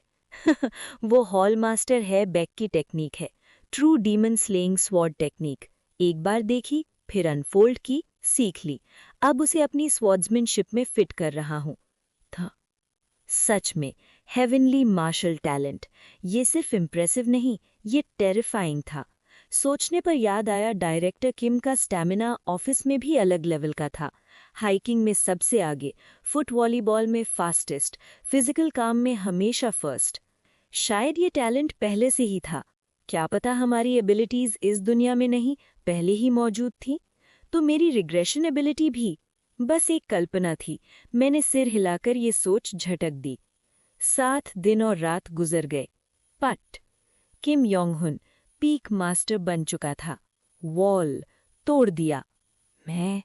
वो हॉल मास्टर है बैक की टेक्निक है। True demon slaying sword technique. एक बार देखी, फिर अनफोल्ड की, सीख ली। अब उसे अपनी स्वॉर्ड्समैनशिप में फिट कर रहा हूँ। था सच में हेवनली मार्शल टैलेंट। ये सिर्फ इम्प्रेसिव नहीं, ये टेरिफाइंग था। सोचने पर याद आया, डायरेक्टर किम का स्टैमिना ऑफिस में भी अलग लेवल का था। हाइकिंग में सबसे आगे, फुट वॉलीबॉल में फास्टेस्ट, फिजिकल काम में हमेशा फर्स्ट। शायद ये टैलेंट पहले से ही था। क्या पता हमारी एबिलिटीज इस दुनिया में नहीं, पहले ही मौजूद थी। तो मेरी रिग्रेशन एबिलिटी भी बस एक कल्पना थी। मैंने सिर हिलाकर ये सोच झटक दी। 7 दिन और रात गुजर गए। पट किम योंग हुन पीक मास्टर बन चुका था। वॉल तोड़ दिया। मैं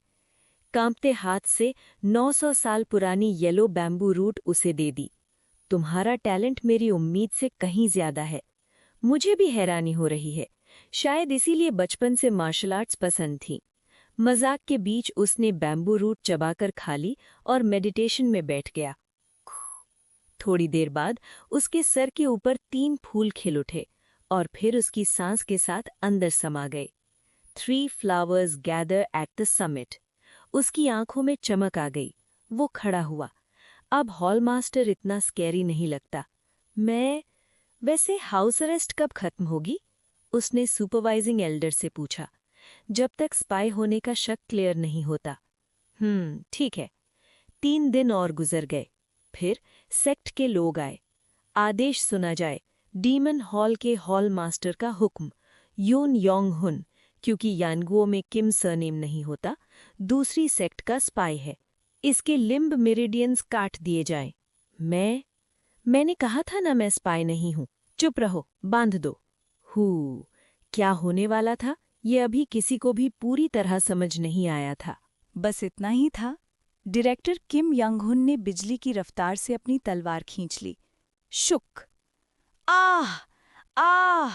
कांपते हाथ से 900 साल पुरानी येलो बैम्बू रूट उसे दे दी। तुम्हारा टैलेंट मेरी उम्मीद से कहीं ज्यादा है। मुझे भी हैरानी हो रही है। शायद इसीलिए बचपन से मार्शल आर्ट्स पसंद थी। मजाक के बीच उसने बैम्बू रूट चबाकर खा ली और मेडिटेशन में बैठ गया। थोड़ी देर बाद उसके सर के ऊपर 3 फूल खिल उठे और फिर उसकी सांस के साथ अंदर समा गए। 3 flowers gather at the summit। उसकी आंखों में चमक आ गई। वो खड़ा हुआ। अब हॉल मास्टर इतना स्कैरी नहीं लगता। वैसे हाउस अरेस्ट कब खत्म होगी? उसने सुपरवाइजिंग एल्डर से पूछा। जब तक स्पाई होने का शक क्लियर नहीं होता। ठीक है। 3 दिन और गुजर गए। फिर सेक्ट के लोग आए। आदेश सुना जाए। डीमन हॉल के हॉल मास्टर का हुक्म। यून योंग हुन, क्योंकि यानगुओ में किम सरनेम नहीं होता, दूसरी सेक्ट का स्पाई है। इसके लिम्ब मेरिडियंस काट दिए जाएं। मैंने कहा था ना, मैं स्पाई नहीं हूं। चुप रहो, बांध दो। क्या होने वाला था ये अभी किसी को भी पूरी तरह समझ नहीं आया था। बस इतना ही था। डायरेक्टर किम यांग-हुन ने बिजली की रफ्तार से अपनी तलवार खींच ली। शुक! आह! आह!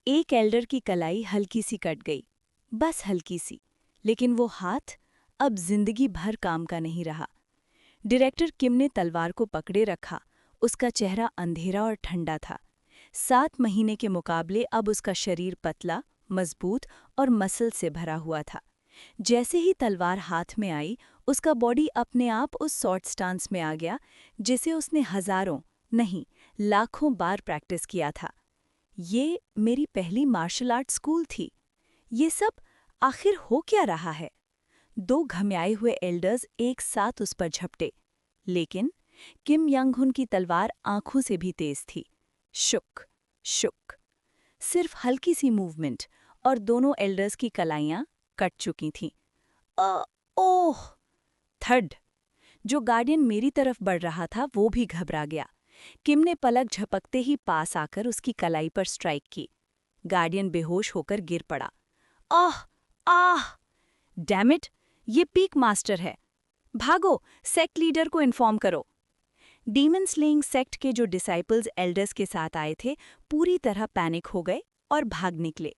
एक एल्डर की कलाई हल्की सी कट गई, बस हल्की सी, लेकिन वो हाथ अब जिंदगी भर काम का नहीं रहा। डायरेक्टर किम ने तलवार को पकड़े रखा। उसका चेहरा अंधेरा और ठंडा था। 7 महीने के मुकाबले अब उसका शरीर पतला, मजबूत और मसल से भरा हुआ था। जैसे ही तलवार हाथ में आई, उसका बॉडी अपने आप उस शॉर्ट स्टांस में आ गया जिसे उसने हजारों नहीं लाखों बार प्रैक्टिस किया था। ये मेरी पहली मार्शल आर्ट स्कूल थी। ये सब आखिर हो क्या रहा है? 2 घमियाए हुए एल्डर्स एक साथ उस पर झपटे, लेकिन किम यांग-हुन की तलवार आंखों से भी तेज थी। शुक शुक, सिर्फ हल्की सी मूवमेंट और दोनों एल्डर्स की कलाइयां कट चुकी थीं। ओह! थड! जो गार्डियन मेरी तरफ बढ़ रहा था वो भी घबरा गया। किम ने पलक झपकते ही पास आकर उसकी कलाई पर स्ट्राइक की। गार्डियन बेहोश होकर गिर पड़ा। आह! आह! Damn it! ये पीक मास्टर है। भागो, सेक्ट लीडर को इन्फॉर्म करो। डीमन स्लेइंग सेक्ट के जो डिसाइपल्स एल्डर्स के साथ आए थे पूरी तरह पैनिक हो गए और भाग निकले।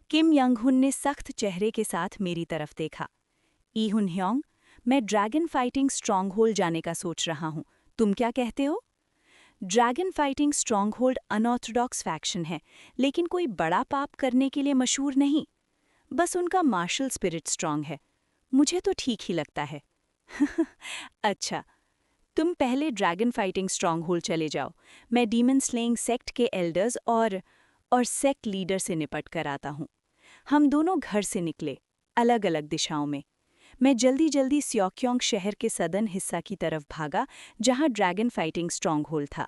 किम यांग-हुन ने सख्त चेहरे के साथ मेरी तरफ देखा। ई हुन ह्योंग, मैं ड्रैगन फाइटिंग स्ट्रॉन्गहोल्ड जाने का सोच रहा हूँ। तुम क्या कहते हो? Dragon fighting stronghold unorthodox faction है, लेकिन कोई बड़ा पाप करने के लिए मशहूर नहीं। बस उनका मार्शल स्पिरिट स्ट्रांग है। मुझे तो ठीक ही लगता है। अच्छा, तुम पहले ड्रैगन फाइटिंग स्ट्रॉन्गहोल्ड चले जाओ। मैं डीमन स्लेइंग सेक्ट के एल्डर्स और सेक्ट लीडर से निपट कर आता हूँ। हम दोनों घर से निकले, अलग अलग दिशाओं में। मैं जल्दी जल्दी स्योक्योंग शहर के सदर्न हिस्सा की तरफ भागा, जहाँ ड्रैगन फाइटिंग स्ट्रॉन्गहोल्ड था।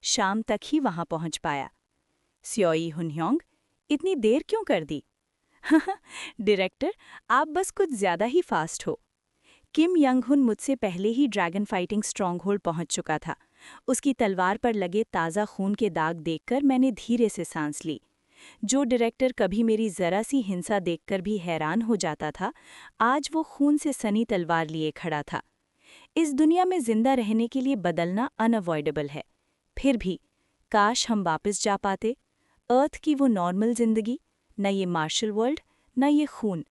शाम तक ही वहाँ पहुँच पाया। स्योई हुनह्योंग, इतनी देर क्यों कर दी? डायरेक्टर, आप बस कुछ ज्यादा ही फास्ट हो। किम यांग-हुन मुझसे पहले ही ड्रैगन फाइटिंग स्ट्रॉन्गहोल्ड पहुंच चुका था। उसकी तलवार पर लगे ताज़ा खून के दाग देखकर मैंने धीरे से सांस ली। जो डायरेक्टर कभी मेरी जरा सी हिंसा देखकर भी हैरान हो जाता था, आज वो खून से सनी तलवार लिए खड़ा था। इस दुनिया में जिंदा रहने के लिए बदलना अनअवॉइडेबल है। फिर भी काश हम वापस जा पाते। अर्थ की वो नॉर्मल जिंदगी, न ये मार्शल वर्ल्ड, न ये खून।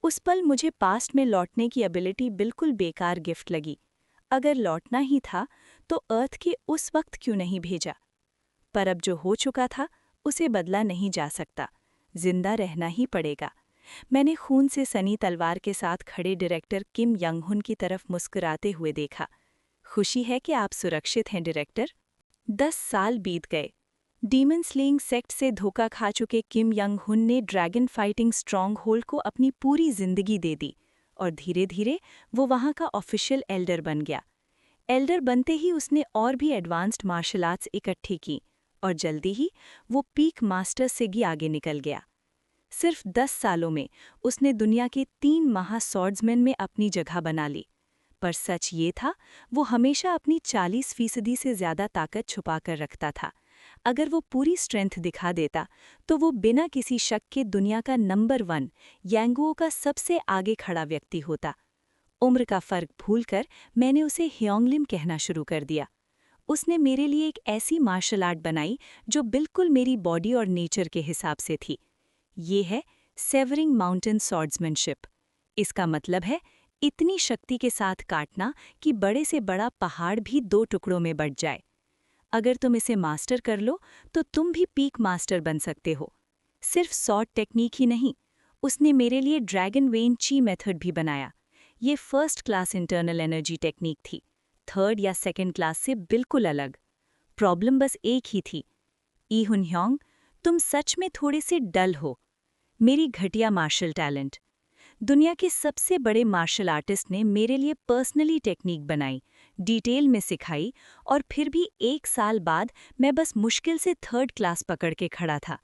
उस पल मुझे पास्ट में लौटने की एबिलिटी बिल्कुल बेकार गिफ्ट लगी। अगर लौटना ही था तो अर्थ के उस वक्त क्यों नहीं भेजा? पर अब जो हो चुका था उसे बदला नहीं जा सकता। जिंदा रहना ही पड़ेगा। मैंने खून से सनी तलवार के साथ खड़े डायरेक्टर किम यंग हुन की तरफ मुस्कुराते हुए देखा। खुशी है कि आप सुरक्षित हैं डायरेक्टर। 10 साल बीत गए। डीमन स्लेइंग सेक्ट से धोखा खा चुके किम यंग हुन ने ड्रैगन फाइटिंग स्ट्रॉन्ग होल्ड को अपनी पूरी जिंदगी दे दी और धीरे धीरे वो वहाँ का ऑफिशियल एल्डर बन गया। एल्डर बनते ही उसने और भी एडवांस्ड मार्शल आर्ट्स इकट्ठी की और जल्दी ही वो पीक मास्टर से भी आगे निकल गया। सिर्फ 10 सालों में उसने दुनिया के 3 महासॉर्ड्समैन में अपनी जगह बना ली। पर सच ये था, वो हमेशा अपनी 40% से ज़्यादा ताकत छुपा कर रखता था। अगर वो पूरी स्ट्रेंथ दिखा देता तो वो बिना किसी शक के दुनिया का नंबर 1 यांगुओ का सबसे आगे खड़ा व्यक्ति होता। उम्र का फर्क भूलकर मैंने उसे ह्योंगलिम कहना शुरू कर दिया। उसने मेरे लिए एक ऐसी मार्शल आर्ट बनाई जो बिल्कुल मेरी बॉडी और नेचर के हिसाब से थी। ये है सेवरिंग माउंटेन स्वॉर्ड्समैनशिप। इसका मतलब है इतनी शक्ति के साथ काटना कि बड़े से बड़ा पहाड़ भी 2 टुकड़ों में बँट जाए। अगर तुम इसे मास्टर कर लो तो तुम भी पीक मास्टर बन सकते हो। सिर्फ स्वॉर्ड टेक्निक ही नहीं, उसने मेरे लिए ड्रैगन वेन ची मेथड भी बनाया। ये first class internal energy technique थी, थर्ड या सेकंड क्लास से बिल्कुल अलग। प्रॉब्लम बस एक ही थी, ई हुन ह्योंग, तुम सच में थोड़े से डल हो। मेरी घटिया मार्शल टैलेंट। दुनिया के सबसे बड़े मार्शल आर्टिस्ट ने मेरे लिए पर्सनली टेक्निक बनाई, डिटेल में सिखाई और फिर भी 1 साल बाद मैं बस मुश्किल से थर्ड क्लास पकड़ के खड़ा था।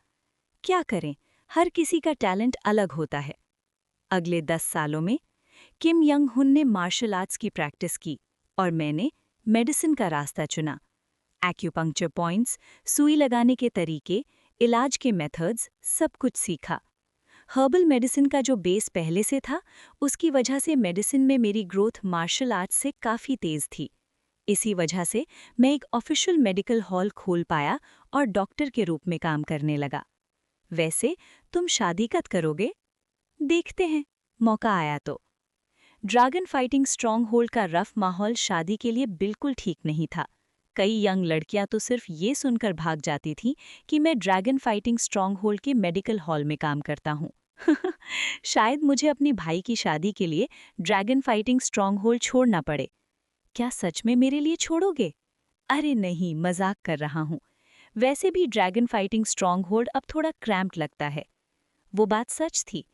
क्या करें, हर किसी का टैलेंट अलग होता है। अगले 10 सालों में किम यंग हुन ने मार्शल आर्ट्स की प्रैक्टिस की और मैंने मेडिसिन का रास्ता चुना। एक्यूपंक्चर पॉइंट्स, सुई लगाने के तरीके, इलाज के मेथड्स, सब कुछ सीखा। हर्बल मेडिसिन का जो बेस पहले से था, उसकी वजह से मेडिसिन में मेरी ग्रोथ मार्शल आर्ट्स से काफ़ी तेज़ थी। इसी वजह से मैं एक ऑफिशियल मेडिकल हॉल खोल पाया और डॉक्टर के रूप में काम करने लगा। वैसे तुम शादी कब करोगे? देखते हैं, मौका आया तो। ड्रैगन फाइटिंग स्ट्रॉन्ग होल्ड का रफ माहौल शादी के लिए बिल्कुल ठीक नहीं था। कई यंग लड़कियां तो सिर्फ ये सुनकर भाग जाती थीं कि मैं ड्रैगन फाइटिंग स्ट्रॉन्ग होल्ड के मेडिकल हॉल में काम करता हूँ। शायद मुझे अपनी भाई की शादी के लिए ड्रैगन फाइटिंग स्ट्रॉन्ग होल्ड छोड़ना पड़े। क्या सच में मेरे लिए छोड़ोगे? अरे नहीं, मजाक कर रहा हूँ। वैसे भी ड्रैगन फाइटिंग स्ट्रॉन्ग होल्ड अब थोड़ा क्रैम्प्ड लगता है। वो बात सच थी।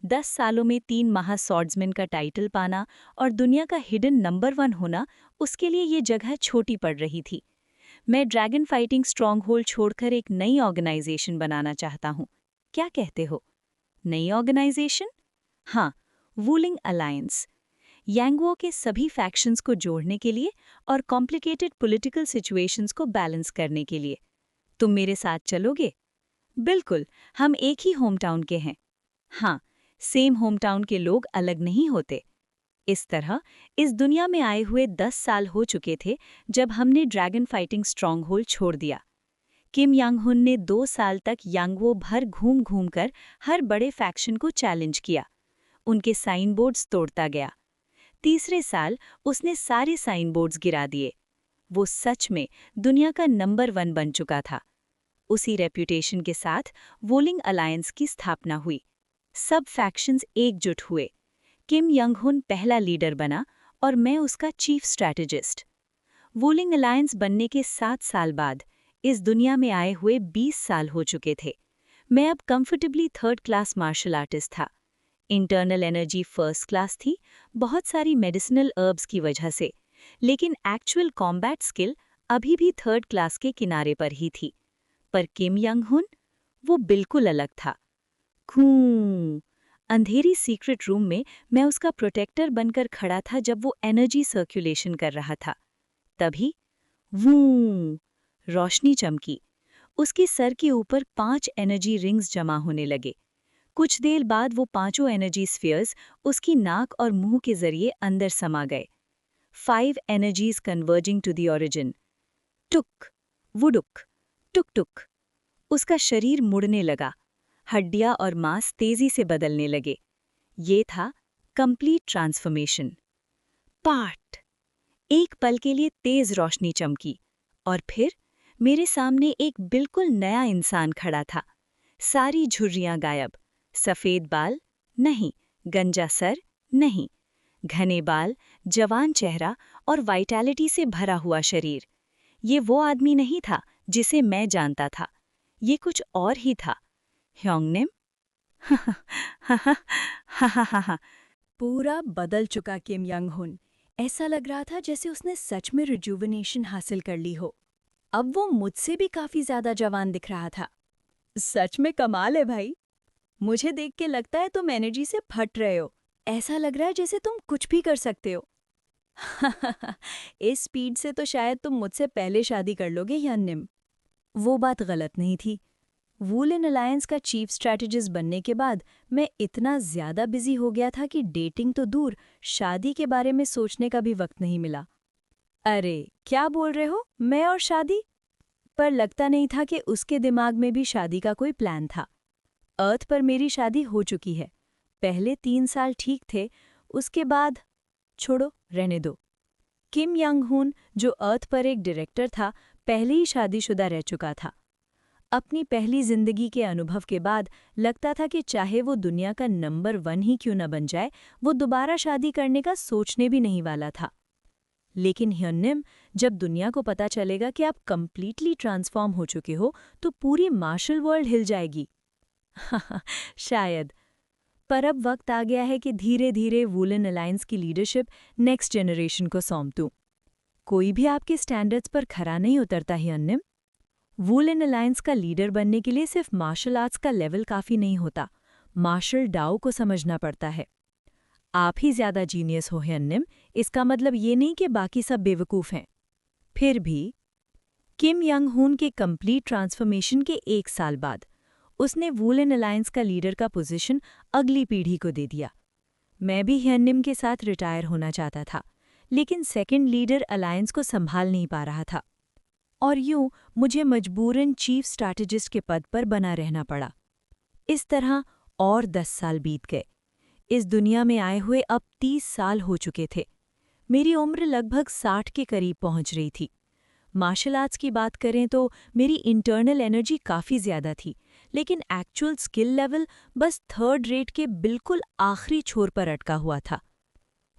10 सालों में 3 महासॉर्ड्समैन का टाइटल पाना और दुनिया का हिडन नंबर 1 होना, उसके लिए ये जगह छोटी पड़ रही थी। मैं ड्रैगन फाइटिंग स्ट्रॉन्ग होल्ड छोड़कर एक नई ऑर्गेनाइजेशन बनाना चाहता हूँ। क्या कहते हो? नई ऑर्गेनाइजेशन? हाँ, वुलिंग अलायंस। यांगुओ के सभी फैक्शंस को जोड़ने के लिए और कॉम्प्लिकेटेड पॉलिटिकल सिचुएशंस को बैलेंस करने के लिए। तुम मेरे साथ चलोगे? बिल्कुल, हम एक ही होम टाउन के हैं। हाँ, सेम होम टाउन के लोग अलग नहीं होते। इस तरह इस दुनिया में आए हुए 10 साल हो चुके थे जब हमने ड्रैगन फाइटिंग स्ट्रॉन्ग होल्ड छोड़ दिया। किम यांग हुन ने 2 साल तक यांगवो भर घूम घूम कर हर बड़े फैक्शन को चैलेंज किया। उनके साइन बोर्ड्स तोड़ता गया। तीसरे साल उसने सारे साइन बोर्ड्स गिरा दिए। वो सच में दुनिया का नंबर 1 बन चुका था। उसी रेप्यूटेशन के साथ वुलिंग अलायंस की स्थापना हुई। सब फैक्शंस एकजुट हुए। किम यंग हुन पहला लीडर बना और मैं उसका चीफ स्ट्रैटेजिस्ट। वुलिंग अलायंस बनने के 7 साल बाद इस दुनिया में आए हुए 20 साल हो चुके थे। मैं अब comfortably third class martial artist था। इंटरनल एनर्जी फर्स्ट क्लास थी, बहुत सारी मेडिसिनल हर्ब्स की वजह से, लेकिन एक्चुअल कॉम्बैट स्किल अभी भी थर्ड क्लास के किनारे पर ही थी। पर किम यंग हुन, वो बिल्कुल अलग था। खूं। अंधेरी सीक्रेट रूम में मैं उसका प्रोटेक्टर बनकर खड़ा था जब वो एनर्जी सर्कुलेशन कर रहा था। तभी वूं, रोशनी चमकी। उसके सर के ऊपर 5 एनर्जी रिंग्स जमा होने लगे। कुछ देर बाद वो 5 एनर्जी स्फीयर्स उसकी नाक और मुंह के जरिए अंदर समा गए। 5 energies converging to the origin. टुक, वुडुक, टुक टुक। उसका शरीर मुड़ने लगा। हड्डियां और मांस तेजी से बदलने लगे। ये था कंप्लीट ट्रांसफॉर्मेशन। पार्ट। एक पल के लिए तेज रोशनी चमकी और फिर मेरे सामने एक बिल्कुल नया इंसान खड़ा था। सारी झुर्रियां गायब, सफेद बाल, नहीं, गंजा सर, नहीं। घने बाल, जवान चेहरा और वाइटैलिटी से भरा हुआ शरीर। ये वो आदमी नहीं था जिसे मैं जानता था। ये कुछ और ही था। ह्योंगनिम? हा। पूरा बदल चुका किम यंग हुन। ऐसा लग रहा था जैसे उसने सच में रिजुविनेशन हासिल कर ली हो। अब वो मुझसे भी काफी ज्यादा जवान दिख रहा था। सच में कमाल है भाई। मुझे देख के लगता है तुम एनर्जी से फट रहे हो। ऐसा लग रहा है जैसे तुम कुछ भी कर सकते हो। इस स्पीड से तो शायद तुम मुझसे पहले शादी कर लोगे ह्योंगनिम। वो बात गलत नहीं थी। वुलन अलायंस का चीफ स्ट्रैटेजिस्ट बनने के बाद मैं इतना ज्यादा बिजी हो गया था कि डेटिंग तो दूर, शादी के बारे में सोचने का भी वक्त नहीं मिला। अरे क्या बोल रहे हो, मैं और शादी? पर लगता नहीं था कि उसके दिमाग में भी शादी का कोई प्लान था। अर्थ पर मेरी शादी हो चुकी है। पहले 3 साल ठीक थे, उसके बाद छोड़ो, रहने दो। किम यंग हुन, जो अर्थ पर एक डायरेक्टर था, पहले ही शादीशुदा रह चुका था। अपनी पहली जिंदगी के अनुभव के बाद लगता था कि चाहे वो दुनिया का नंबर 1 ही क्यों न बन जाए, वो दोबारा शादी करने का सोचने भी नहीं वाला था। लेकिन ह्योंगनिम, जब दुनिया को पता चलेगा कि आप कंप्लीटली ट्रांसफॉर्म हो चुके हो, तो पूरी मार्शल वर्ल्ड हिल जाएगी। शायद। पर अब वक्त आ गया है कि धीरे धीरे वुलन अलायंस की लीडरशिप नेक्स्ट जनरेशन को सौंप दूं। कोई भी आपके स्टैंडर्ड्स पर खरा नहीं उतरता ह्योंगनिम। वुलन अलायंस का लीडर बनने के लिए सिर्फ मार्शल आर्ट्स का लेवल काफी नहीं होता, मार्शल डाओ को समझना पड़ता है। आप ही ज्यादा जीनियस हो ह्योंगनिम, इसका मतलब ये नहीं कि बाकी सब बेवकूफ हैं। फिर भी किम यंग हुन के कंप्लीट ट्रांसफॉर्मेशन के 1 साल बाद उसने वुलन अलायंस का लीडर का पोजीशन अगली पीढ़ी को दे दिया। मैं भी ह्योंगनिम के साथ रिटायर होना चाहता था, लेकिन सेकंड लीडर अलायंस को संभाल नहीं पा रहा था। और यूं मुझे मजबूरन चीफ स्ट्रैटेजिस्ट के पद पर बना रहना पड़ा। इस तरह और 10 साल बीत गए। इस दुनिया में आए हुए अब 30 साल हो चुके थे। मेरी उम्र लगभग 60 के करीब पहुंच रही थी। मार्शल आर्ट्स की बात करें तो मेरी इंटरनल एनर्जी काफ़ी ज़्यादा थी, लेकिन एक्चुअल स्किल लेवल बस 3rd रेट के बिल्कुल आखिरी छोर पर अटका हुआ था।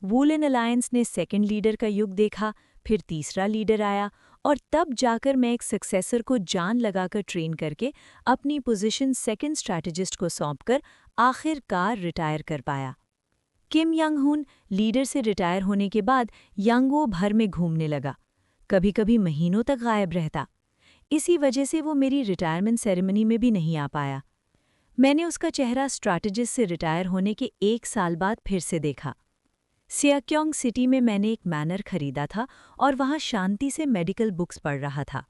वुलन अलायंस ने सेकंड लीडर का युग देखा, फिर तीसरा लीडर आया, और तब जाकर मैं एक सक्सेसर को जान लगाकर ट्रेन करके अपनी पोजीशन सेकंड स्ट्रैटेजिस्ट को सौंपकर आखिरकार रिटायर कर पाया। किम यंग हुन लीडर से रिटायर होने के बाद यांगवो भर में घूमने लगा, कभी कभी महीनों तक गायब रहता। इसी वजह से वो मेरी रिटायरमेंट सेरेमनी में भी नहीं आ पाया। मैंने उसका चेहरा स्ट्रैटेजिस्ट से रिटायर होने के 1 साल बाद फिर से देखा। सियाक्योंग सिटी में मैंने एक मैनर खरीदा था और वहां शांति से मेडिकल बुक्स पढ़ रहा था।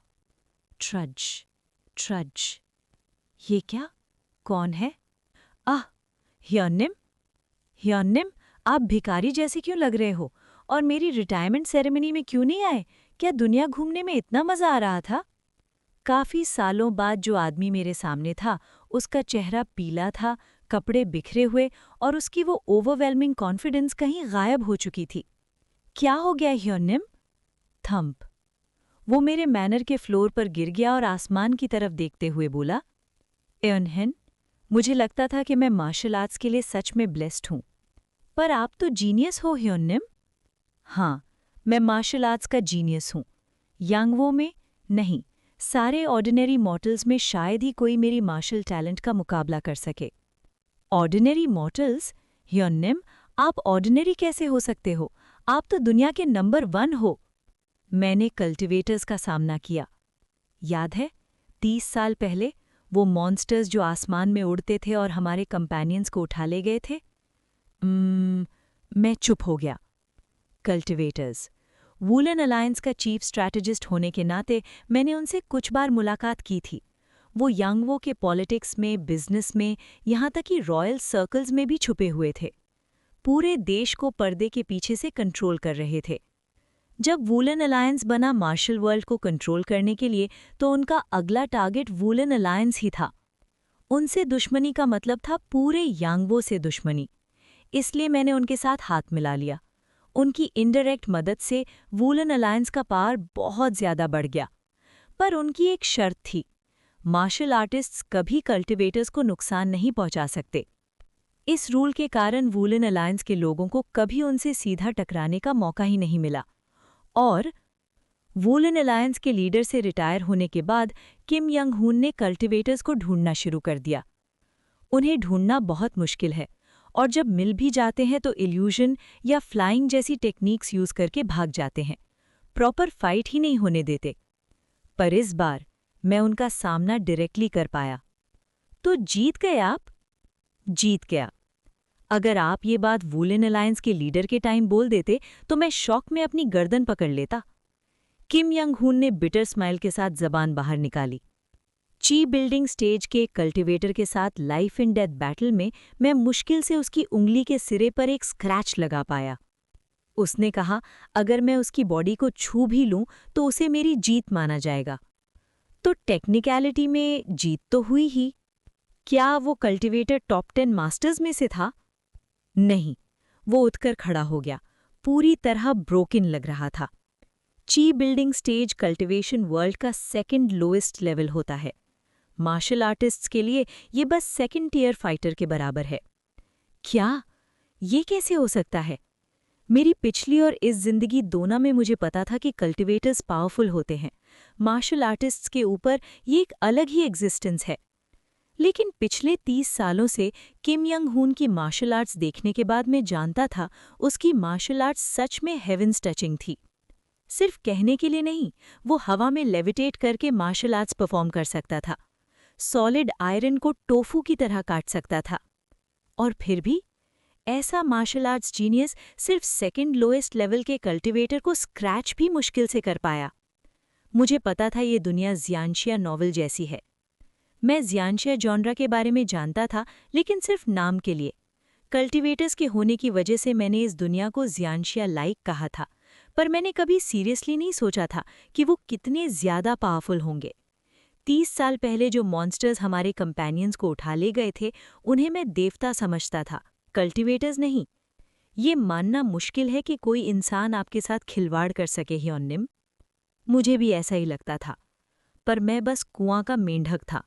ट्रज, ट्रज, ये क्या? कौन है? आह, ह्योंगनिम। ह्योंगनिम, आप भिखारी जैसे क्यों लग रहे हो? और मेरी रिटायरमेंट सेरेमनी में क्यों नहीं आए? क्या दुनिया घूमने में इतना मजा आ रहा था? काफी सालों बाद जो आदमी मेरे सामने था, उसका चेहरा पीला था, कपड़े बिखरे हुए, और उसकी वो ओवरवेलमिंग कॉन्फिडेंस कहीं गायब हो चुकी थी। क्या हो गया ह्योंगनिम? थंप। वो मेरे मैनर के फ्लोर पर गिर गया और आसमान की तरफ देखते हुए बोला, एयनहेन, मुझे लगता था कि मैं मार्शल आर्ट्स के लिए सच में ब्लेस्ड हूं। पर आप तो जीनियस हो ह्योंगनिम। हाँ, मैं मार्शल आर्ट्स का जीनियस हूं। यांगवो में नहीं, सारे ऑर्डिनरी मॉर्टल्स में शायद ही कोई मेरी मार्शल टैलेंट का मुकाबला कर सके। Ordinary mortals? ह्योंगनिम, आप ऑर्डिनरी कैसे हो सकते हो? आप तो दुनिया के नंबर 1 हो। मैंने कल्टिवेटर्स का सामना किया। याद है, 30 साल पहले वो मॉन्स्टर्स जो आसमान में उड़ते थे और हमारे कंपेनियंस को उठा ले गए थे? मैं चुप हो गया। कल्टिवेटर्स। वुलन अलायंस का चीफ स्ट्रैटेजिस्ट होने के नाते मैंने उनसे कुछ बार मुलाकात की थी। वो यांगवो के पॉलिटिक्स में, बिजनेस में, यहाँ तक कि रॉयल सर्कल्स में भी छुपे हुए थे। पूरे देश को पर्दे के पीछे से कंट्रोल कर रहे थे। जब वुलन अलायंस बना मार्शल वर्ल्ड को कंट्रोल करने के लिए, तो उनका अगला टारगेट वुलन अलायंस ही था। उनसे दुश्मनी का मतलब था पूरे यांगवो से दुश्मनी। इसलिए मैंने उनके साथ हाथ मिला लिया। उनकी इनडायरेक्ट मदद से वुलन अलायंस का पावर बहुत ज्यादा बढ़ गया। पर उनकी एक शर्त थी, मार्शल आर्टिस्ट्स कभी कल्टिवेटर्स को नुकसान नहीं पहुंचा सकते। इस रूल के कारण वुलन अलायंस के लोगों को कभी उनसे सीधा टकराने का मौका ही नहीं मिला। और वुलन अलायंस के लीडर से रिटायर होने के बाद किम यंग हुन ने कल्टिवेटर्स को ढूंढना शुरू कर दिया। उन्हें ढूंढना बहुत मुश्किल है, और जब मिल भी जाते हैं तो इल्यूजन या फ्लाइंग जैसी टेक्निक्स यूज करके भाग जाते हैं, प्रॉपर फाइट ही नहीं होने देते। पर इस बार मैं उनका सामना डायरेक्टली कर पाया। तो जीत गए आप? जीत गया। अगर आप ये बात वुलन अलायंस के लीडर के टाइम बोल देते तो मैं शॉक में अपनी गर्दन पकड़ लेता। किम यंग हुन ने बिटर स्माइल के साथ जबान बाहर निकाली। ची बिल्डिंग स्टेज के कल्टिवेटर के साथ लाइफ एंड डेथ बैटल में मैं मुश्किल से उसकी उंगली के सिरे पर एक स्क्रैच लगा पाया। उसने कहा, अगर मैं उसकी बॉडी को छू भी लूं तो उसे मेरी जीत माना जाएगा। तो टेक्निकलिटी में जीत तो हुई ही। क्या वो कल्टिवेटर टॉप 10 मास्टर्स में से था? नहीं, वो उठकर खड़ा हो गया, पूरी तरह ब्रोकन लग रहा था। ची बिल्डिंग स्टेज कल्टिवेशन वर्ल्ड का सेकंड लोएस्ट लेवल होता है। मार्शल आर्टिस्ट्स के लिए ये बस सेकंड टियर फाइटर के बराबर है। क्या ये कैसे हो सकता है? मेरी पिछली और इस जिंदगी दोनों में मुझे पता था कि कल्टिवेटर्स पावरफुल होते हैं। मार्शल आर्टिस्ट्स के ऊपर ये एक अलग ही एग्जिस्टेंस है। लेकिन पिछले 30 सालों से किम यंग हुन की मार्शल आर्ट्स देखने के बाद मैं जानता था उसकी मार्शल आर्ट्स सच में हेवेंस टचिंग थी। सिर्फ कहने के लिए नहीं, वो हवा में लेविटेट करके मार्शल आर्ट्स परफॉर्म कर सकता था, सॉलिड आयरन को टोफू की तरह काट सकता था। और फिर भी ऐसा मार्शल आर्ट्स जीनियस सिर्फ सेकंड लोएस्ट लेवल के कल्टिवेटर को स्क्रैच भी मुश्किल से कर पाया। मुझे पता था ये दुनिया ज़ियांशिया नॉवल जैसी है। मैं ज़ियांशिया जॉनरा के बारे में जानता था, लेकिन सिर्फ नाम के लिए। कल्टिवेटर्स के होने की वजह से मैंने इस दुनिया को ज़ियांशिया लाइक कहा था, पर मैंने कभी सीरियसली नहीं सोचा था कि वो कितने ज़्यादा पावरफुल होंगे। 30 साल पहले जो मॉन्स्टर्स हमारे कंपेनियंस को उठा ले गए थे, उन्हें मैं देवता समझता था, कल्टिवेटर्स नहीं। ये मानना मुश्किल है कि कोई इंसान आपके साथ खिलवाड़ कर सके ह्योन्निम। मुझे भी ऐसा ही लगता था, पर मैं बस कुआं का मेंढक था।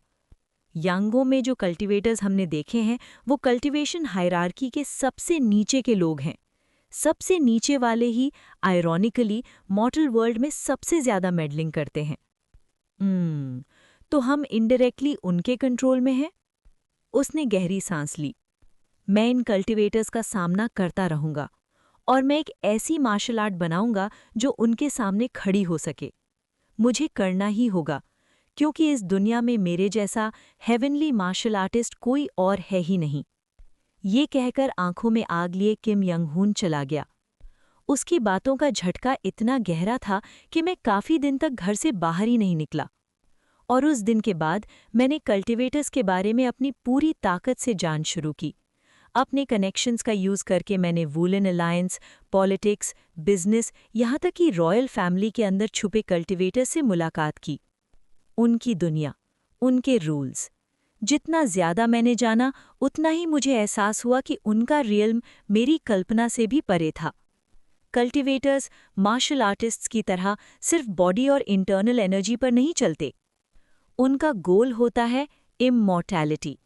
यांगो में जो कल्टिवेटर्स हमने देखे हैं, वो कल्टिवेशन हायरार्की के सबसे नीचे के लोग हैं। सबसे नीचे वाले ही आयरॉनिकली मॉर्टल वर्ल्ड में सबसे ज्यादा मेडलिंग करते हैं। तो हम इनडायरेक्टली उनके कंट्रोल में हैं? उसने गहरी सांस ली। मैं इन कल्टिवेटर्स का सामना करता रहूंगा, और मैं एक ऐसी मार्शल आर्ट बनाऊंगा जो उनके सामने खड़ी हो सके। मुझे करना ही होगा, क्योंकि इस दुनिया में मेरे जैसा हेवनली मार्शल आर्टिस्ट कोई और है ही नहीं। ये कहकर आंखों में आग लिए किम यंग हुन चला गया। उसकी बातों का झटका इतना गहरा था कि मैं काफी दिन तक घर से बाहर ही नहीं निकला। और उस दिन के बाद मैंने कल्टिवेटर्स के बारे में अपनी पूरी ताकत से जान शुरू की। अपने कनेक्शंस का यूज करके मैंने वुलन अलायंस, पॉलिटिक्स, बिजनेस, यहाँ तक कि रॉयल फैमिली के अंदर छुपे कल्टिवेटर्स से मुलाकात की। उनकी दुनिया, उनके रूल्स, जितना ज्यादा मैंने जाना, उतना ही मुझे एहसास हुआ कि उनका रियल्म मेरी कल्पना से भी परे था। कल्टिवेटर्स मार्शल आर्टिस्ट्स की तरह सिर्फ बॉडी और इंटरनल एनर्जी पर नहीं चलते। उनका गोल होता है इमॉर्टैलिटी।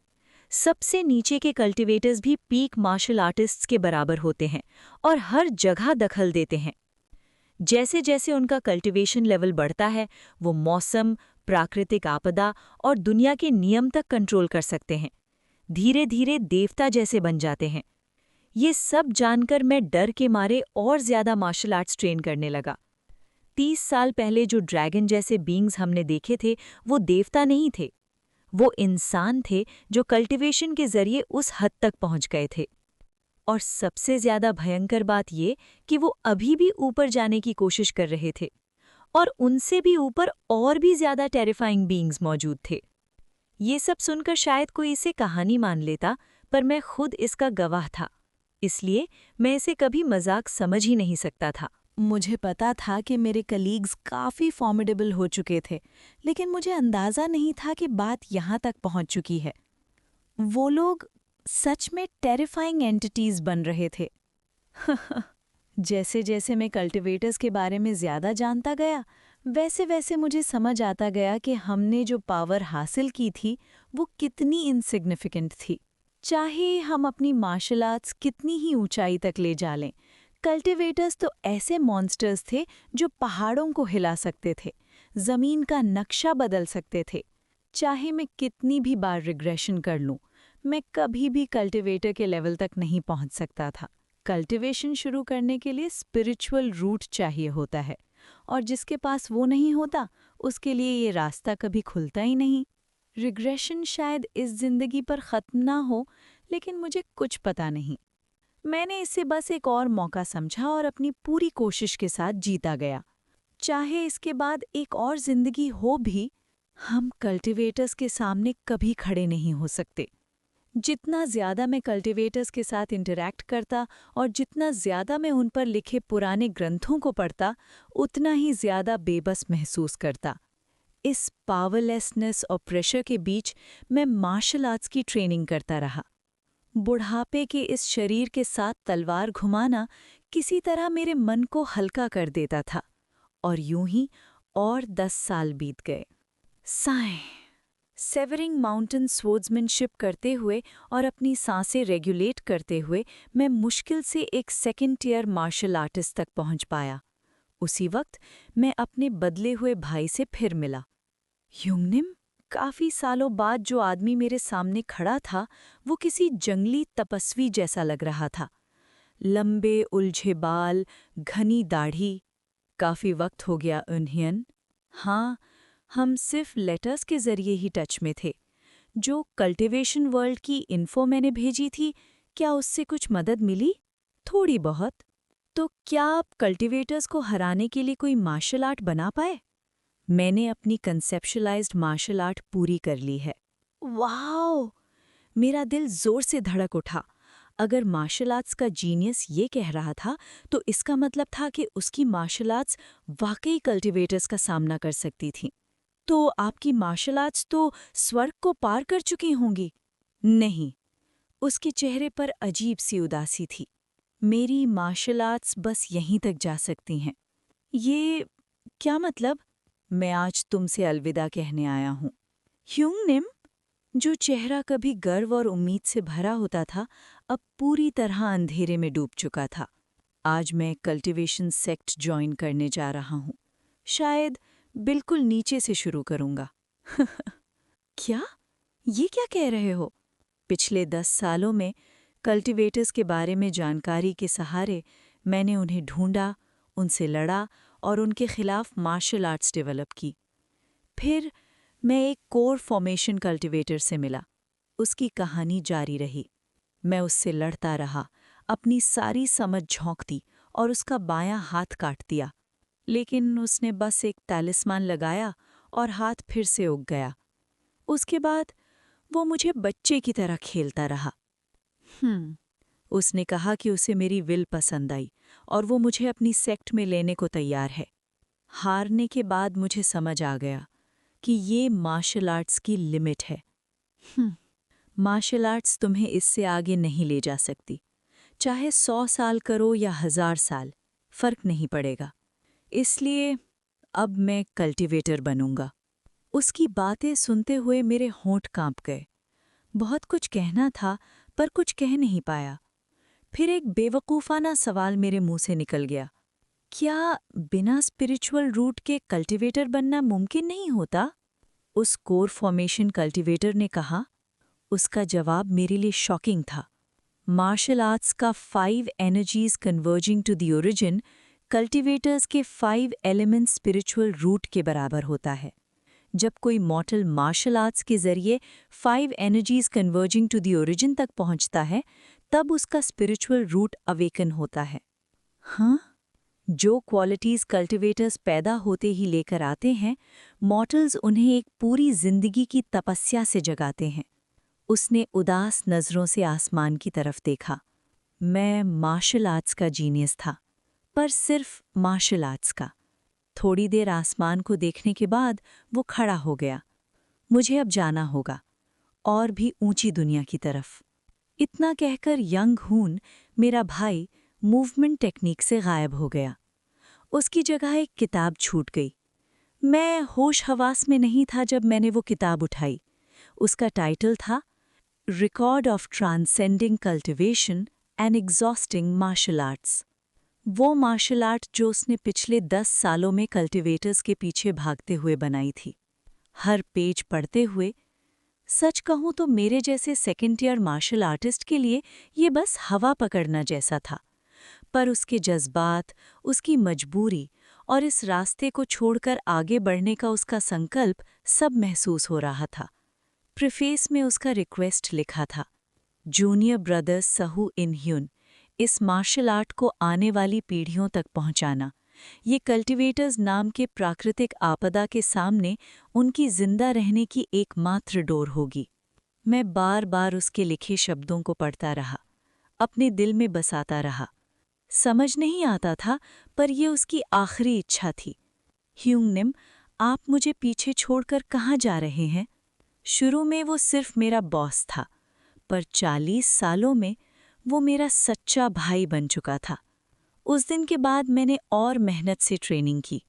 सबसे नीचे के कल्टिवेटर्स भी पीक मार्शल आर्टिस्ट्स के बराबर होते हैं और हर जगह दखल देते हैं। जैसे जैसे उनका कल्टिवेशन लेवल बढ़ता है, वो मौसम, प्राकृतिक आपदा और दुनिया के नियम तक कंट्रोल कर सकते हैं। धीरे धीरे देवता जैसे बन जाते हैं। ये सब जानकर मैं डर के मारे और ज्यादा मार्शल आर्ट्स ट्रेन करने लगा। 30 साल पहले जो ड्रैगन जैसे बींग्स हमने देखे थे, वो देवता नहीं थे। वो इंसान थे जो कल्टिवेशन के जरिए उस हद तक पहुंच गए थे। और सबसे ज्यादा भयंकर बात ये कि वो अभी भी ऊपर जाने की कोशिश कर रहे थे, और उनसे भी ऊपर और भी ज्यादा टेरिफाइंग बीइंग्स मौजूद थे। ये सब सुनकर शायद कोई इसे कहानी मान लेता, पर मैं खुद इसका गवाह था, इसलिए मैं इसे कभी मजाक समझ ही नहीं सकता था। मुझे पता था कि मेरे कलीग्स काफ़ी फॉर्मिडेबल हो चुके थे, लेकिन मुझे अंदाज़ा नहीं था कि बात यहाँ तक पहुँच चुकी है। वो लोग सच में टेरिफाइंग एंटिटीज़ बन रहे थे। जैसे जैसे मैं कल्टिवेटर्स के बारे में ज़्यादा जानता गया, वैसे वैसे मुझे समझ आता गया कि हमने जो पावर हासिल की थी वो कितनी इनसिग्निफिकेंट थी। चाहे हम अपनी मार्शल आर्ट्स कितनी ही ऊंचाई तक ले जा लें, कल्टिवेटर्स तो ऐसे मॉन्स्टर्स थे जो पहाड़ों को हिला सकते थे, जमीन का नक्शा बदल सकते थे। चाहे मैं कितनी भी बार रिग्रेशन कर लूं, मैं कभी भी कल्टिवेटर के लेवल तक नहीं पहुंच सकता था। कल्टिवेशन शुरू करने के लिए स्पिरिचुअल रूट चाहिए होता है, और जिसके पास वो नहीं होता, उसके लिए ये रास्ता कभी खुलता ही नहीं। रिग्रेशन शायद इस जिंदगी पर खत्म ना हो, लेकिन मुझे कुछ पता नहीं। मैंने इसे बस एक और मौका समझा और अपनी पूरी कोशिश के साथ जीता गया। चाहे इसके बाद एक और जिंदगी हो भी, हम कल्टिवेटर्स के सामने कभी खड़े नहीं हो सकते। जितना ज़्यादा मैं कल्टिवेटर्स के साथ इंटरैक्ट करता और जितना ज़्यादा मैं उन पर लिखे पुराने ग्रंथों को पढ़ता, उतना ही ज़्यादा बेबस महसूस करता। इस पावरलेसनेस और प्रेशर के बीच मैं मार्शल आर्ट्स की ट्रेनिंग करता रहा। बुढ़ापे के इस शरीर के साथ तलवार घुमाना किसी तरह मेरे मन को हल्का कर देता था, और यूं ही और 10 साल बीत गए। साएं सेवरिंग माउंटेन स्वॉर्ड्समैनशिप करते हुए और अपनी सांसें रेगुलेट करते हुए मैं मुश्किल से एक सेकेंड टियर मार्शल आर्टिस्ट तक पहुंच पाया। उसी वक्त मैं अपने बदले हुए भाई से फिर मिला। ह्युंगनिम, काफी सालों बाद जो आदमी मेरे सामने खड़ा था, वो किसी जंगली तपस्वी जैसा लग रहा था। लंबे उलझे बाल, घनी दाढ़ी। काफी वक्त हो गया उन्हें। हाँ, हम सिर्फ लेटर्स के जरिए ही टच में थे। जो कल्टिवेशन वर्ल्ड की इन्फो मैंने भेजी थी, क्या उससे कुछ मदद मिली? थोड़ी बहुत। तो क्या आप कल्टिवेटर्स को हराने के लिए कोई मार्शल आर्ट बना पाए? मैंने अपनी कंसेप्शुलाइज्ड मार्शल आर्ट पूरी कर ली है। वाओ! मेरा दिल जोर से धड़क उठा। अगर मार्शल आर्ट्स का जीनियस ये कह रहा था, तो इसका मतलब था कि उसकी मार्शल आर्ट्स वाकई कल्टिवेटर्स का सामना कर सकती थीं। तो आपकी मार्शल आर्ट्स तो स्वर्ग को पार कर चुकी होंगी? नहीं, उसके चेहरे पर अजीब सी उदासी थी। मेरी मार्शल आर्ट्स बस यहीं तक जा सकती हैं। ये क्या मतलब? मैं आज तुमसे अलविदा कहने आया हूँ। ह्युंगनिम, जो चेहरा कभी गर्व और उम्मीद से भरा होता था, अब पूरी तरह अंधेरे में डूब चुका था। आज मैं कल्टिवेशन सेक्ट ज्वाइन करने जा रहा हूँ। शायद बिल्कुल नीचे से शुरू करूंगा। क्या? ये क्या कह रहे हो? पिछले 10 सालों में कल्टिवेटर्स के बारे में जानकारी के सहारे मैंने उन्हें ढूंढा, उनसे लड़ा और उनके खिलाफ मार्शल आर्ट्स डेवलप की। फिर मैं एक कोर फॉर्मेशन कल्टिवेटर से मिला। उसकी कहानी जारी रही। मैं उससे लड़ता रहा, अपनी सारी समझ झोंक दी और उसका बायां हाथ काट दिया। लेकिन उसने बस एक तैलिस्मान लगाया और हाथ फिर से उग गया। उसके बाद वो मुझे बच्चे की तरह खेलता रहा। उसने कहा कि उसे मेरी विल पसंद आई और वो मुझे अपनी सेक्ट में लेने को तैयार है। हारने के बाद मुझे समझ आ गया कि ये मार्शल आर्ट्स की लिमिट है। मार्शल आर्ट्स तुम्हें इससे आगे नहीं ले जा सकती। चाहे 100 साल करो या 1000 साल, फर्क नहीं पड़ेगा। इसलिए अब मैं कल्टिवेटर बनूंगा। उसकी बातें सुनते हुए मेरे होंठ कांप गए। बहुत कुछ कहना था, पर कुछ कह नहीं पाया। फिर एक बेवकूफ़ाना सवाल मेरे मुंह से निकल गया। क्या बिना स्पिरिचुअल रूट के कल्टिवेटर बनना मुमकिन नहीं होता? उस कोर फॉर्मेशन कल्टिवेटर ने कहा। उसका जवाब मेरे लिए शॉकिंग था। मार्शल आर्ट्स का 5 energies converging to the origin cultivators के 5 एलिमेंट स्पिरिचुअल रूट के बराबर होता है। जब कोई मॉर्टल मार्शल आर्ट्स के जरिए 5 energies converging to the origin तक पहुंचता है, तब उसका स्पिरिचुअल रूट अवेकन होता है। हाँ, जो क्वालिटीज़ कल्टिवेटर्स पैदा होते ही लेकर आते हैं, मॉर्टल्स उन्हें एक पूरी जिंदगी की तपस्या से जगाते हैं। उसने उदास नज़रों से आसमान की तरफ देखा। मैं मार्शल आर्ट्स का जीनियस था, पर सिर्फ मार्शल आर्ट्स का। थोड़ी देर आसमान को देखने के बाद वो खड़ा हो गया। मुझे अब जाना होगा, और भी ऊंची दुनिया की तरफ। इतना कहकर यंग हून, मेरा भाई, मूवमेंट टेक्निक से गायब हो गया। उसकी जगह एक किताब छूट गई। मैं होश हवास में नहीं था जब मैंने वो किताब उठाई। उसका टाइटल था record of transcending cultivation and exhausting martial arts. वो मार्शल आर्ट जो उसने पिछले 10 सालों में कल्टिवेटर्स के पीछे भागते हुए बनाई थी। हर पेज पढ़ते हुए सच कहूं तो मेरे जैसे सेकेंड ईयर मार्शल आर्टिस्ट के लिए ये बस हवा पकड़ना जैसा था, पर उसके जज्बात, उसकी मजबूरी और इस रास्ते को छोड़कर आगे बढ़ने का उसका संकल्प सब महसूस हो रहा था। प्रीफेस में उसका रिक्वेस्ट लिखा था, जूनियर ब्रदर्स सहू इन ह्यून, इस मार्शल आर्ट को आने वाली पीढ़ियों तक पहुंचाना। ये कल्टिवेटर्स नाम के प्राकृतिक आपदा के सामने उनकी जिंदा रहने की एकमात्र डोर होगी। मैं बार बार उसके लिखे शब्दों को पढ़ता रहा, अपने दिल में बसाता रहा। समझ नहीं आता था, पर ये उसकी आखिरी इच्छा थी। ह्यूंगनिम, आप मुझे पीछे छोड़कर कहाँ जा रहे हैं? शुरू में वो सिर्फ मेरा बॉस था, पर 40 सालों में वो मेरा सच्चा भाई बन चुका था। उस दिन के बाद मैंने और मेहनत से ट्रेनिंग की,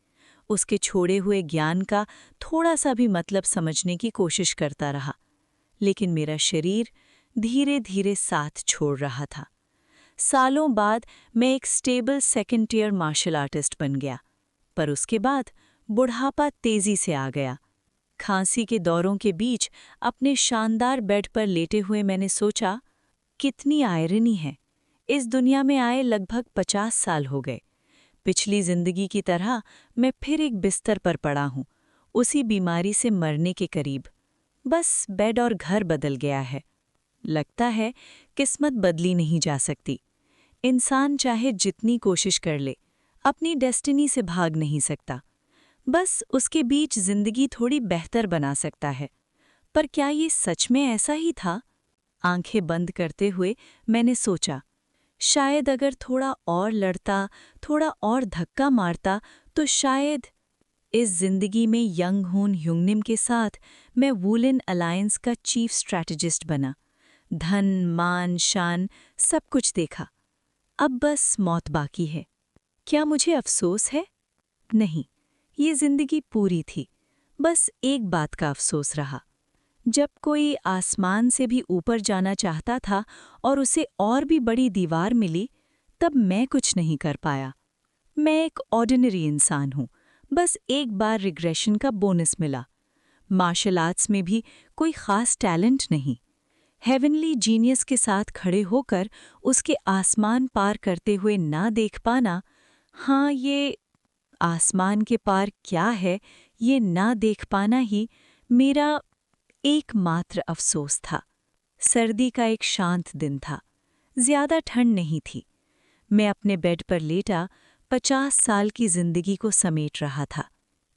उसके छोड़े हुए ज्ञान का थोड़ा सा भी मतलब समझने की कोशिश करता रहा, लेकिन मेरा शरीर धीरे धीरे साथ छोड़ रहा था। सालों बाद मैं एक stable second year martial artist बन गया, पर उसके बाद बुढ़ापा तेजी से आ गया। खांसी के दौरों के बीच अपने शानदार बेड पर लेटे हुए मैंने सोचा, कितनी आयरनी है, इस दुनिया में आए लगभग 50 साल हो गए। पिछली जिंदगी की तरह मैं फिर एक बिस्तर पर पड़ा हूँ, उसी बीमारी से मरने के करीब। बस बेड और घर बदल गया है। लगता है किस्मत बदली नहीं जा सकती। इंसान चाहे जितनी कोशिश कर ले, अपनी डेस्टिनी से भाग नहीं सकता। बस उसके बीच जिंदगी थोड़ी बेहतर बना सकता है। पर क्या ये सच में ऐसा ही था? आंखें बंद करते हुए मैंने सोचा, शायद अगर थोड़ा और लड़ता, थोड़ा और धक्का मारता, तो शायद इस जिंदगी में यंग हून ह्यूंगनिम के साथ मैं वुलन अलायंस का चीफ स्ट्रैटेजिस्ट बना। धन, मान, शान सब कुछ देखा। अब बस मौत बाकी है। क्या मुझे अफसोस है? नहीं, ये जिंदगी पूरी थी। बस एक बात का अफसोस रहा, जब कोई आसमान से भी ऊपर जाना चाहता था और उसे और भी बड़ी दीवार मिली, तब मैं कुछ नहीं कर पाया। मैं एक ऑर्डिनरी इंसान हूँ, बस एक बार रिग्रेशन का बोनस मिला। मार्शल आर्ट्स में भी कोई खास टैलेंट नहीं। हेवनली जीनियस के साथ खड़े होकर उसके आसमान पार करते हुए ना देख पाना, हाँ, ये आसमान के पार क्या है ये ना देख पाना ही मेरा एकमात्र अफसोस था। सर्दी का एक शांत दिन था, ज्यादा ठंड नहीं थी। मैं अपने बेड पर लेटा 50 साल की जिंदगी को समेट रहा था।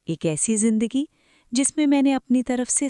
एक ऐसी जिंदगी जिसमें मैंने अपनी तरफ से